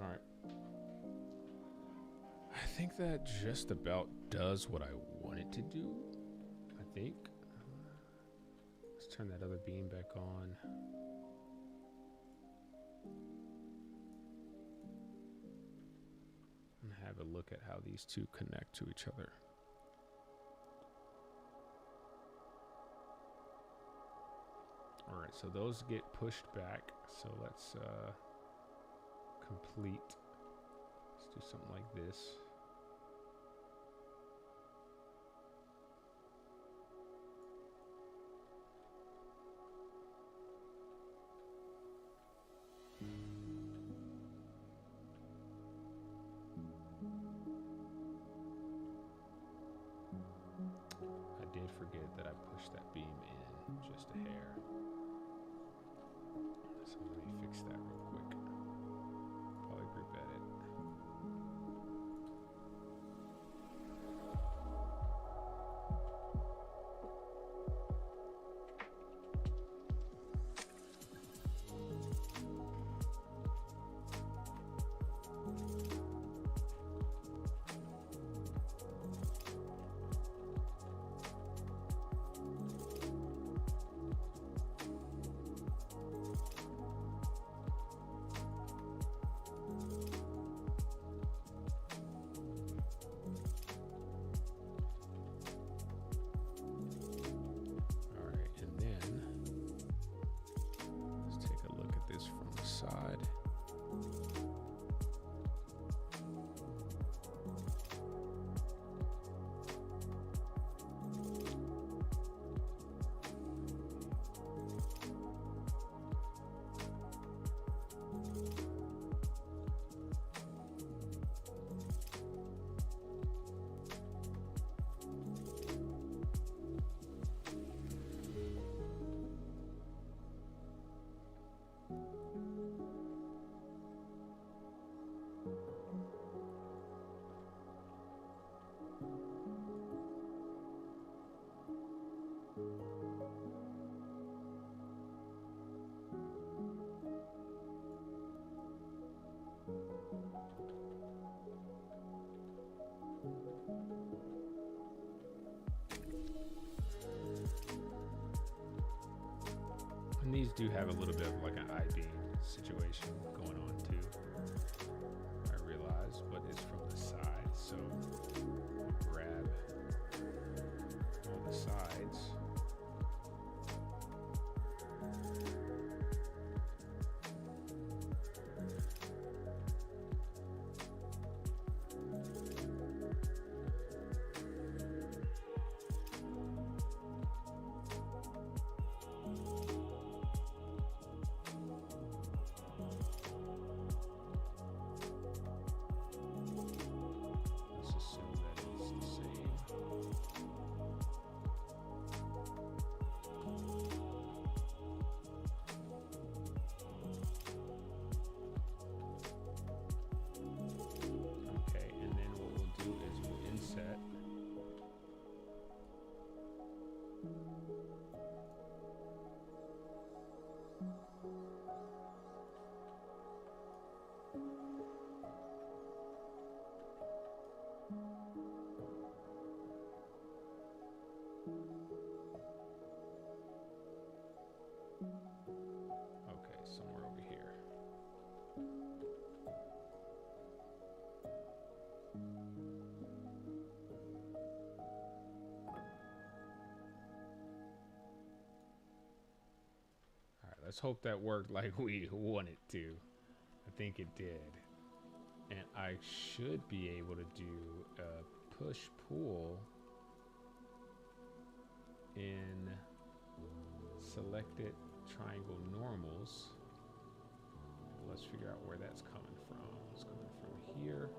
All right. I think that just about does what I wanted to do. I think. Let's turn that other beam back on. And have a look at how these two connect to each other. All right, so those get pushed back. So let's complete. Let's do something like this. I did forget that I pushed that beam in just a hair. So let me fix that real quick. Polygroup edit. Side. And these do have a little bit of like an I-beam situation going on too, I realize, but it's from the side, so I'll grab all the sides. Let's hope that worked like we wanted to. I think it did. And I should be able to do a push-pull in selected triangle normals. Let's figure out where that's coming from. It's coming from here.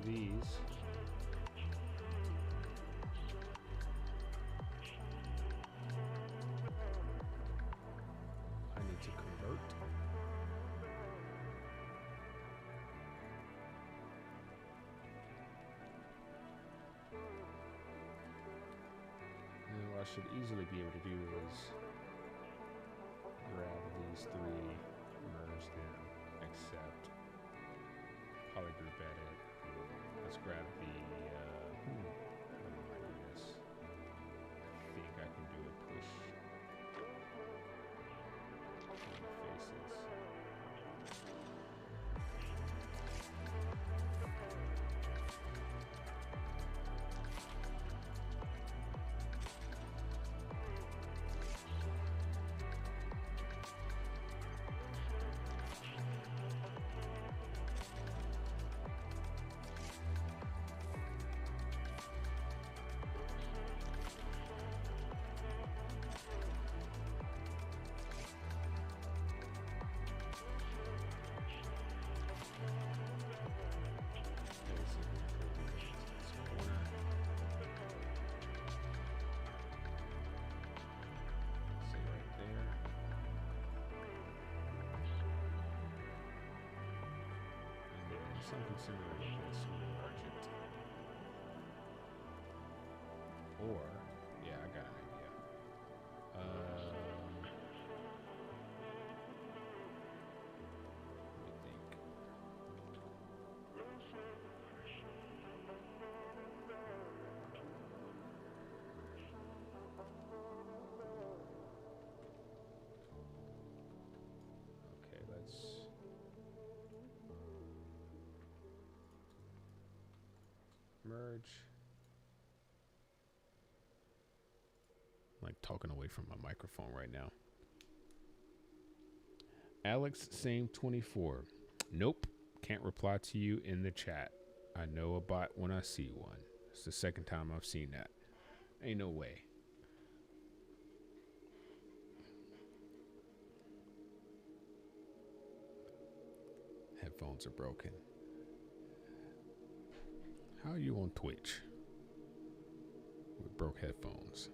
These I need to convert. And what I should easily be able to do is grab these three, merge them, accept, polygroup edit. Let's grab the, how do I do this? I think I can do a push on the faces. Something similar to this would enlarge it. Or, yeah, I got an idea. merge. I'm like talking away from my microphone right now. Alex Same 24. Nope. Can't reply to you in the chat. I know a bot when I see one. It's the second time I've seen that. Ain't no way. Headphones are broken. How are you on Twitch with broke headphones?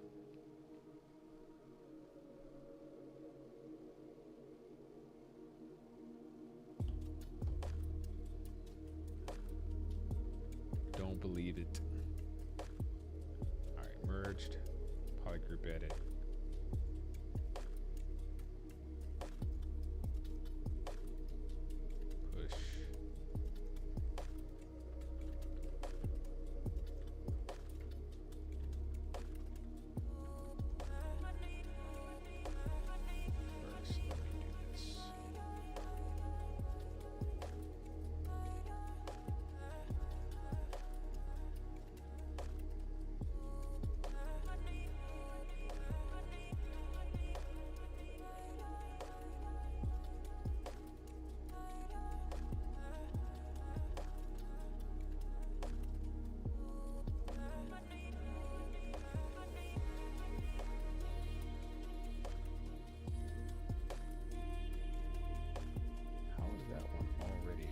Don't believe it. All right, merged. Polygroup edit. Push. First, let me do this. How is that one already?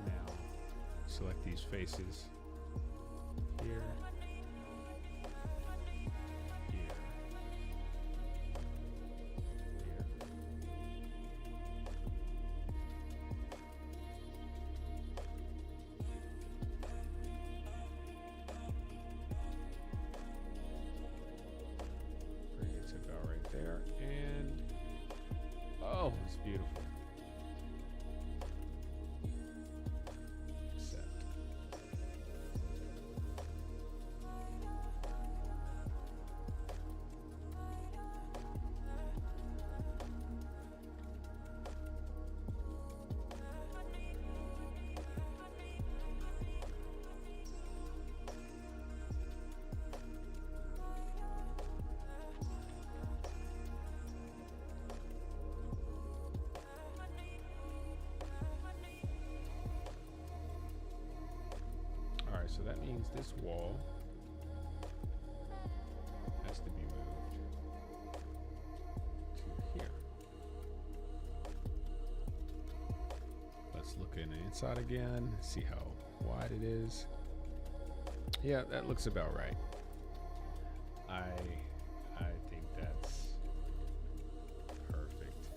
Now, select these faces here, here, here. Bring it to about right there, and oh, it's beautiful. Accept. All right, so that means this wall has to be moved to here. Let's look in the inside again, see how wide it is. Yeah, that looks about right. I think that's perfect.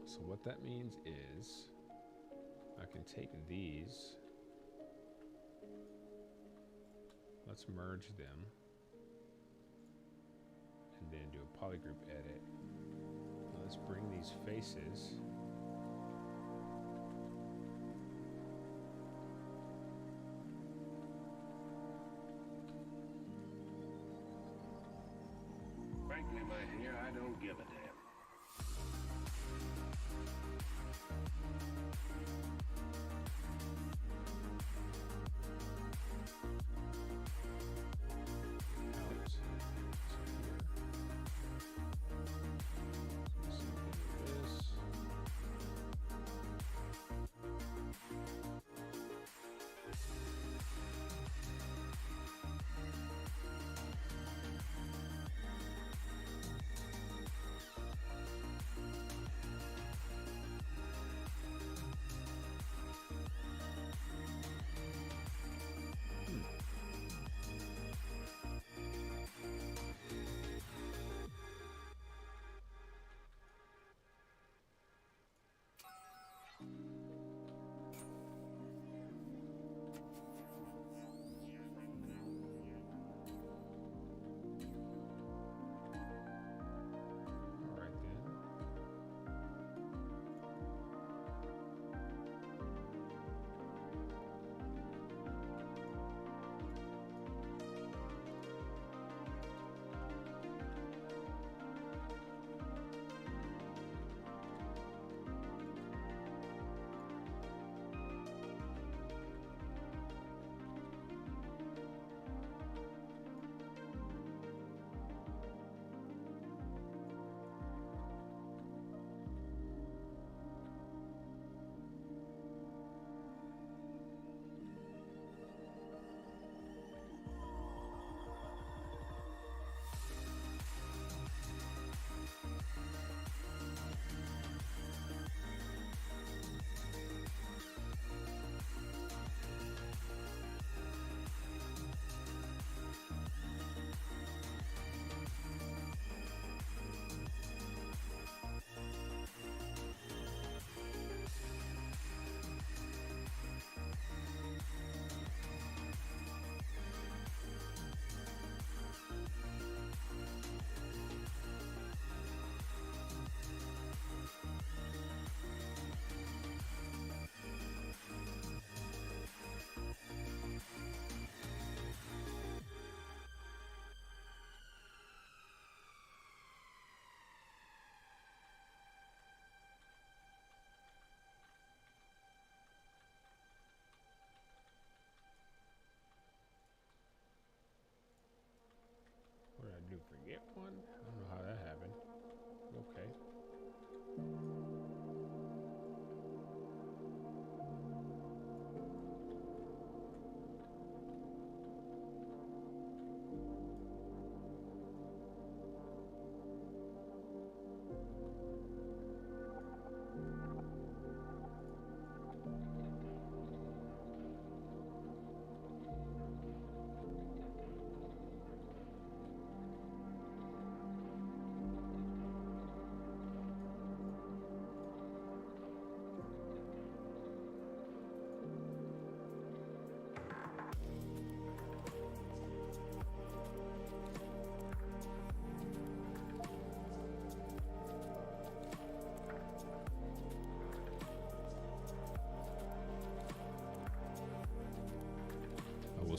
So what that means is I can take these, let's merge them, and then do a polygroup edit. Now let's bring these faces Frankly, my dear, I don't give a damn. out. So here. Same thing with this.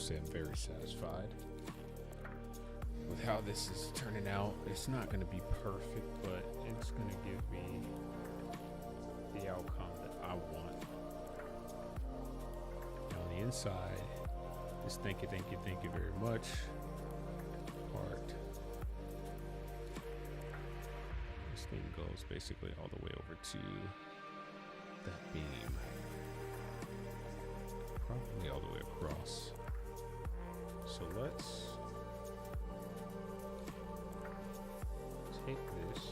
say I'm very satisfied with how this is turning out. It's not going to be perfect, but it's going to give me the outcome that I want. Now on the inside, this thank you very much part. This thing goes basically all the way over to that beam. Probably all the way across. So let's take this.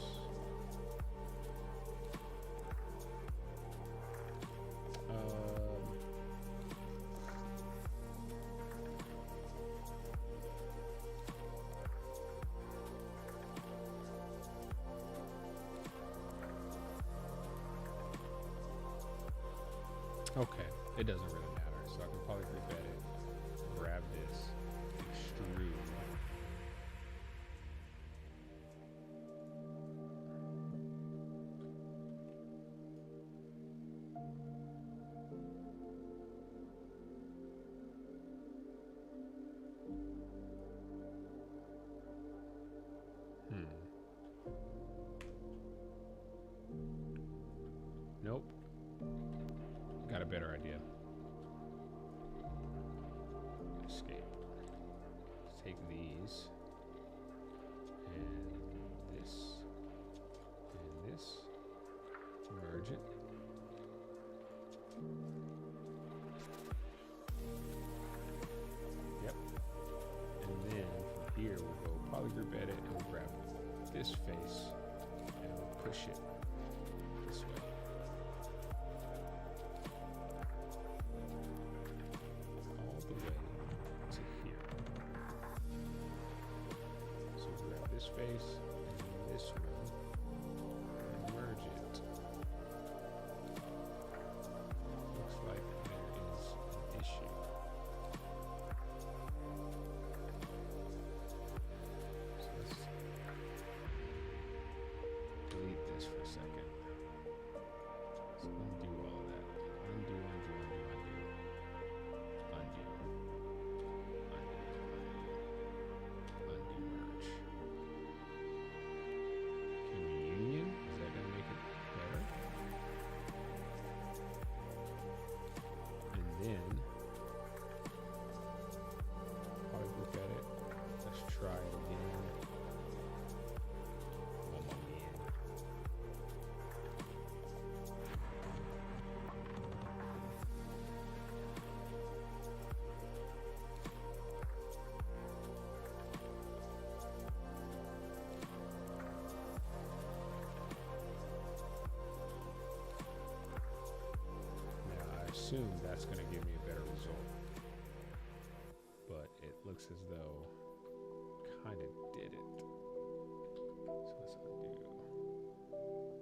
Okay, it doesn't really matter, so I can probably grab it, grab this, extrude. Nope. Got a better idea. Escape. Let's take these and this and this. Merge it. Yep. And then from here we'll go polygroup edit and we'll grab this face and we'll push it this way. Face and this one and merge it. Looks like there is an issue. So let's delete this for a second. Let's undo all of that. Undo. Merge. Then I'll look at it. Let's try it again. One more again. Now I assume that's going to give me a better result, but it looks as though kind of did it. So let's undo. Let's delete it.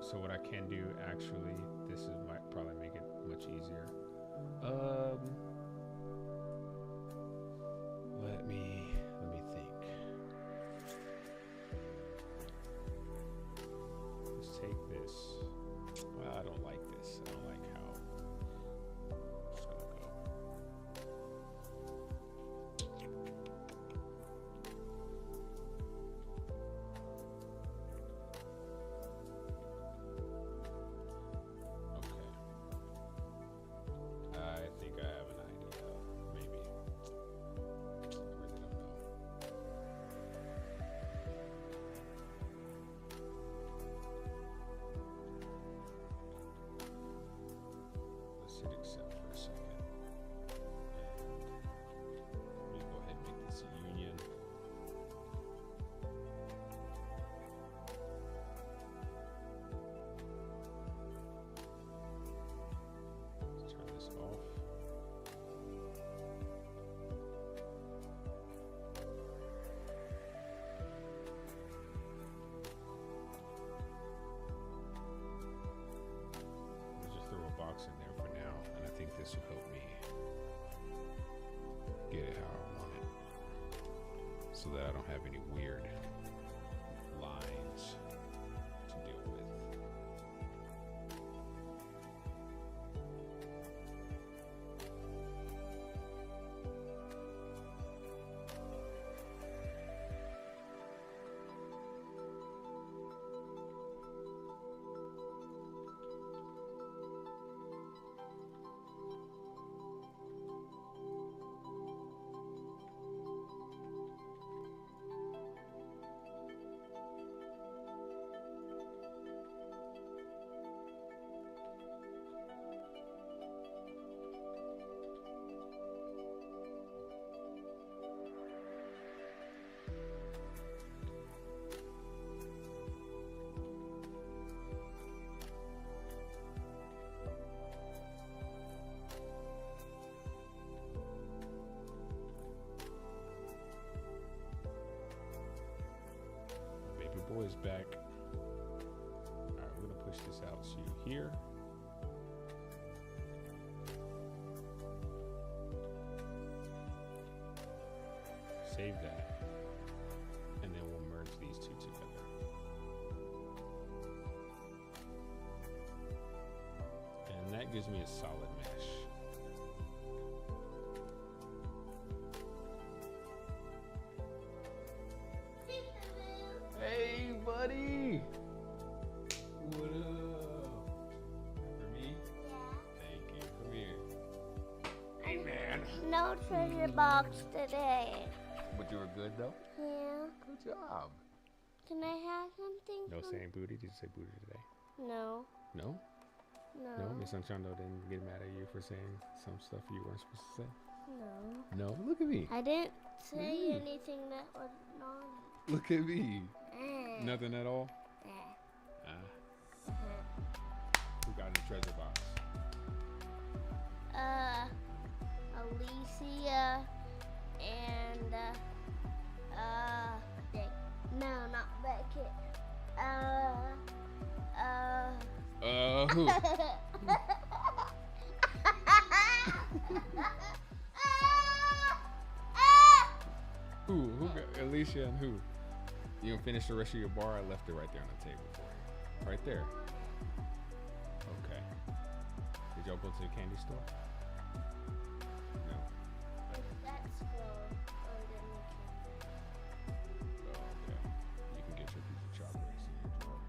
So what I can do, actually, might probably make it much easier. Let me think. Let's take this. Well, I don't like this. I don't like how it's gonna go. I think I have an so that I don't have any weird lines to deal with. Boy's back. Alright, we're gonna push this out to here. Save that. And then we'll merge these two together. And that gives me a solid mesh. Hey, buddy! What up? For me? Yeah. Thank you. Come here. Hey, man. No treasure box today. But you were good, though? Yeah. Good job. Can I have something? No saying booty? Did you say booty today? No. No? No. No? Miss Sunshine didn't get mad at you for saying some stuff you weren't supposed to say? No. No? Look at me. I didn't say anything that was naughty. Look at me. Eh. Nothing at all? Eh. Who got in the treasure box? Alicia and no, not Beckett. Who? Who got Alicia and who? You gonna finish the rest of your bar? I left it right there on the table for you. Right there. Okay. Did y'all go to the candy store? No. That's cool. Oh, okay. You can get your piece of chocolate in your drawer.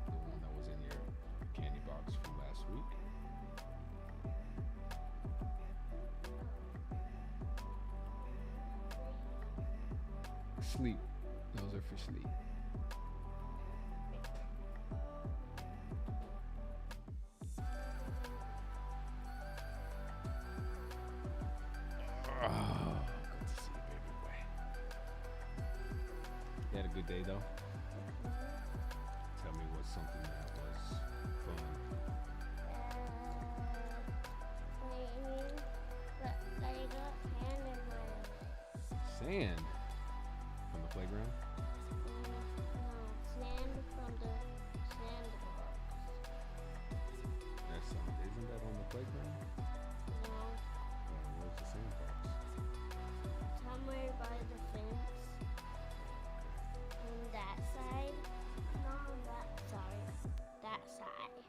The one that was in your candy box from last week. Sleep. Those are for sleep. Oh, good to see you, baby boy. You had a good day, though? Tell me what's something that was fun. I got sand in my Sand? From the playground? no, sand from the sandbox. That's isn't that on the playground? No, Where's the sandbox? somewhere by the fence. On that side. Not on that side. That side.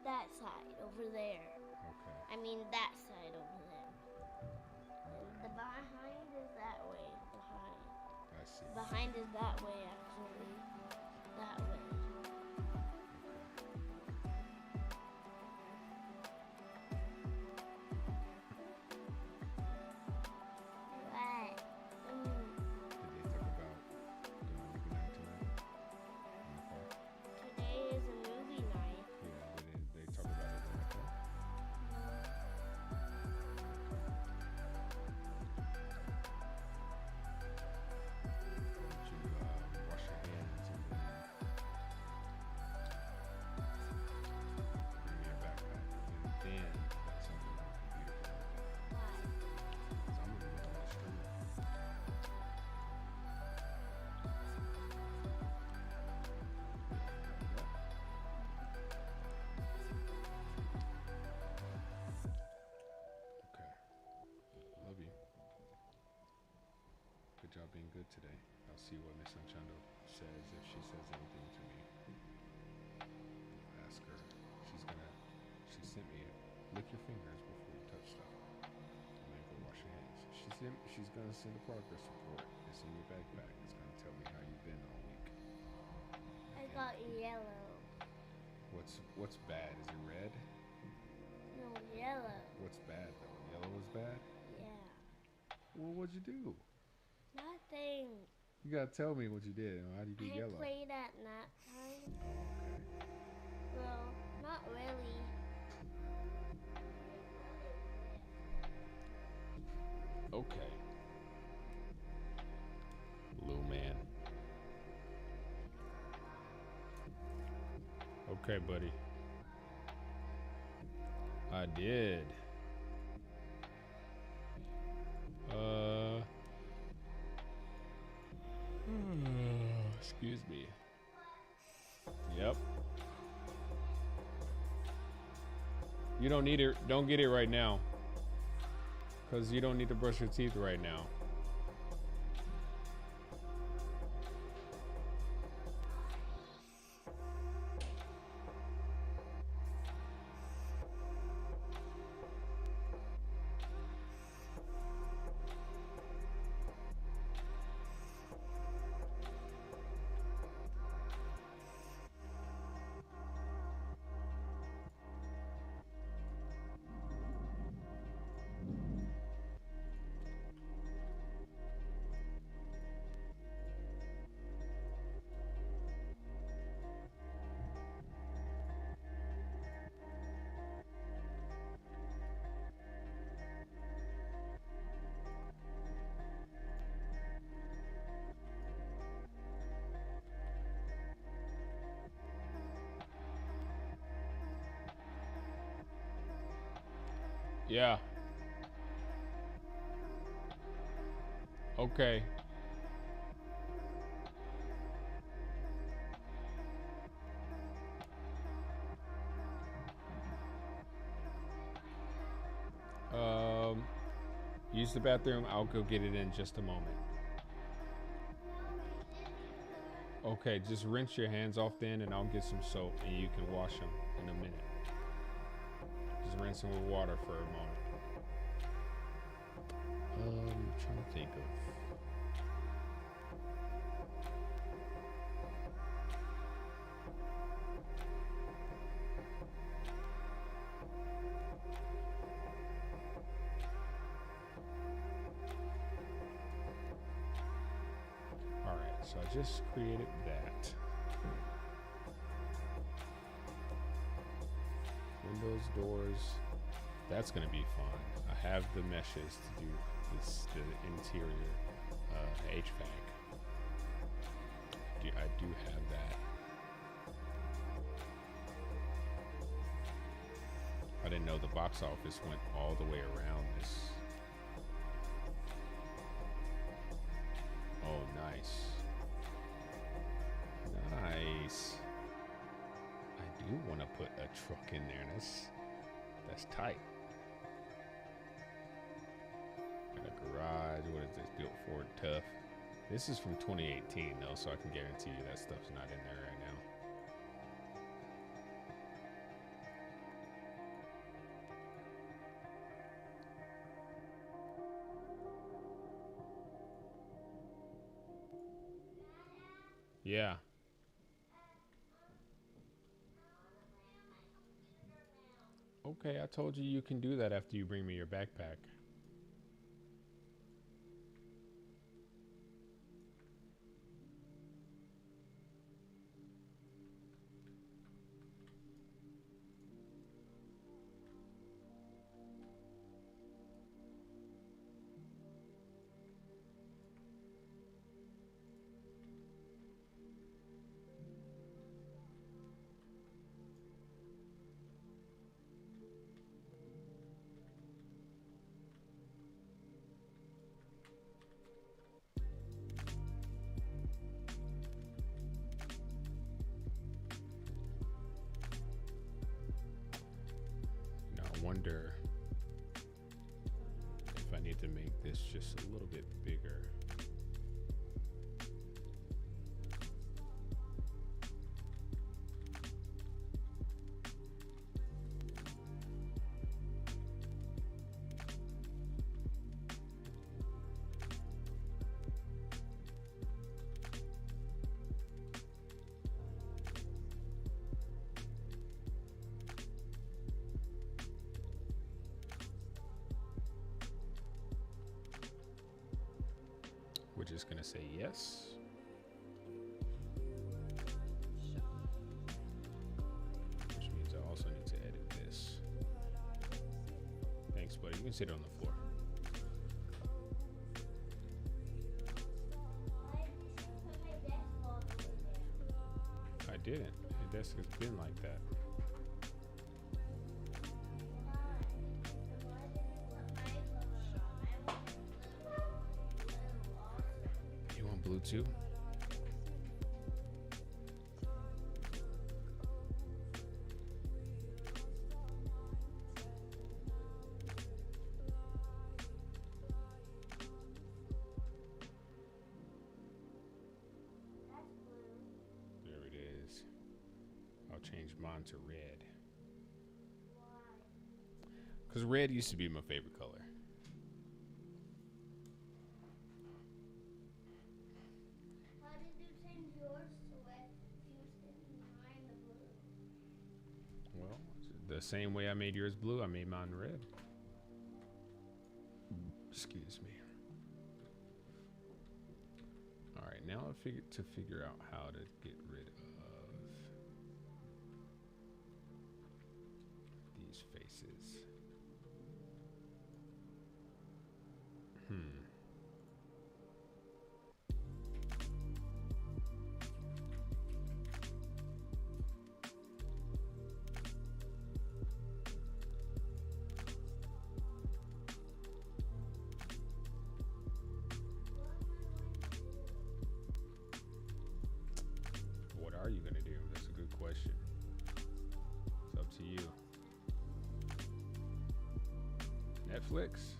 That side over there. Okay. I mean that side over there. The behind is that way. Behind. I see. Behind is that way actually. That way. Right. Did they talk about doing a movie night tonight? In the car? Today is a movie night. Yeah, they talk about it in the car? Did you wash your hands and then job being good today. I'll see what Miss Anchando says if she says anything to me. Ask her. She sent me a lick your fingers before you touch stuff. And then go wash your hands. She's gonna send a progress report. It's in your backpack. It's gonna tell me how you've been all week. I got yellow. What's bad? Is it red? No, yellow. What's bad though? Yellow is bad? Yeah. Well, what'd you do? Nothing. You gotta tell me what you did. How do you do I yellow? played at nap time. Okay. Well, not really. Okay. Blue man. Okay, buddy. I did. Excuse me. Yep. You don't need it. Don't get it right now. Because you don't need to brush your teeth right now. Yeah. Okay. Use the bathroom. I'll go get it in just a moment. Okay, just rinse your hands off then, and I'll get some soap, and you can wash them in a minute. Just rinse them with water for a moment. Trying to think of. All right, so I just created that. Windows, doors. That's gonna be fun. I have the meshes to do this, the interior HVAC. I do have that. I didn't know the box office went all the way around this. Oh, nice. Nice. I do want to put a truck in there. That's tight. Got a garage. What is this? Built Ford Tough. This is from 2018 though, so I can guarantee you that stuff's not in there right now. Yeah. Okay, I told you can do that after you bring me your backpack. Wonder if I need to make this just a little bit bigger. We're just gonna say yes. Which means I also need to edit this. Thanks, buddy. You can sit on the floor. I didn't. The desk has been like that. You want blue too? There it is. I'll change mine to red. Because red used to be my favorite color. How did you change yours to red if you did mine the blue? Well, the same way I made yours blue, I made mine red. Excuse me. All right, now I figure out how to get rid of these faces. What are you gonna do? That's a good question. It's up to you. Netflix?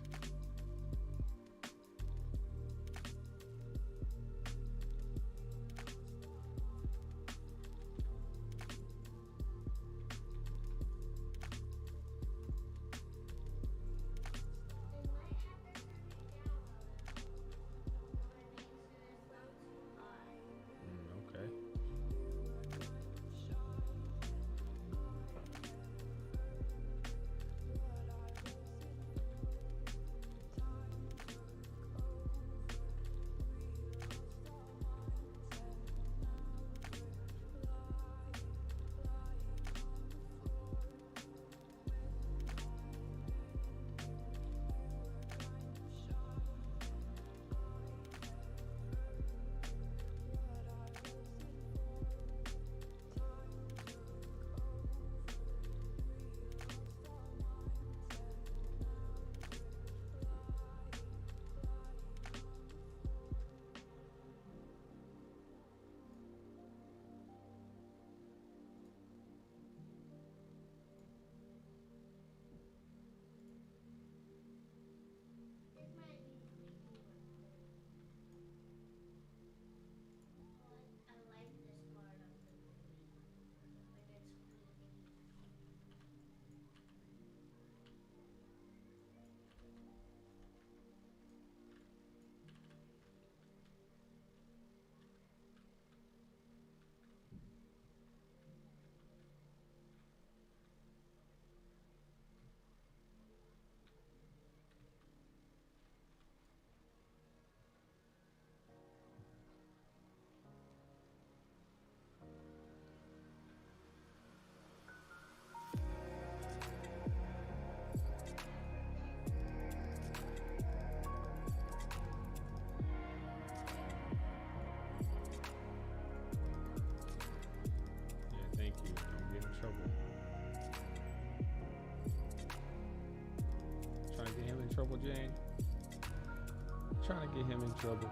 They might have to turn it down a little. My maintenance is not too high. Okay. This might be the creepy one. I like this part of the movie when it's creepy. Yeah, thank you. Don't get in trouble. Trying to get him in trouble, Jane? Trying to get him in trouble.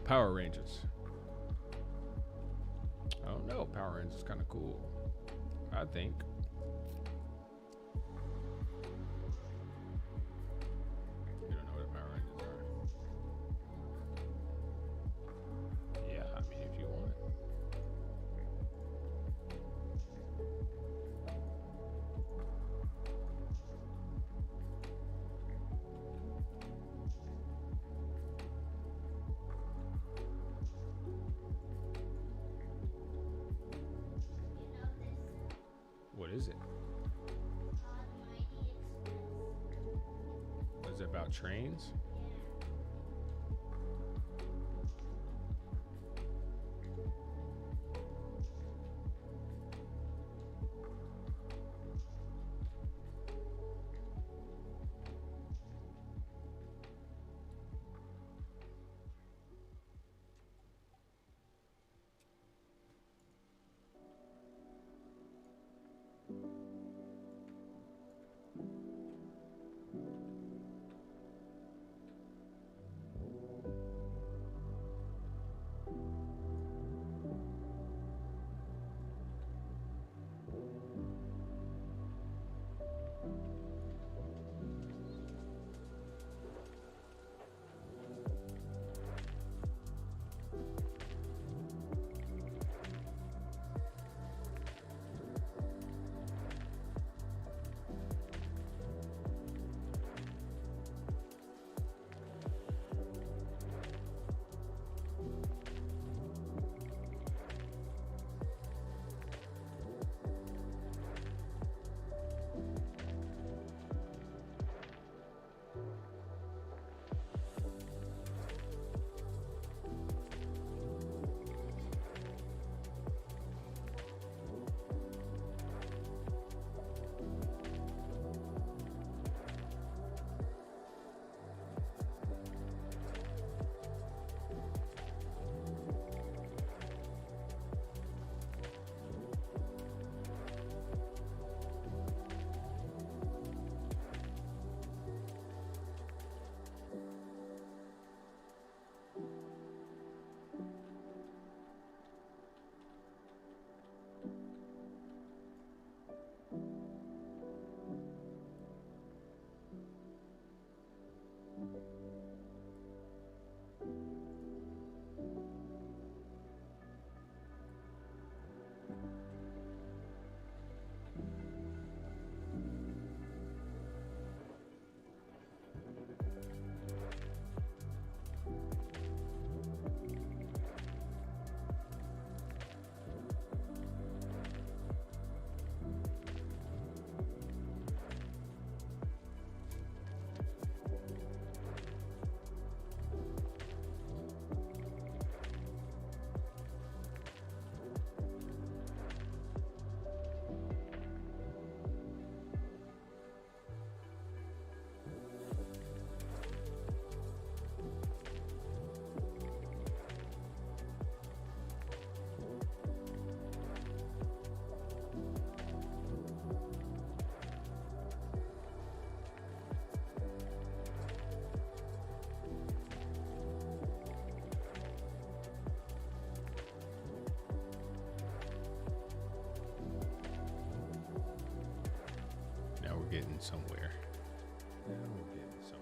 Power Rangers. I don't know. Power Rangers kind of cool, I think. You don't know what Power Rangers are? Yeah, I mean, if you want it. You know this What is it? called Mighty Express? Is it about trains? Yeah. Now we're getting somewhere. Now we're getting somewhere.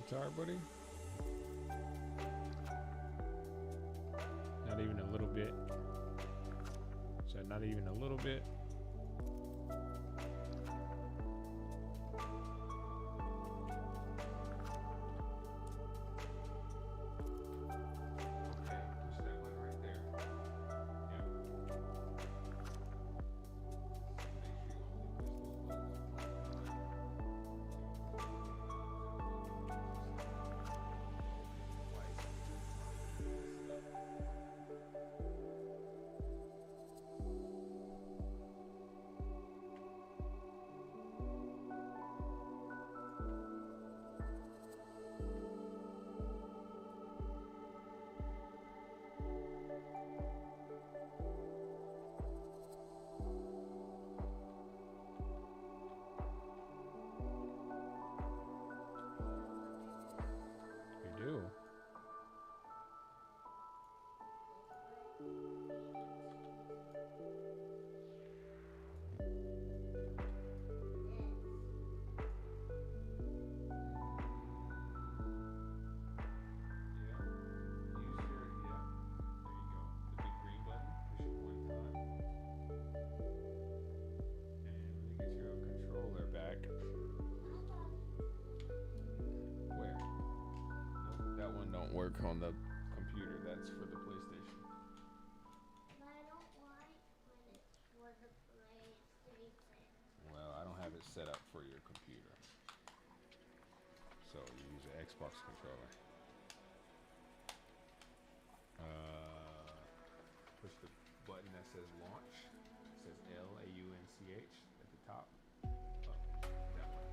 guitar, buddy? Not even a little bit. So not even a little bit. Okay, push that one right there. Yep. Make sure you only push those buttons You do. Work on the computer. That's for the PlayStation. But I don't like when it's for the PlayStation. Well, I don't have it set up for your computer, so you use an Xbox controller. Push the button that says launch. It says LAUNCH at the top. Up, that one.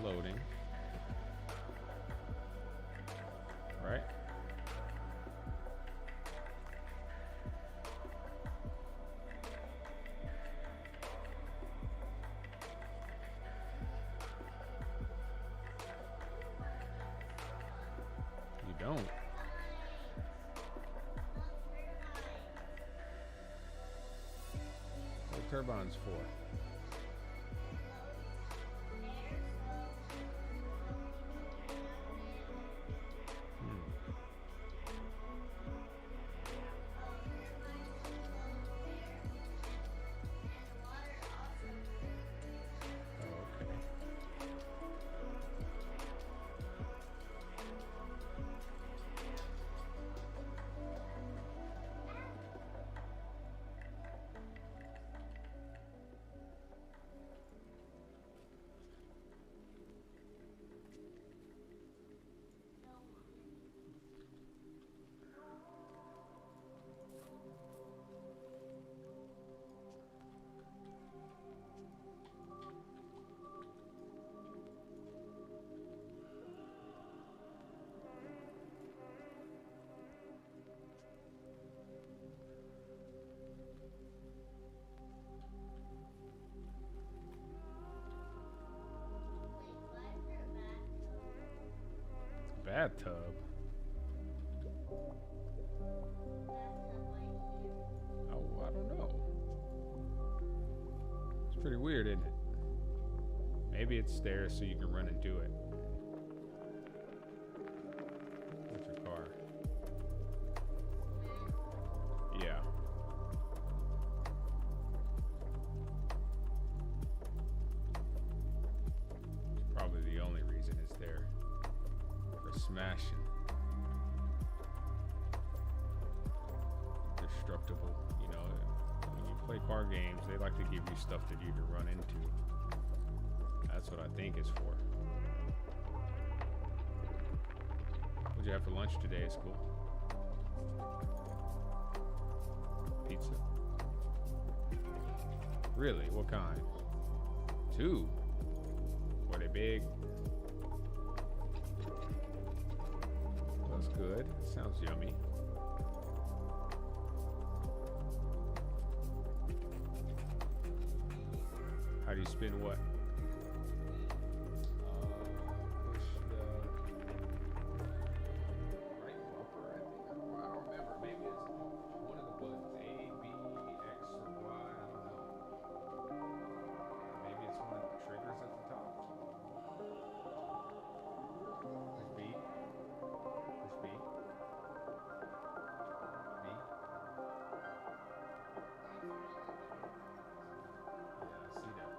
Loading. Right? You don't. What turbine's for? bathtub. Oh, I don't know. It's pretty weird, isn't it? Maybe it's there so you can run and do it with your car. Yeah. It's probably the only reason it's there. For smashing. Destructible. You know, when you play car games, they like to give you stuff that you can run into. That's what I think it's for. What'd you have for lunch today at school? Pizza. Really? What kind? 2. Were they big? That's good. Sounds yummy. How do you spin what? Push the right bumper, I think. I don't remember. Maybe it's one of the buttons. A, B, X, or Y. I don't know. Maybe it's one of the triggers at the top. Push B. Push B. B. Yeah, I see that.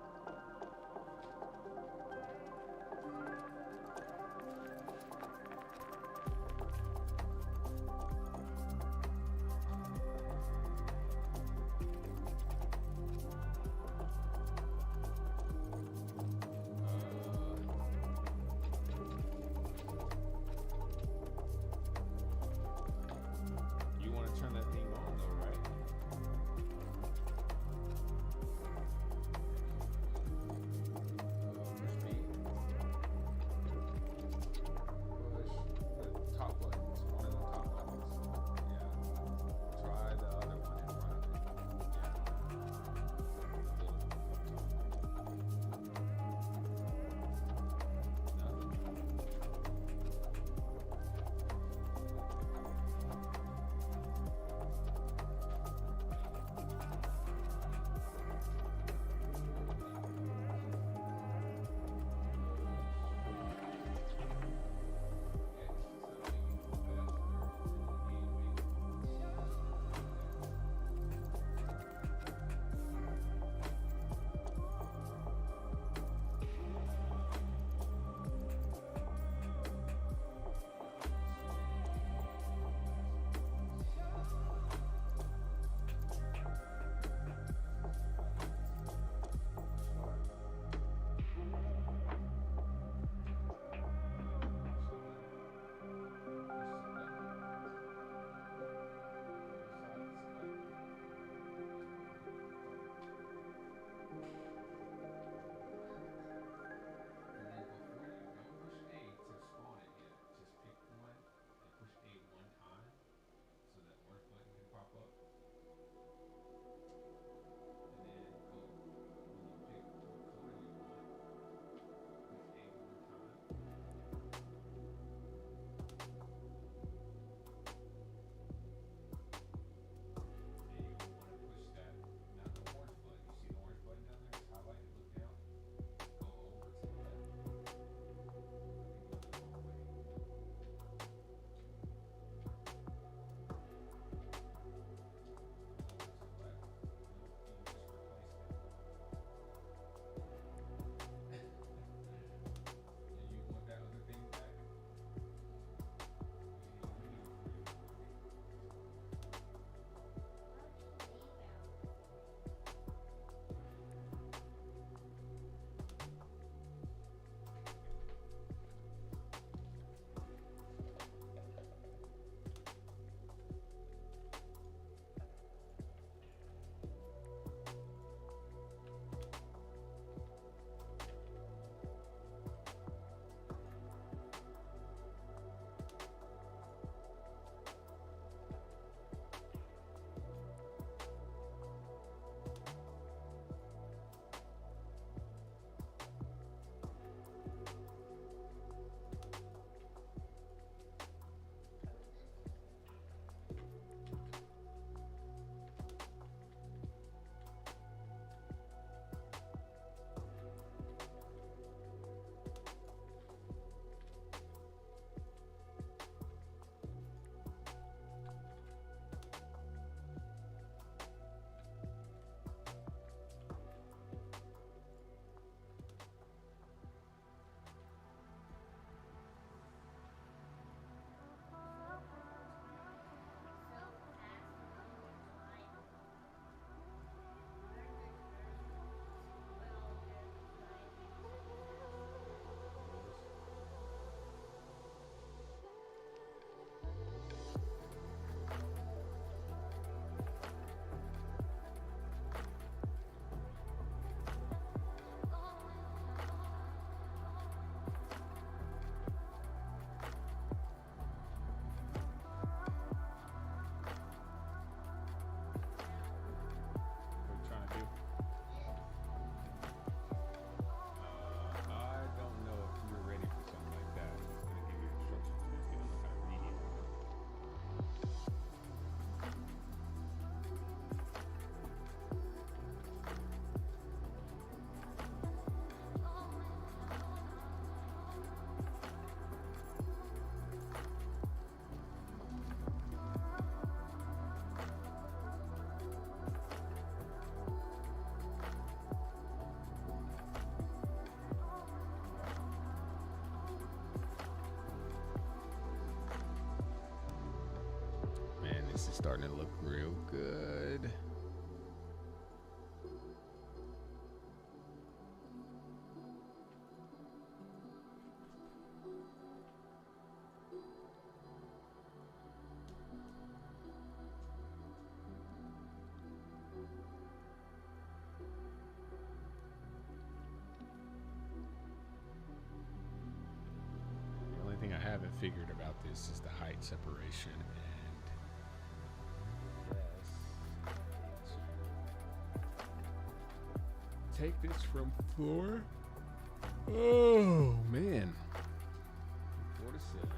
starting to look real good. The only thing I haven't figured about this is the height separation, and take this from floor. Oh man, floor to ceiling.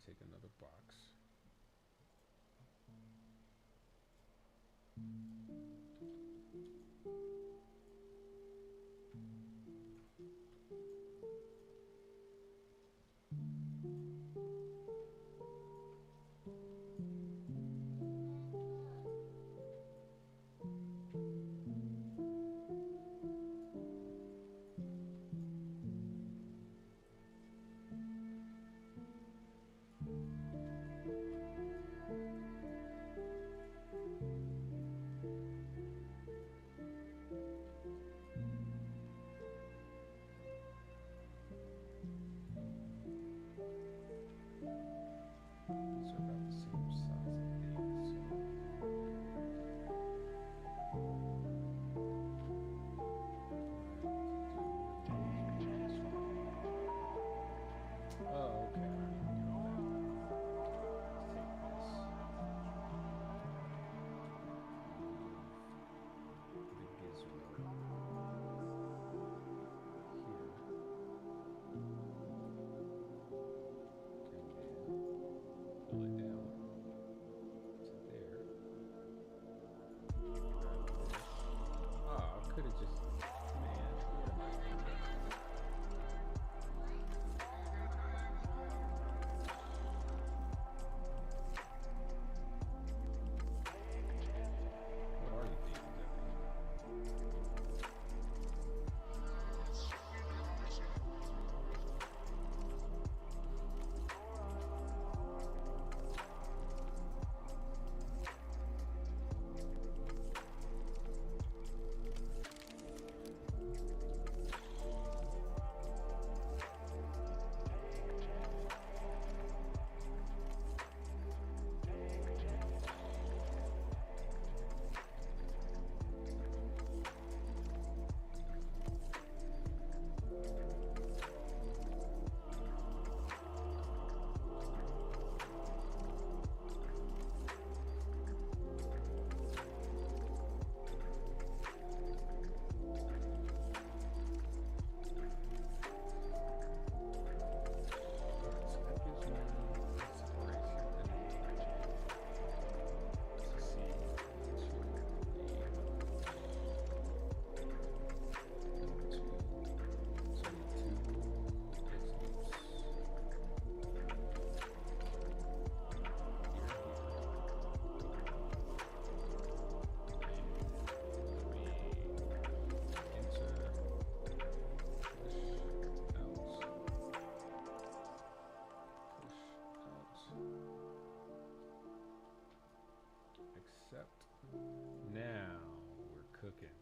Take another box. These are about the same size, I think. Oh, okay. Let's take this. The gizmo. Pull it down to there. Oh, I could have just, man. What are you thinking of? Now we're cooking.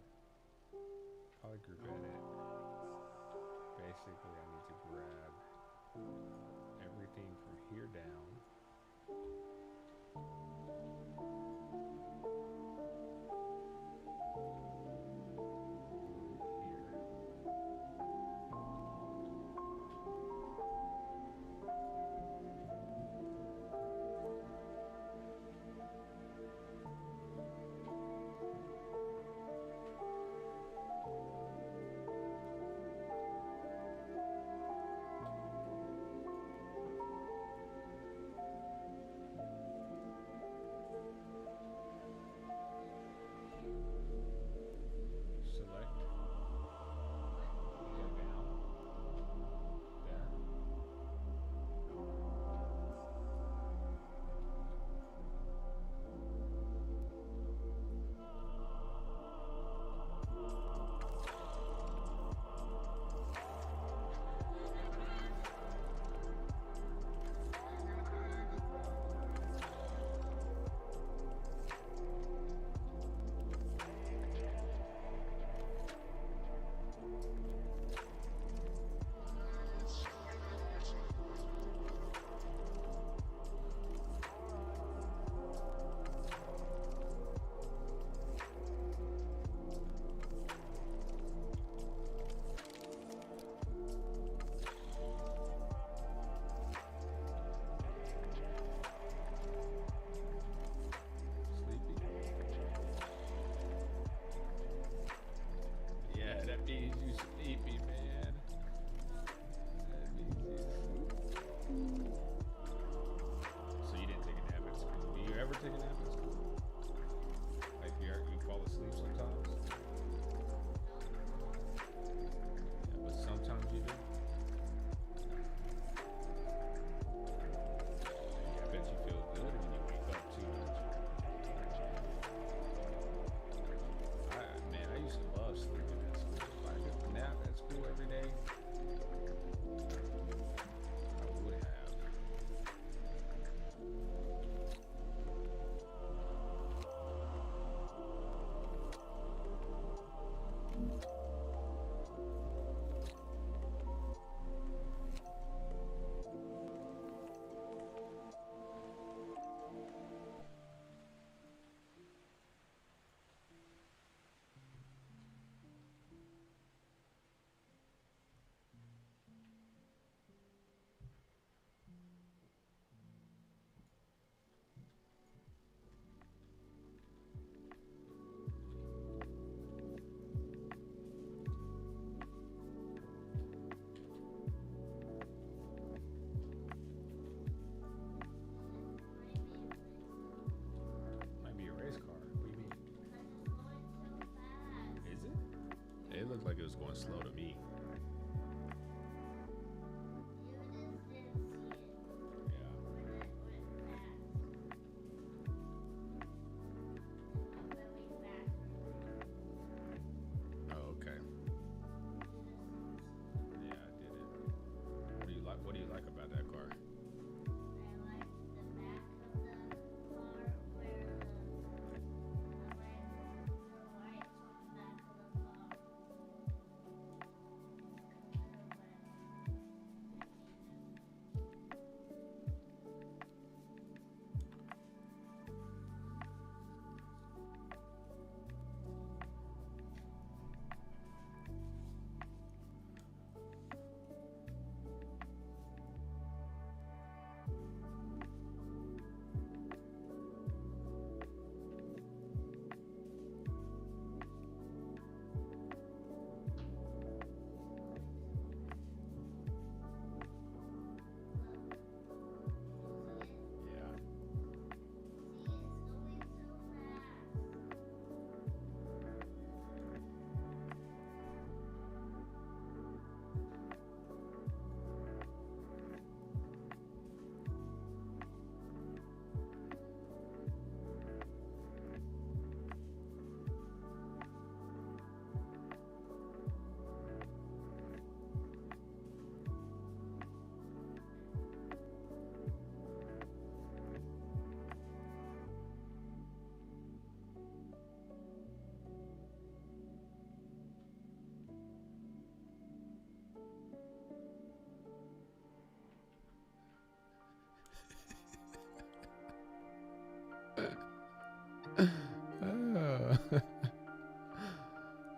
Polygroup edit. Base basically I need to grab everything from here down. Select, go down, there. Sleepy? Yeah, that means you sleepy, man. That means you sleepy. So you didn't take a nap at school. Do you ever take a nap at school? Like you fall asleep sometimes? Yeah, but sometimes you do. Yeah, I bet you feel good when you wake up too, don't you? Man, I used to love sleeping at school. If I could nap at school every day, I would have. Might be a race car. What do you mean? Is it? It looked like it was going slow to me. Yeah. Oh, okay. Yeah, I did it. What do you like? What do you like about that car?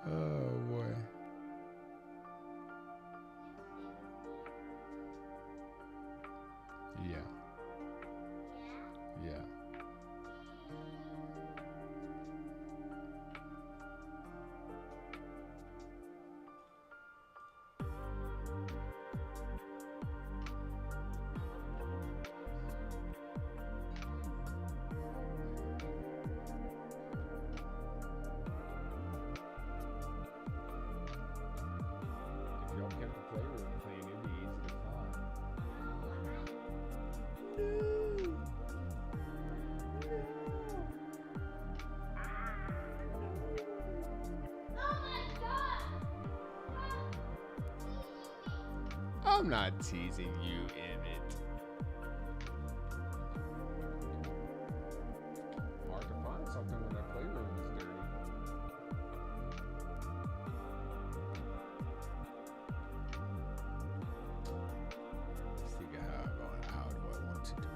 Oh boy. Yeah. Yeah. If y'all kept the playroom clean, it'd be easy to find. I'm not teasing you, Emmett. Hard to find something when that playroom is dirty. Let's think of how do I want to do this?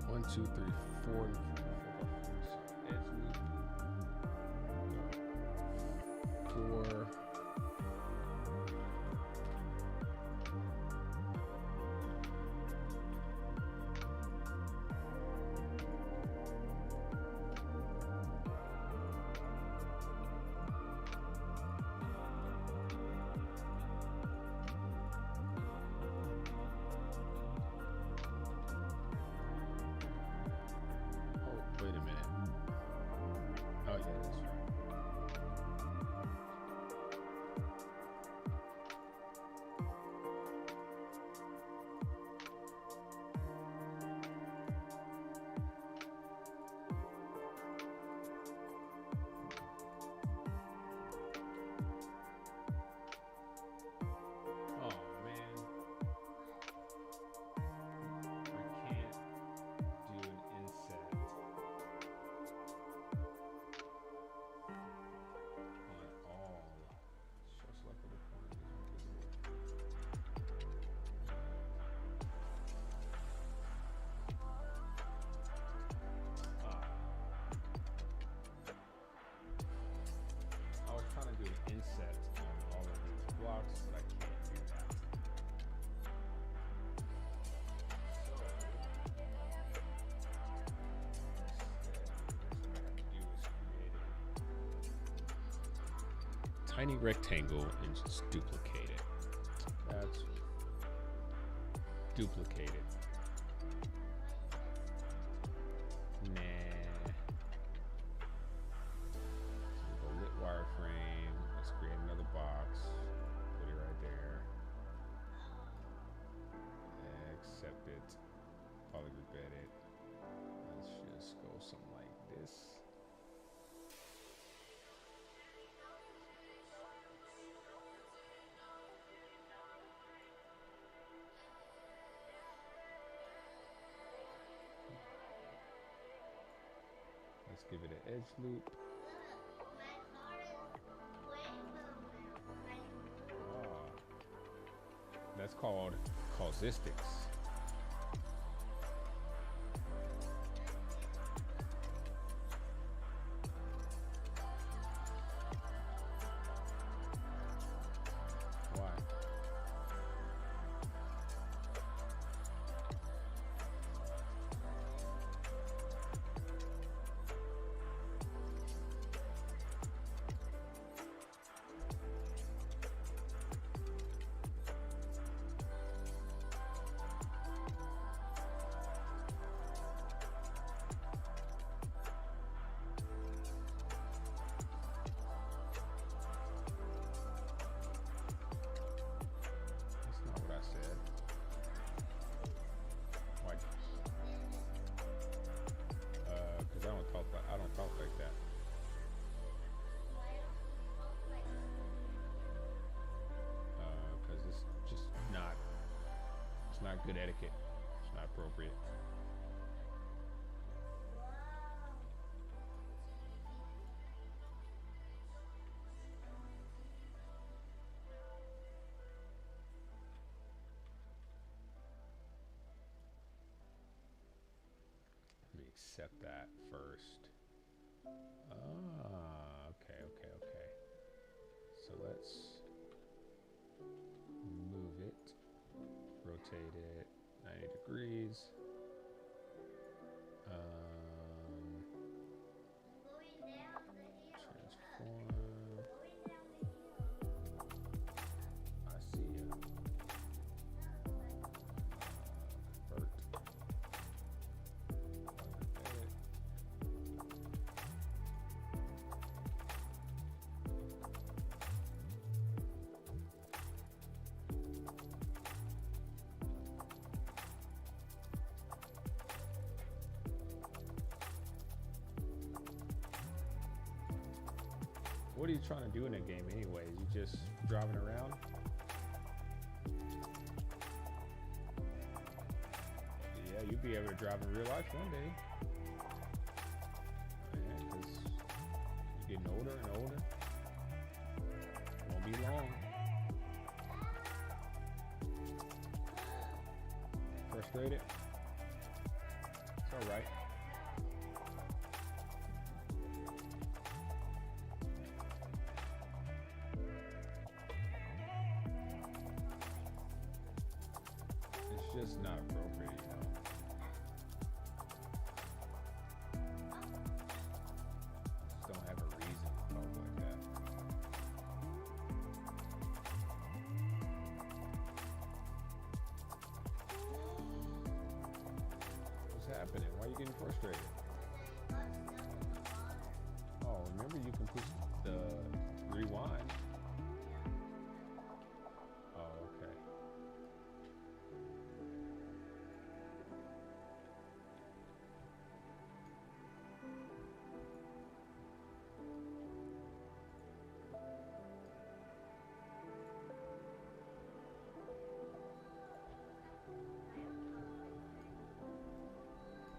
One, two, three, four. Edge loop. Four. Wait a minute. Oh, yeah, that's right. Oh, man. I can't do an inset on all. Show selectable corners I was trying to do an inset on all of these blocks, but I can't do that. Tiny rectangle and just duplicate it. That's duplicate it. Nah. So we'll go lit wireframe. Let's create another box. Put it right there. Accept it. Polygroup edit. Let's just go something like this. Let's give it an edge loop. Ah, That's called causistics. Why? That's not what I said. Why? Because I don't talk like that. Because it's just not. It's not good etiquette. It's not appropriate. Let me accept that first. Ah, okay. So let's move it, rotate it 90 degrees. Transform. I see ya. Convert. Edit. What are you trying to do in that game anyways? You just driving around? Yeah, you'll be able to drive in real life one day. Yeah, 'cause you're getting older and older. Won't be long. Frustrated? It's alright. It's just not appropriate, you know. Just don't have a reason to talk like that. What's happening? Why are you getting frustrated? Oh, remember you can push the rewind. Oh, okay.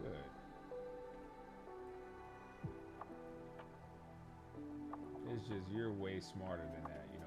Good. It's just you're way smarter than that, you know.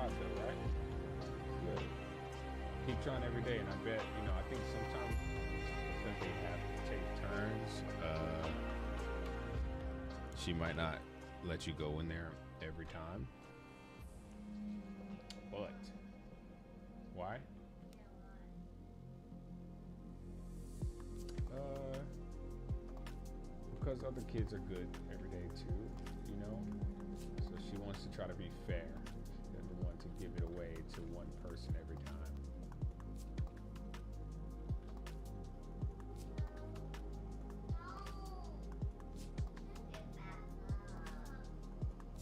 out though, right? Good. Keep trying every day, and I bet, I think sometimes because they have to take turns, she might not let you go in there every time. But why? Because other kids are good every day too. So she wants to try to be fair. She doesn't want to give it away to one person every time.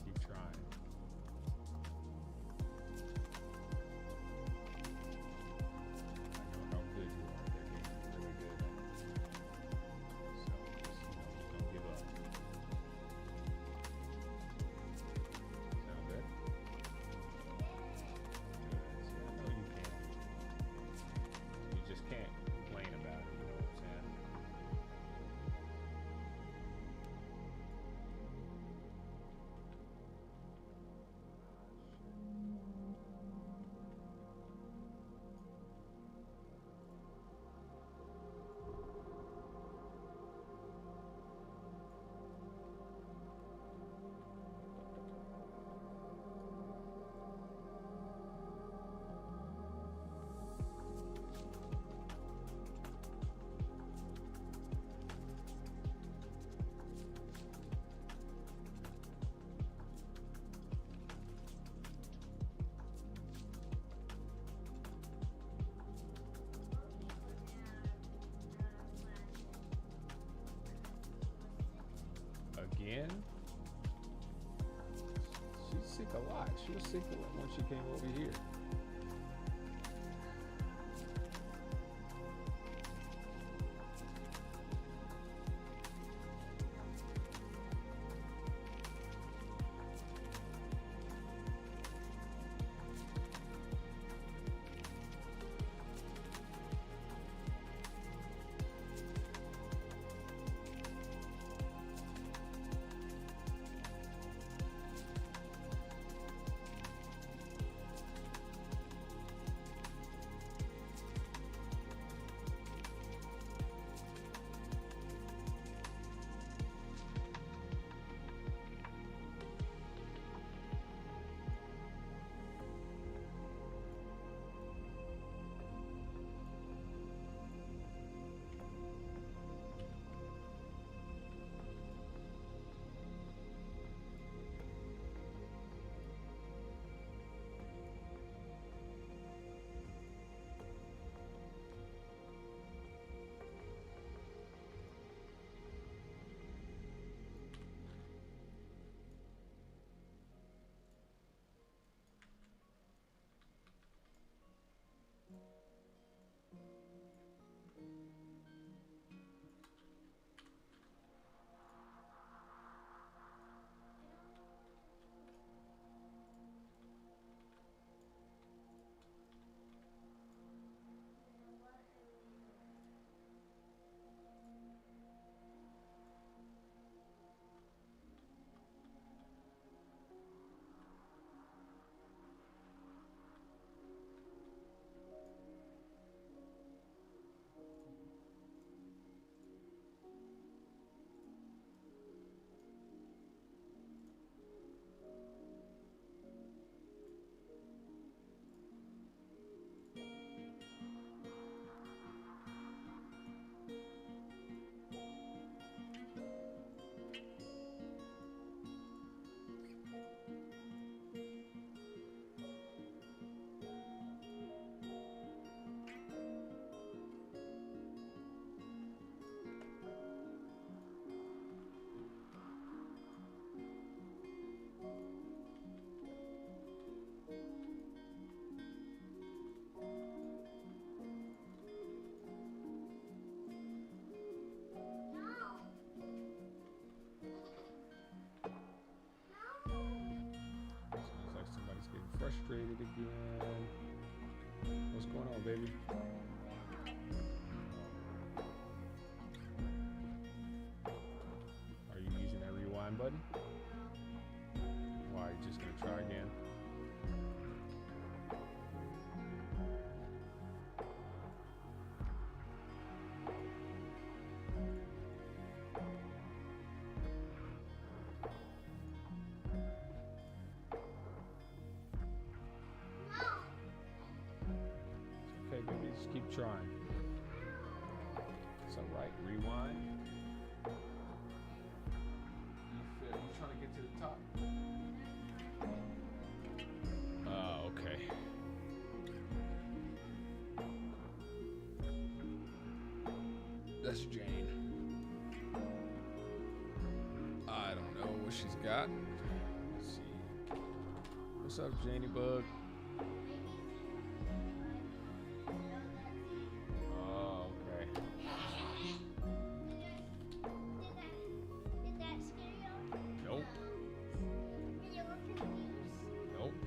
Keep trying. I know how good you are, Debbie. You're really good at it. So just don't give up. Sound good? Good. See, I know you can. You just can't complain about it, you know what I'm saying? Again? She's sick a lot. She was sick a lot when she came over here. Frustrated again. What's going on, baby? Are you using that rewind button? Why, are you just gonna try again? trying. It's alright. Rewind. You trying to get to the top? Oh, okay. That's Jane. I don't know what she's got. Let's see. What's up, Janie Bug? Oh, okay. Did that scare you? Nope. You were confused? Nope.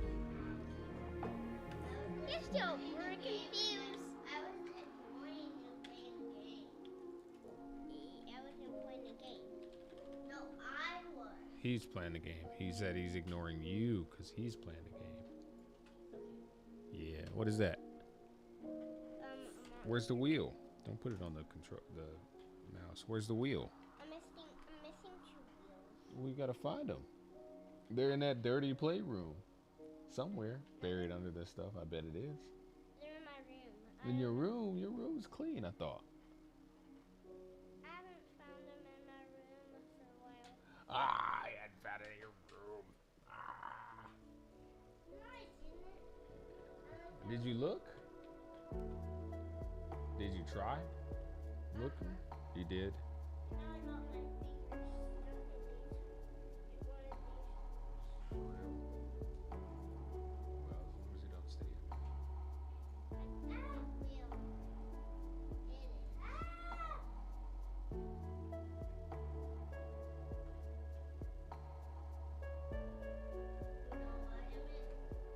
You're still were confused. I was enjoying you playing the game. I wasn't playing the game. No, I was. He's playing the game. He said he's ignoring you because he's playing the game. Yeah. What is that? Where's the wheel? Don't put it on the mouse. Where's the wheel? I'm missing 2 wheels. We gotta find them. They're in that dirty playroom somewhere, buried under this stuff. I bet it is. They're in my room. In your room? Your room's clean, I thought. I haven't found them in my room for a while. Ah, I hadn't found it in your room. Ah. No, I didn't. Did you look? Did you try? Looking? You did? Now I got my fingers stuck in one of these. Well, as long as you don't stay in. That wheel. It is. You know what, Emmett?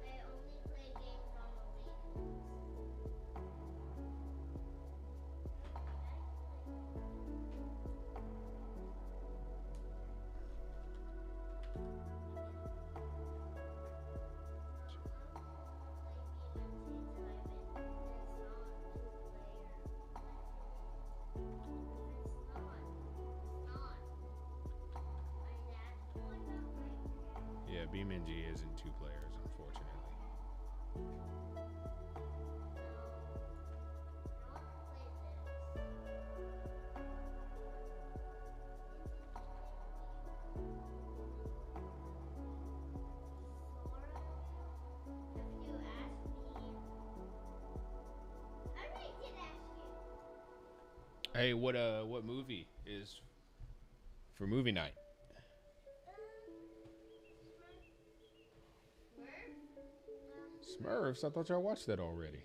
I only play games on the weekends. Yeah, BeamNG is in 2 players, unfortunately. Hey, what movie is for movie night? Smurfs? I thought y'all watched that already.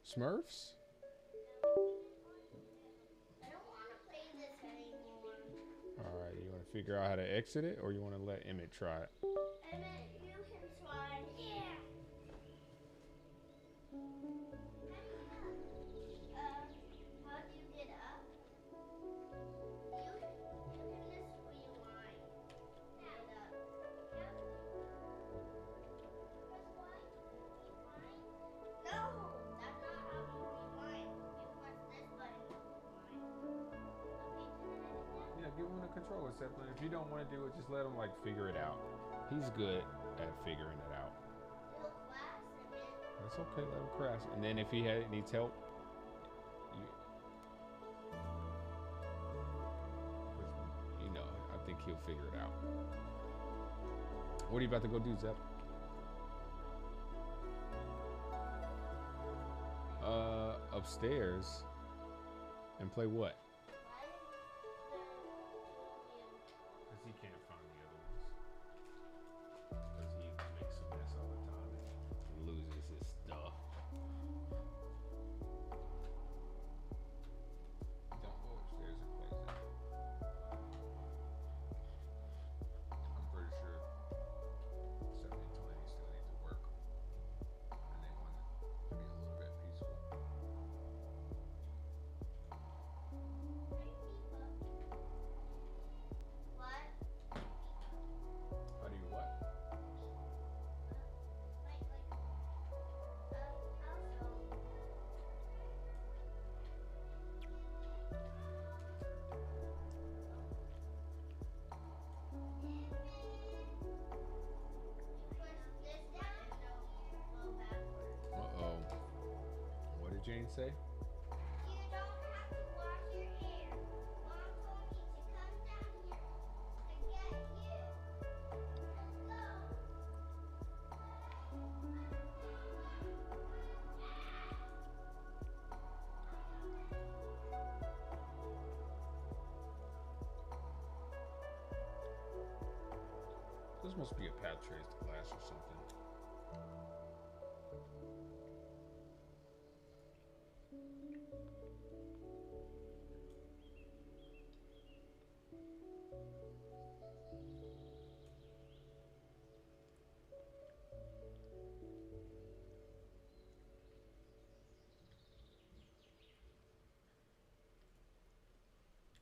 Smurfs? I don't want to play this anymore. Alright, you want to figure out how to exit it, or you want to let Emmett try it? Emmett, you can try. Yeah. How do you get up? You can just rewind. Get up. Press Y. Rewind. No, that's not how you rewind. You press this button to rewind. Okay, turn it again. Yeah, give him the controller, Zeppelin. If you don't want to do it, just let him figure it out. He's good at figuring it out. It'll crash again. That's okay, let him crash. And then if he needs help, I think he'll figure it out. What are you about to go do, Zepp? Upstairs. And play what? Because he can't find the other ones. Because he makes a mess all the time and loses his stuff. Don't go upstairs and play that. I'm pretty sure 7020 still needs to work. And they want it to be a little bit peaceful. say? You don't have to wash your hair. Mom told me to come down here to get you. Let's go. This must be a path trace to class or something.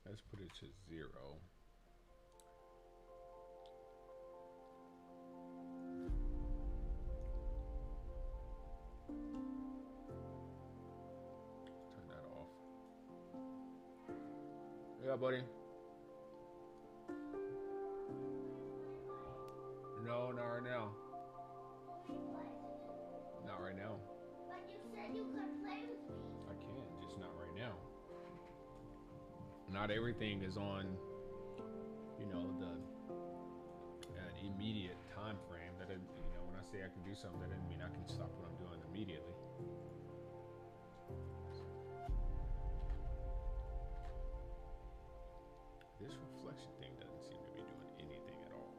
Let's put it to 0. Turn that off. Yeah, buddy. No, not right now. Not right now. But you said you could play with me. I can, just not right now. Not everything is on, you know, the immediate time frame. That, you know, when I say I can do something, that doesn't mean I can stop what I'm doing immediately. This reflection thing doesn't seem to be doing anything at all.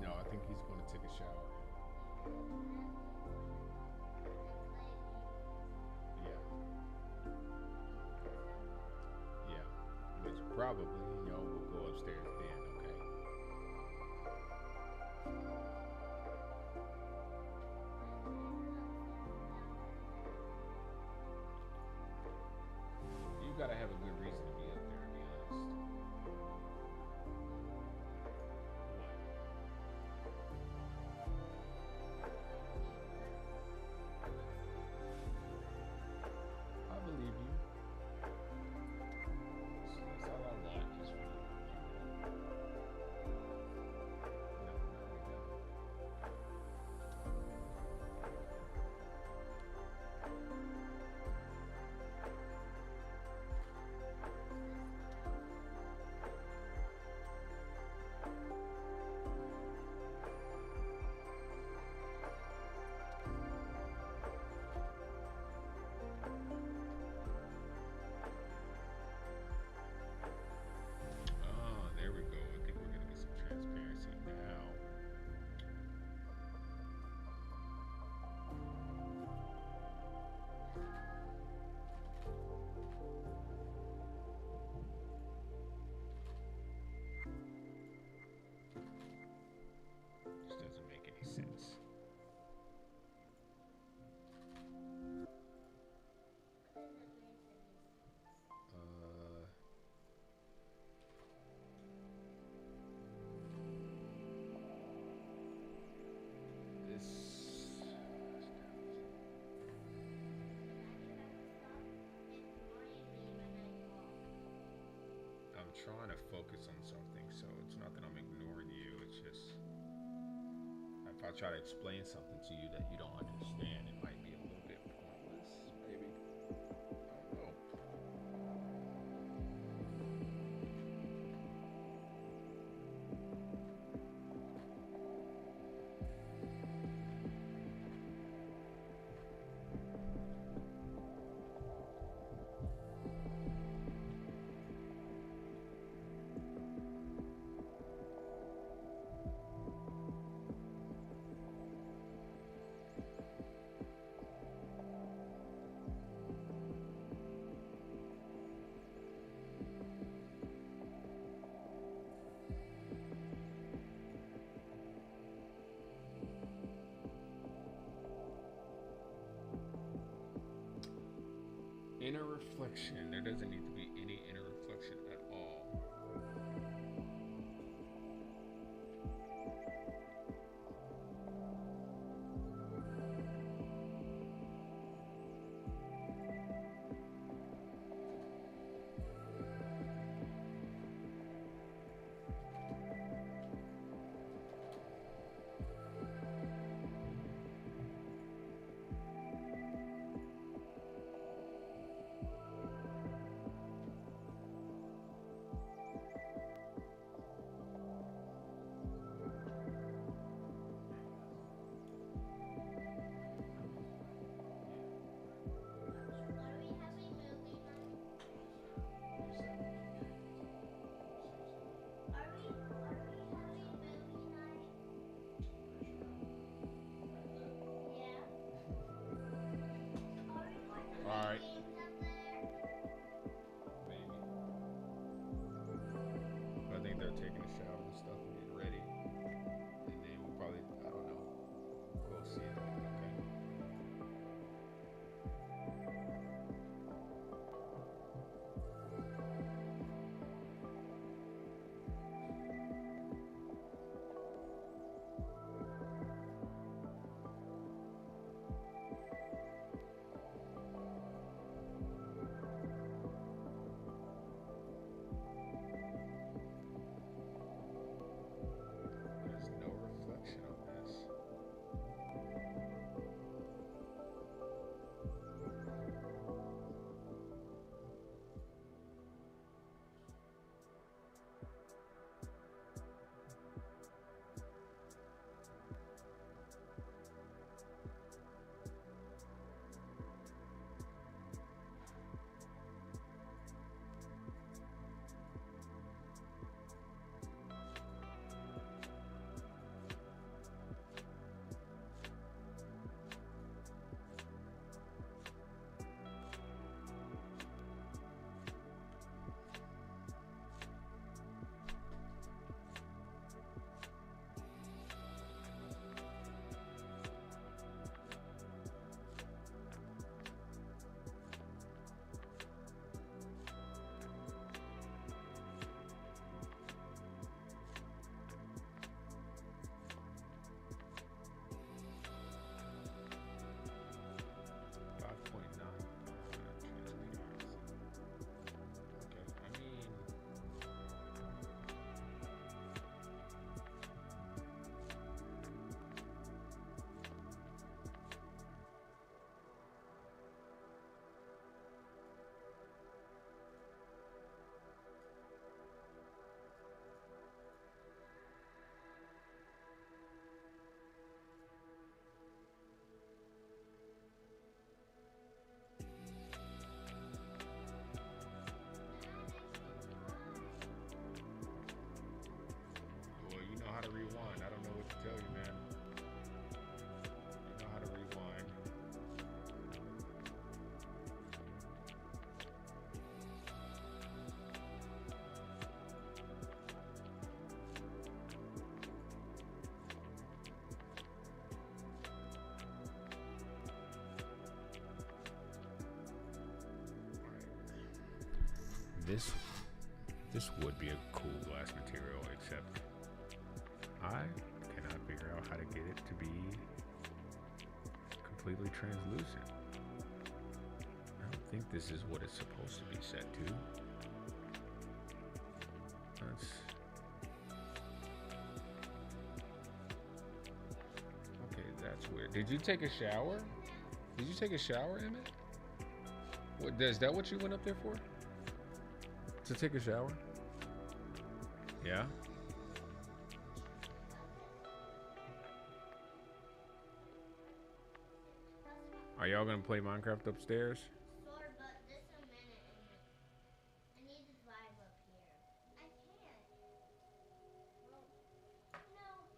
No, I think he's going to take a shower. Yeah. Yeah. Which probably, you know, we'll go upstairs then, okay? You gotta have a good reason to be up there, to be honest. I believe you. That's all I want is for you. No, not right now. Oh, there we go. I think we're gonna get some transparency now. This doesn't make any sense. Uh, this. I'm trying to focus on something, so it's not that I'm ignoring you. It's just if I try to explain something to you that you don't understand, it might be a little bit pointless, maybe. I don't know. Inner reflection. There doesn't need to be any inner reflection at all. Alright. Maybe. I think they're taking a shower and stuff and getting ready. And then we'll probably, I don't know. We'll see it. Okay. There's no reflection on this. Well, you know how to rewind. I don't know what to tell you, man. You know how to rewind. This would be a cool glass material, except I cannot figure out how to get it to be completely translucent. I don't think this is what it's supposed to be set to. Okay, that's weird. Did you take a shower? Did you take a shower, Emmett? What, is that what you went up there for? To take a shower? Yeah? Are y'all gonna play Minecraft upstairs? Sure, but just a minute. I need to drive up here. I can't. Well, no.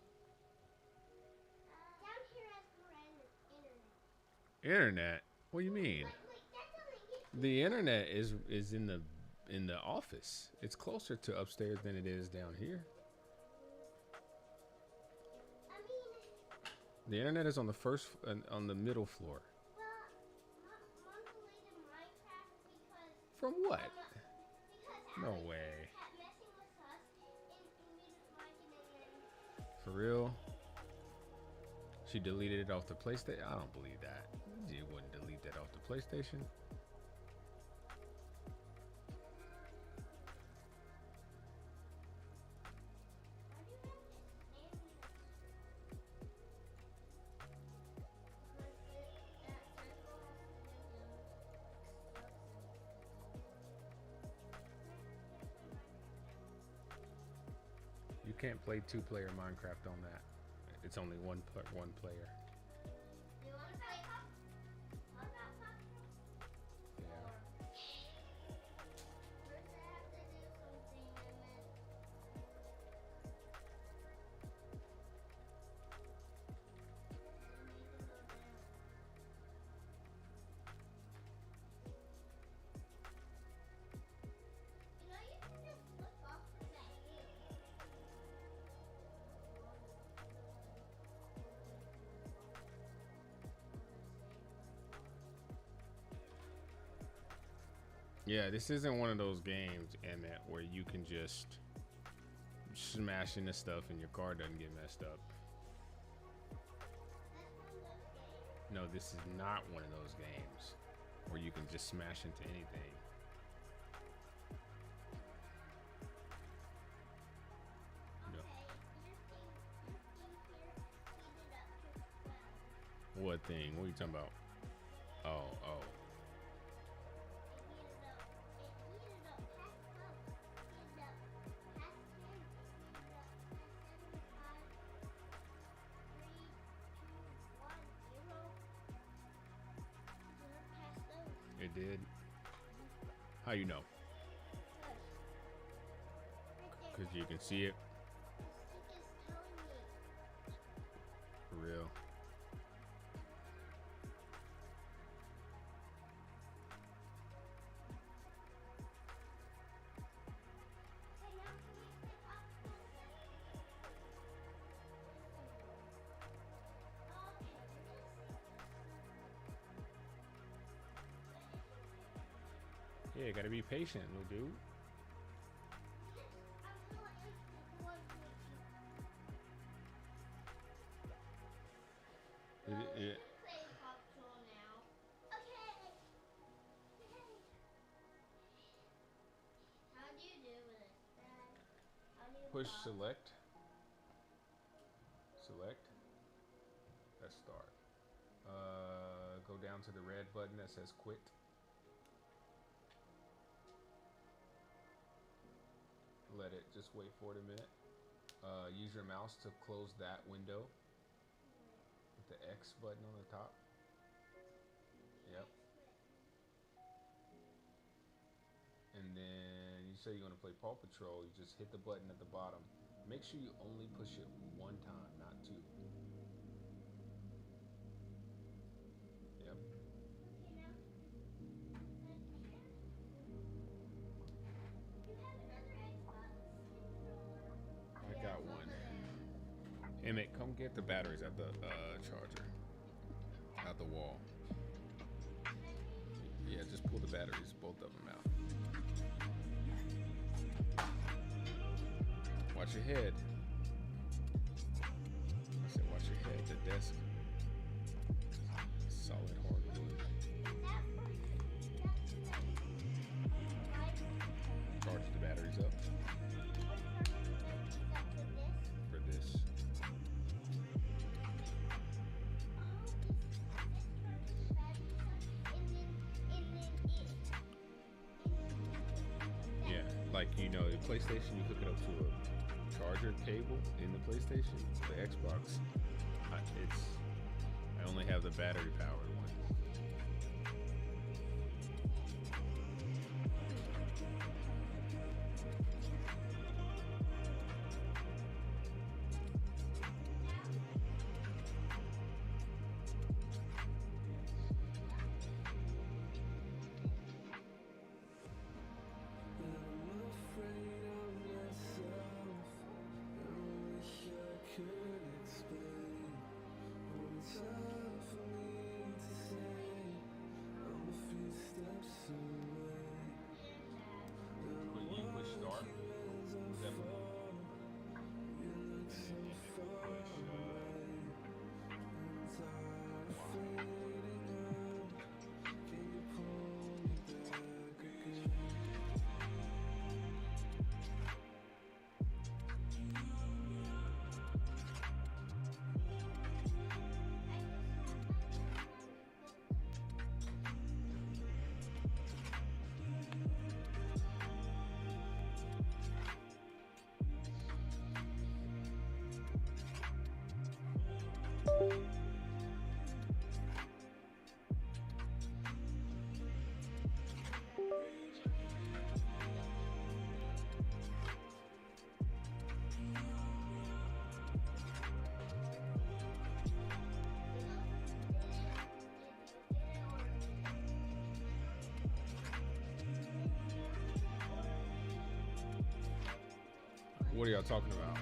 Down here has more internet. Internet? What do you mean? Like that doesn't get The internet is in the office. It's closer to upstairs than it is down here. I mean, The internet is on the middle floor. well, Mom deleted Minecraft From what? Because No Alex way. kept messing with us, and we didn't like it, and then For real? She deleted it off the PlayStation? I don't believe that. She wouldn't delete that off the PlayStation. why do you have to stand in this? Because that circle has to do those You can't play two-player Minecraft on that. It's only one player. Do you want to play Pop? What about Pop? Yeah. First I have to do something and then make it go down. You know, you can just flip off of that hill. Yeah, this isn't one of those games, Emmett, where you can just smash into stuff and your car doesn't get messed up. That's one of those games. No, this is not one of those games where you can just smash into anything. No. Okay, your thing here heated up to 12. What thing? What are you talking about? Oh, oh. It heated up past 12. Heated up past 10. Heated up past 75. 3, 2, 1, 0. Heated up past those. It did? How you know? Right there. Because you can see it. The stick is telling me. For real. Okay, now can we play popcorn again? Okay, we're gonna see. Yeah, you gotta be patient, little dude. I'm gonna enter the 1.2. It- Well, we it- can play Paw Patrol now. Okay. Yay. How do you do with it, Dad? How do you Push pop? select. Select. Let's start. Go down to the red button that says quit. Let it just wait for it a minute. Use your mouse to close that window with the X button on the top. Yep. And then you say you're gonna play Paw Patrol. You just hit the button at the bottom. Make sure you only push it one time, not two. Yep. You know? You have another Xbox controller. I got one. Emmett, come get the batteries at the charger. Out the wall. Yeah, just pull the batteries, both of them out. Watch your head. I said watch your head. The desk. Solid hardwood. Charge the batteries up for this. Yeah, like you know, the PlayStation, you hook it up to a charger cable in the PlayStation. The Xbox, I only have the battery powered one. Could explain. Only time for me to say What are y'all talking about?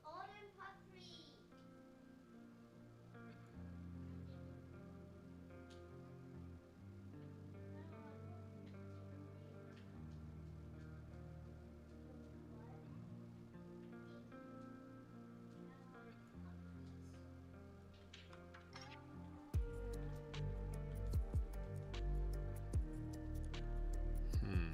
Golden puppy. Hmm.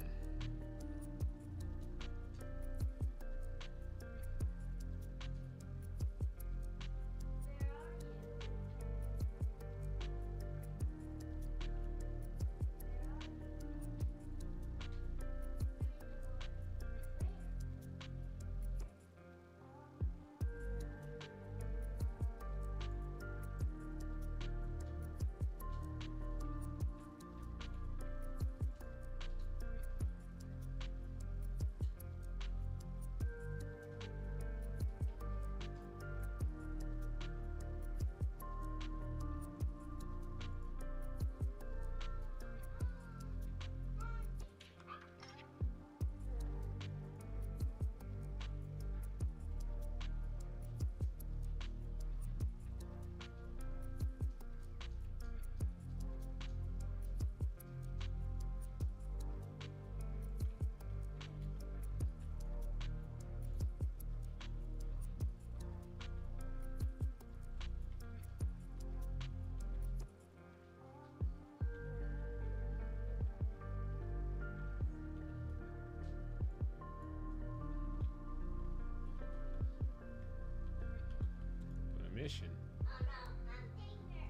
On a mission. Oh no, humdinger.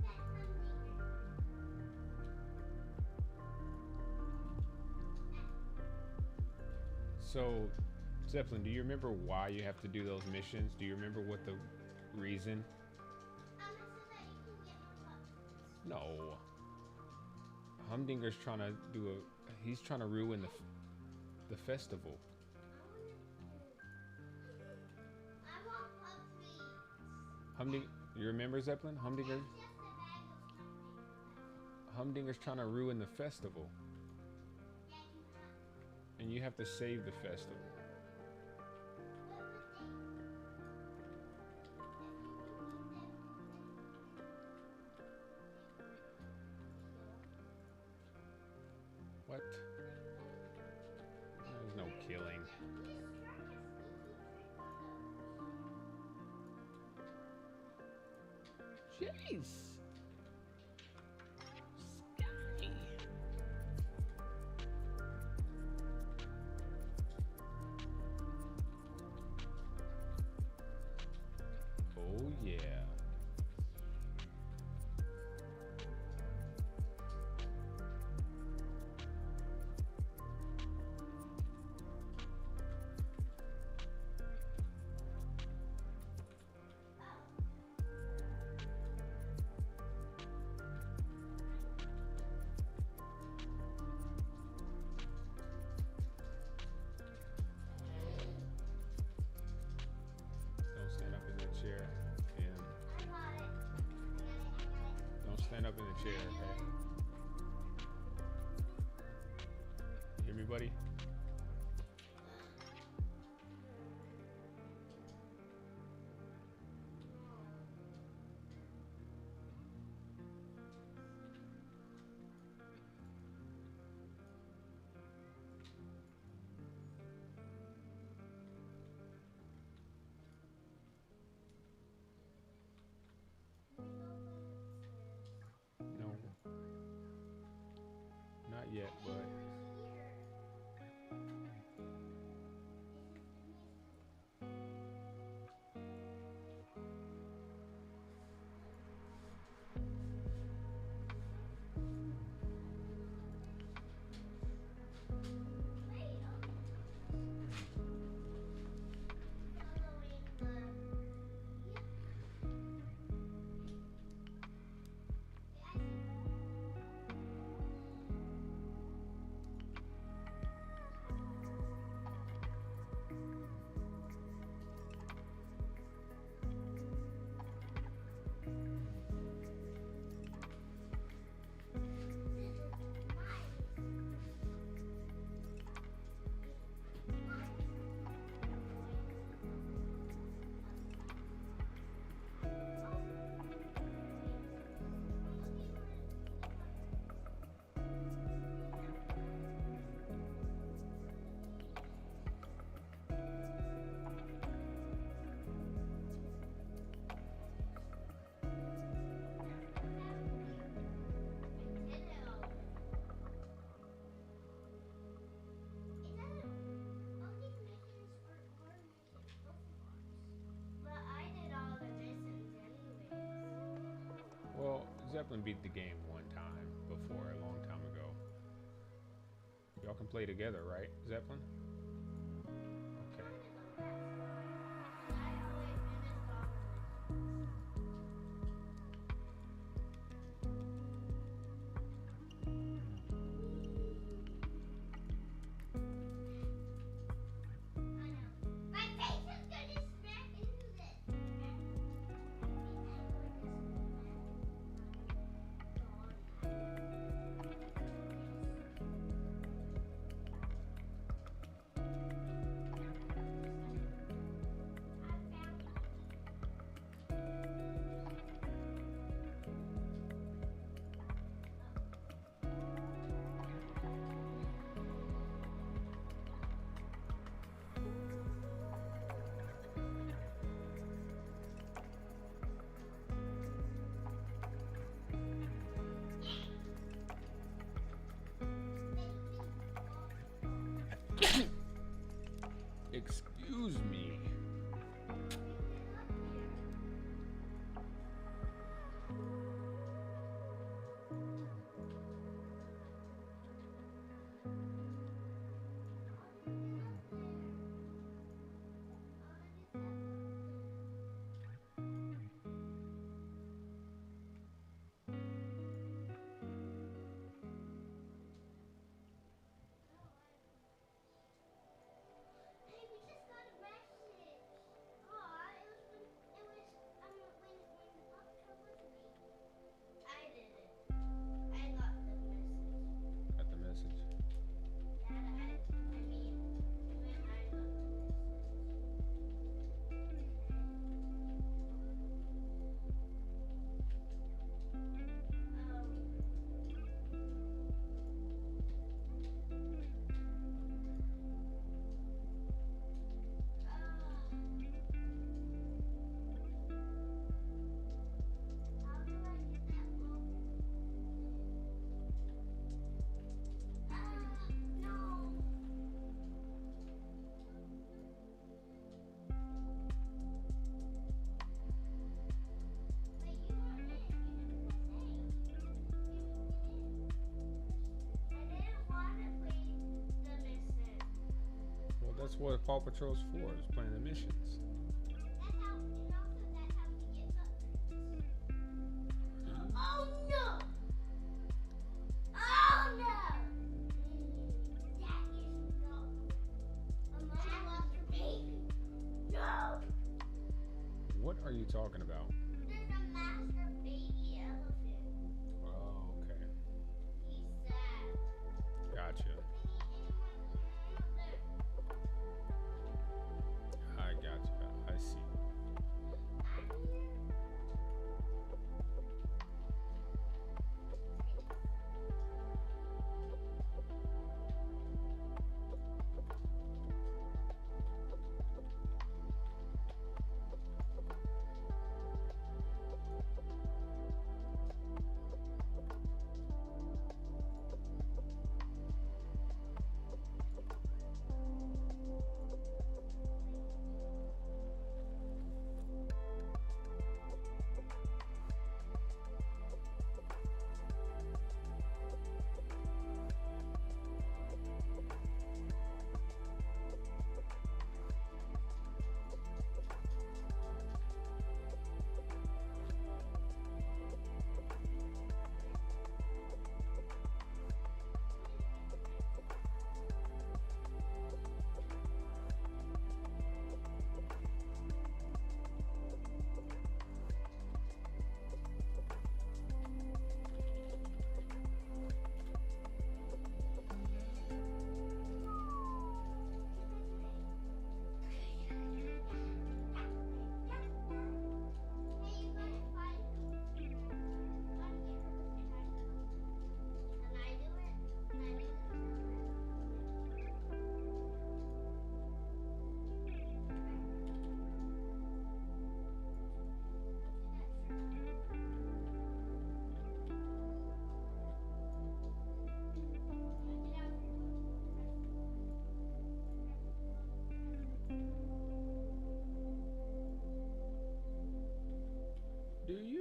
That humdinger. So, Zeppelin, do you remember why you have to do those missions? Do you remember what the reason? So that you can get more puppets. No. Humdinger's trying to do a. He's trying to ruin the festival. I want puppies. Humding. You remember Zeppelin? Humdinger. Just a bag of something. Humdinger's trying to ruin the festival, Yeah, you have. and you have to save the festival. What would they? What? There's no killing. Jeez. Sky. Oh yeah. Don't stand up in the chair. And I got it. don't stand up in the chair, okay? You hear me, buddy? yet, but well, Zeppelin beat the game one time before, a long time ago. Y'all can play together, right, Zeppelin? Okay. Excuse me. Got the message. Well, that's what Paw Patrol's for, is playing the missions. Oh no! Oh no! That is not a master baby. No! What are you talking about? There's a master baby elephant. Oh, okay. He's sad. Gotcha. I gotcha. I see.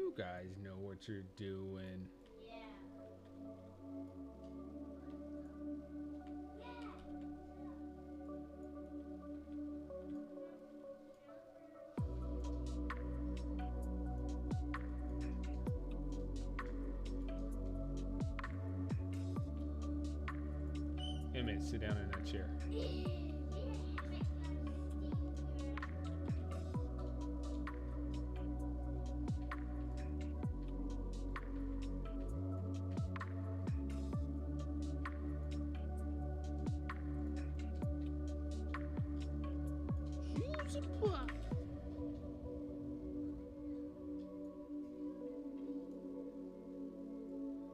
You guys know what you're doing. Yeah. Emmett, sit down in that chair.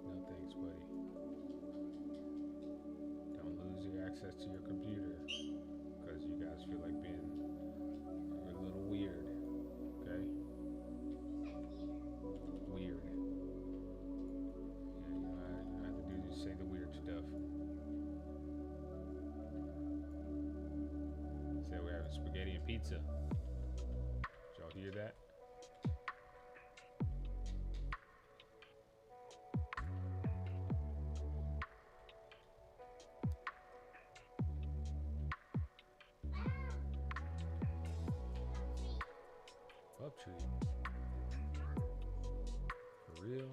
No thanks, buddy. Don't lose your access to your computer because you guys feel like being a little weird. Okay? Weird. Yeah, you know, I have to do is say the weird stuff. Said we're having spaghetti and pizza. Did y'all hear that? Up tree. For real?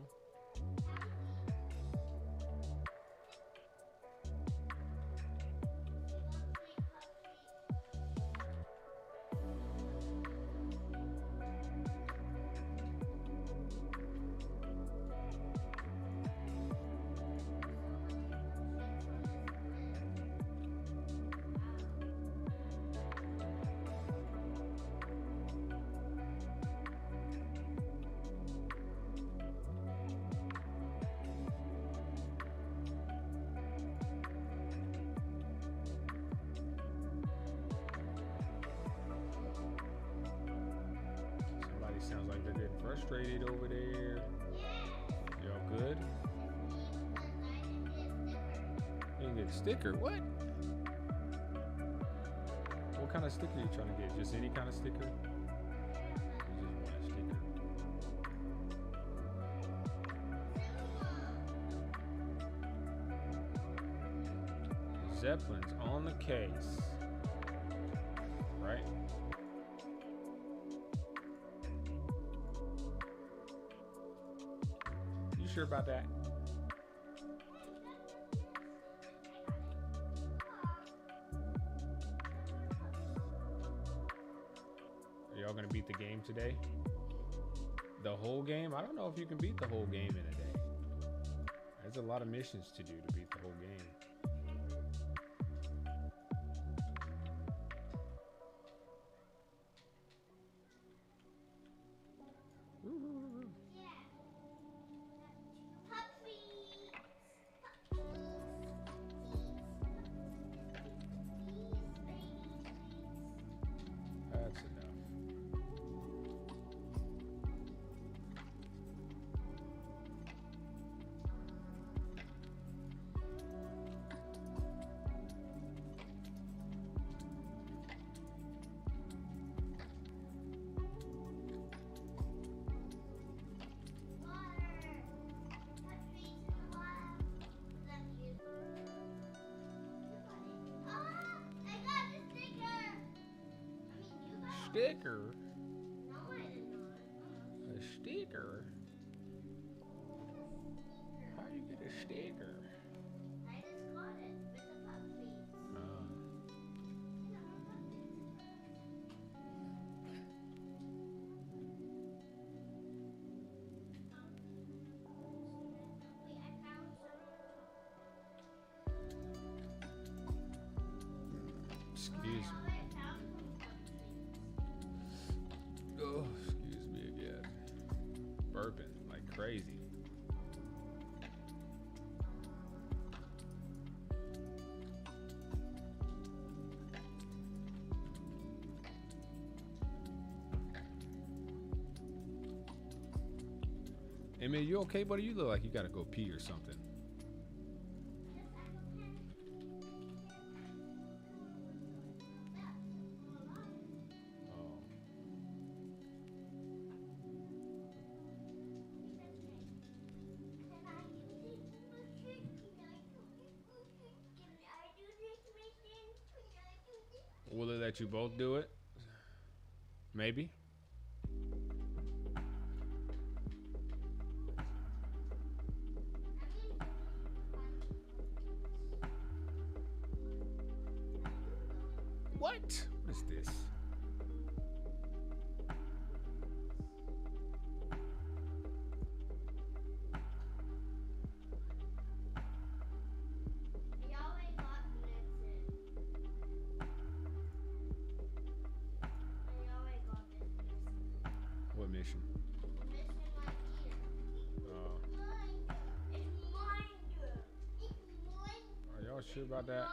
Somebody sounds like they're getting frustrated over there. Y'all good? You can get a sticker. What? What kind of sticker are you trying to get? Just any kind of sticker? You just want a sticker. Zeppelin's on the case. Right? You sure about that? Are y'all gonna beat the game today? The whole game? I don't know if you can beat the whole game in a day. There's a lot of missions to do to beat the whole game. That's enough. Sticker? A sticker? How you get a sticker? I just got it with the puppies. Wait, I found some. Excuse me. I found some puppies. Oh, excuse me again. Burping like crazy. Hey man, you okay, buddy? You look like you gotta go pee or something. Oh. let you both do it. Maybe. What? What is this? What mission? Are y'all sure about that?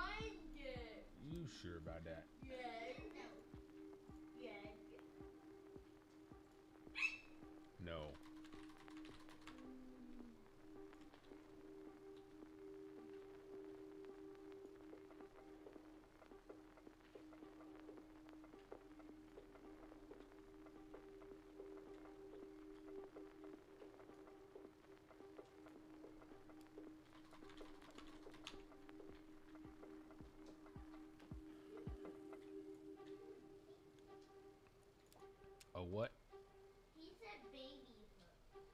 You sure about that? No. A what? He said baby foot.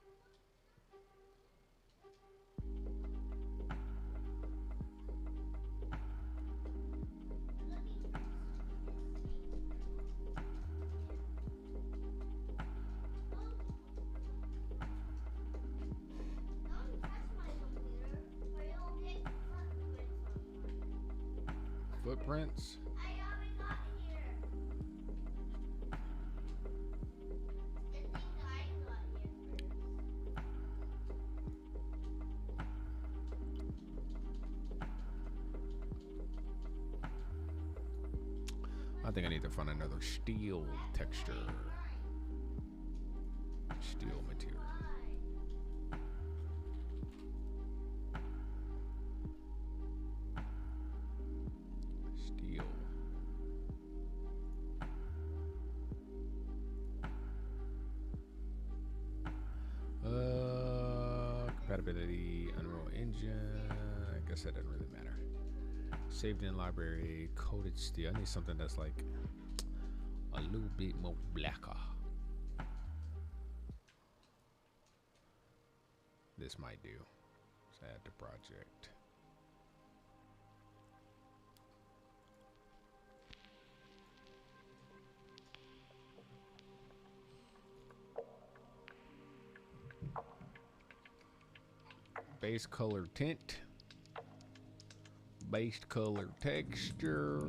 Don't touch my computer or you'll get footprints on mine. Footprints? I already got here. I think I got here first. I think I need to find another steel texture. Steel material. Steel. Compatibility, Unreal Engine. I guess that doesn't really matter. Saved in library, coated steel. I need something that's like a little bit more blacker. This might do. Let's add to project. Base color tint. Base color texture.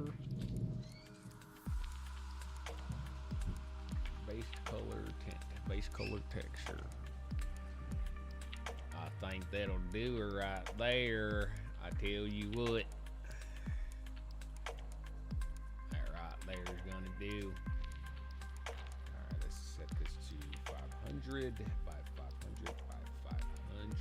Base color tint. Base color texture. I think that'll do it right there. I tell you what. That right there's gonna do. Alright, let's set this to 500 by 500 by 500.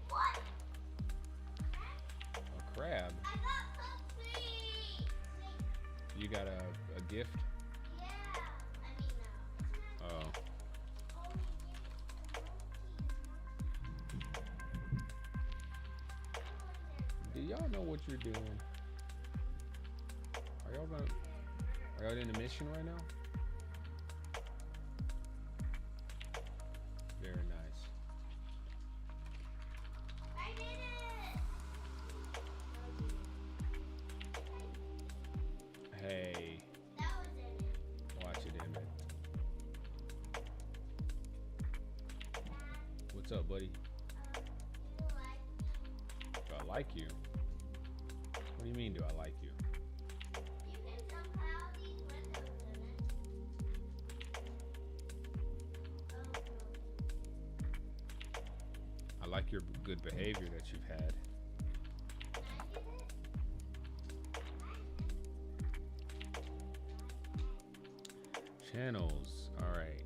What? A crab? I got something. You got a gift? Yeah. I mean, no. Oh. Do y'all know what you're doing? Are y'all in a mission right now? Very nice. I did it. Hey, That was it. watch it, Emmett. What's up, buddy? You like Do I like you? What do you mean, do I like you? you can jump out these windows in it. I like your good behavior that you've had. Channels. All right.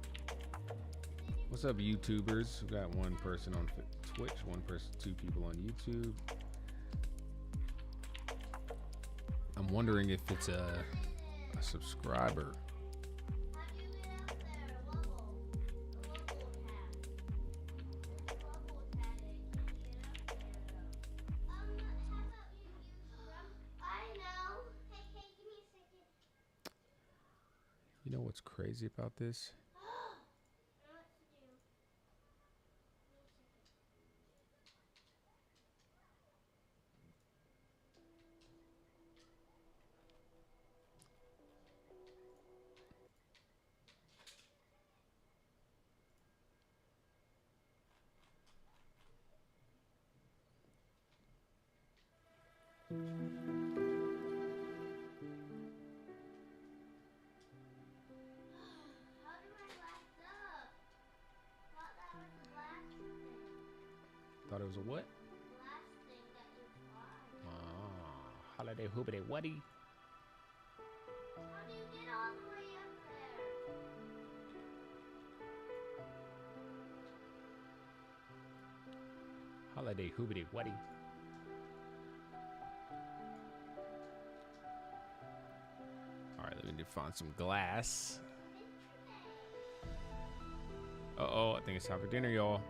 What's up, YouTubers? We got one person on Twitch, one person, two people on YouTube. I'm wondering if it's a subscriber. How do you get out there? A wobble. A wobble cat. You know what's crazy about this? I know what to do. Wait a second. How do I last up? Thought that was the last thing. Thought it was a what? Last thing that you tried. Ah, holiday hoobity wuddy. How do you get all the way up there? Holiday hoobity wuddy. All right, let me find some glass. Uh-oh, I think it's time for dinner, y'all. Okay,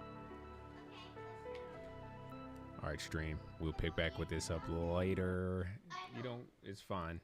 let's go. All right, stream. We'll pick back with this up later. You don't, it's fine.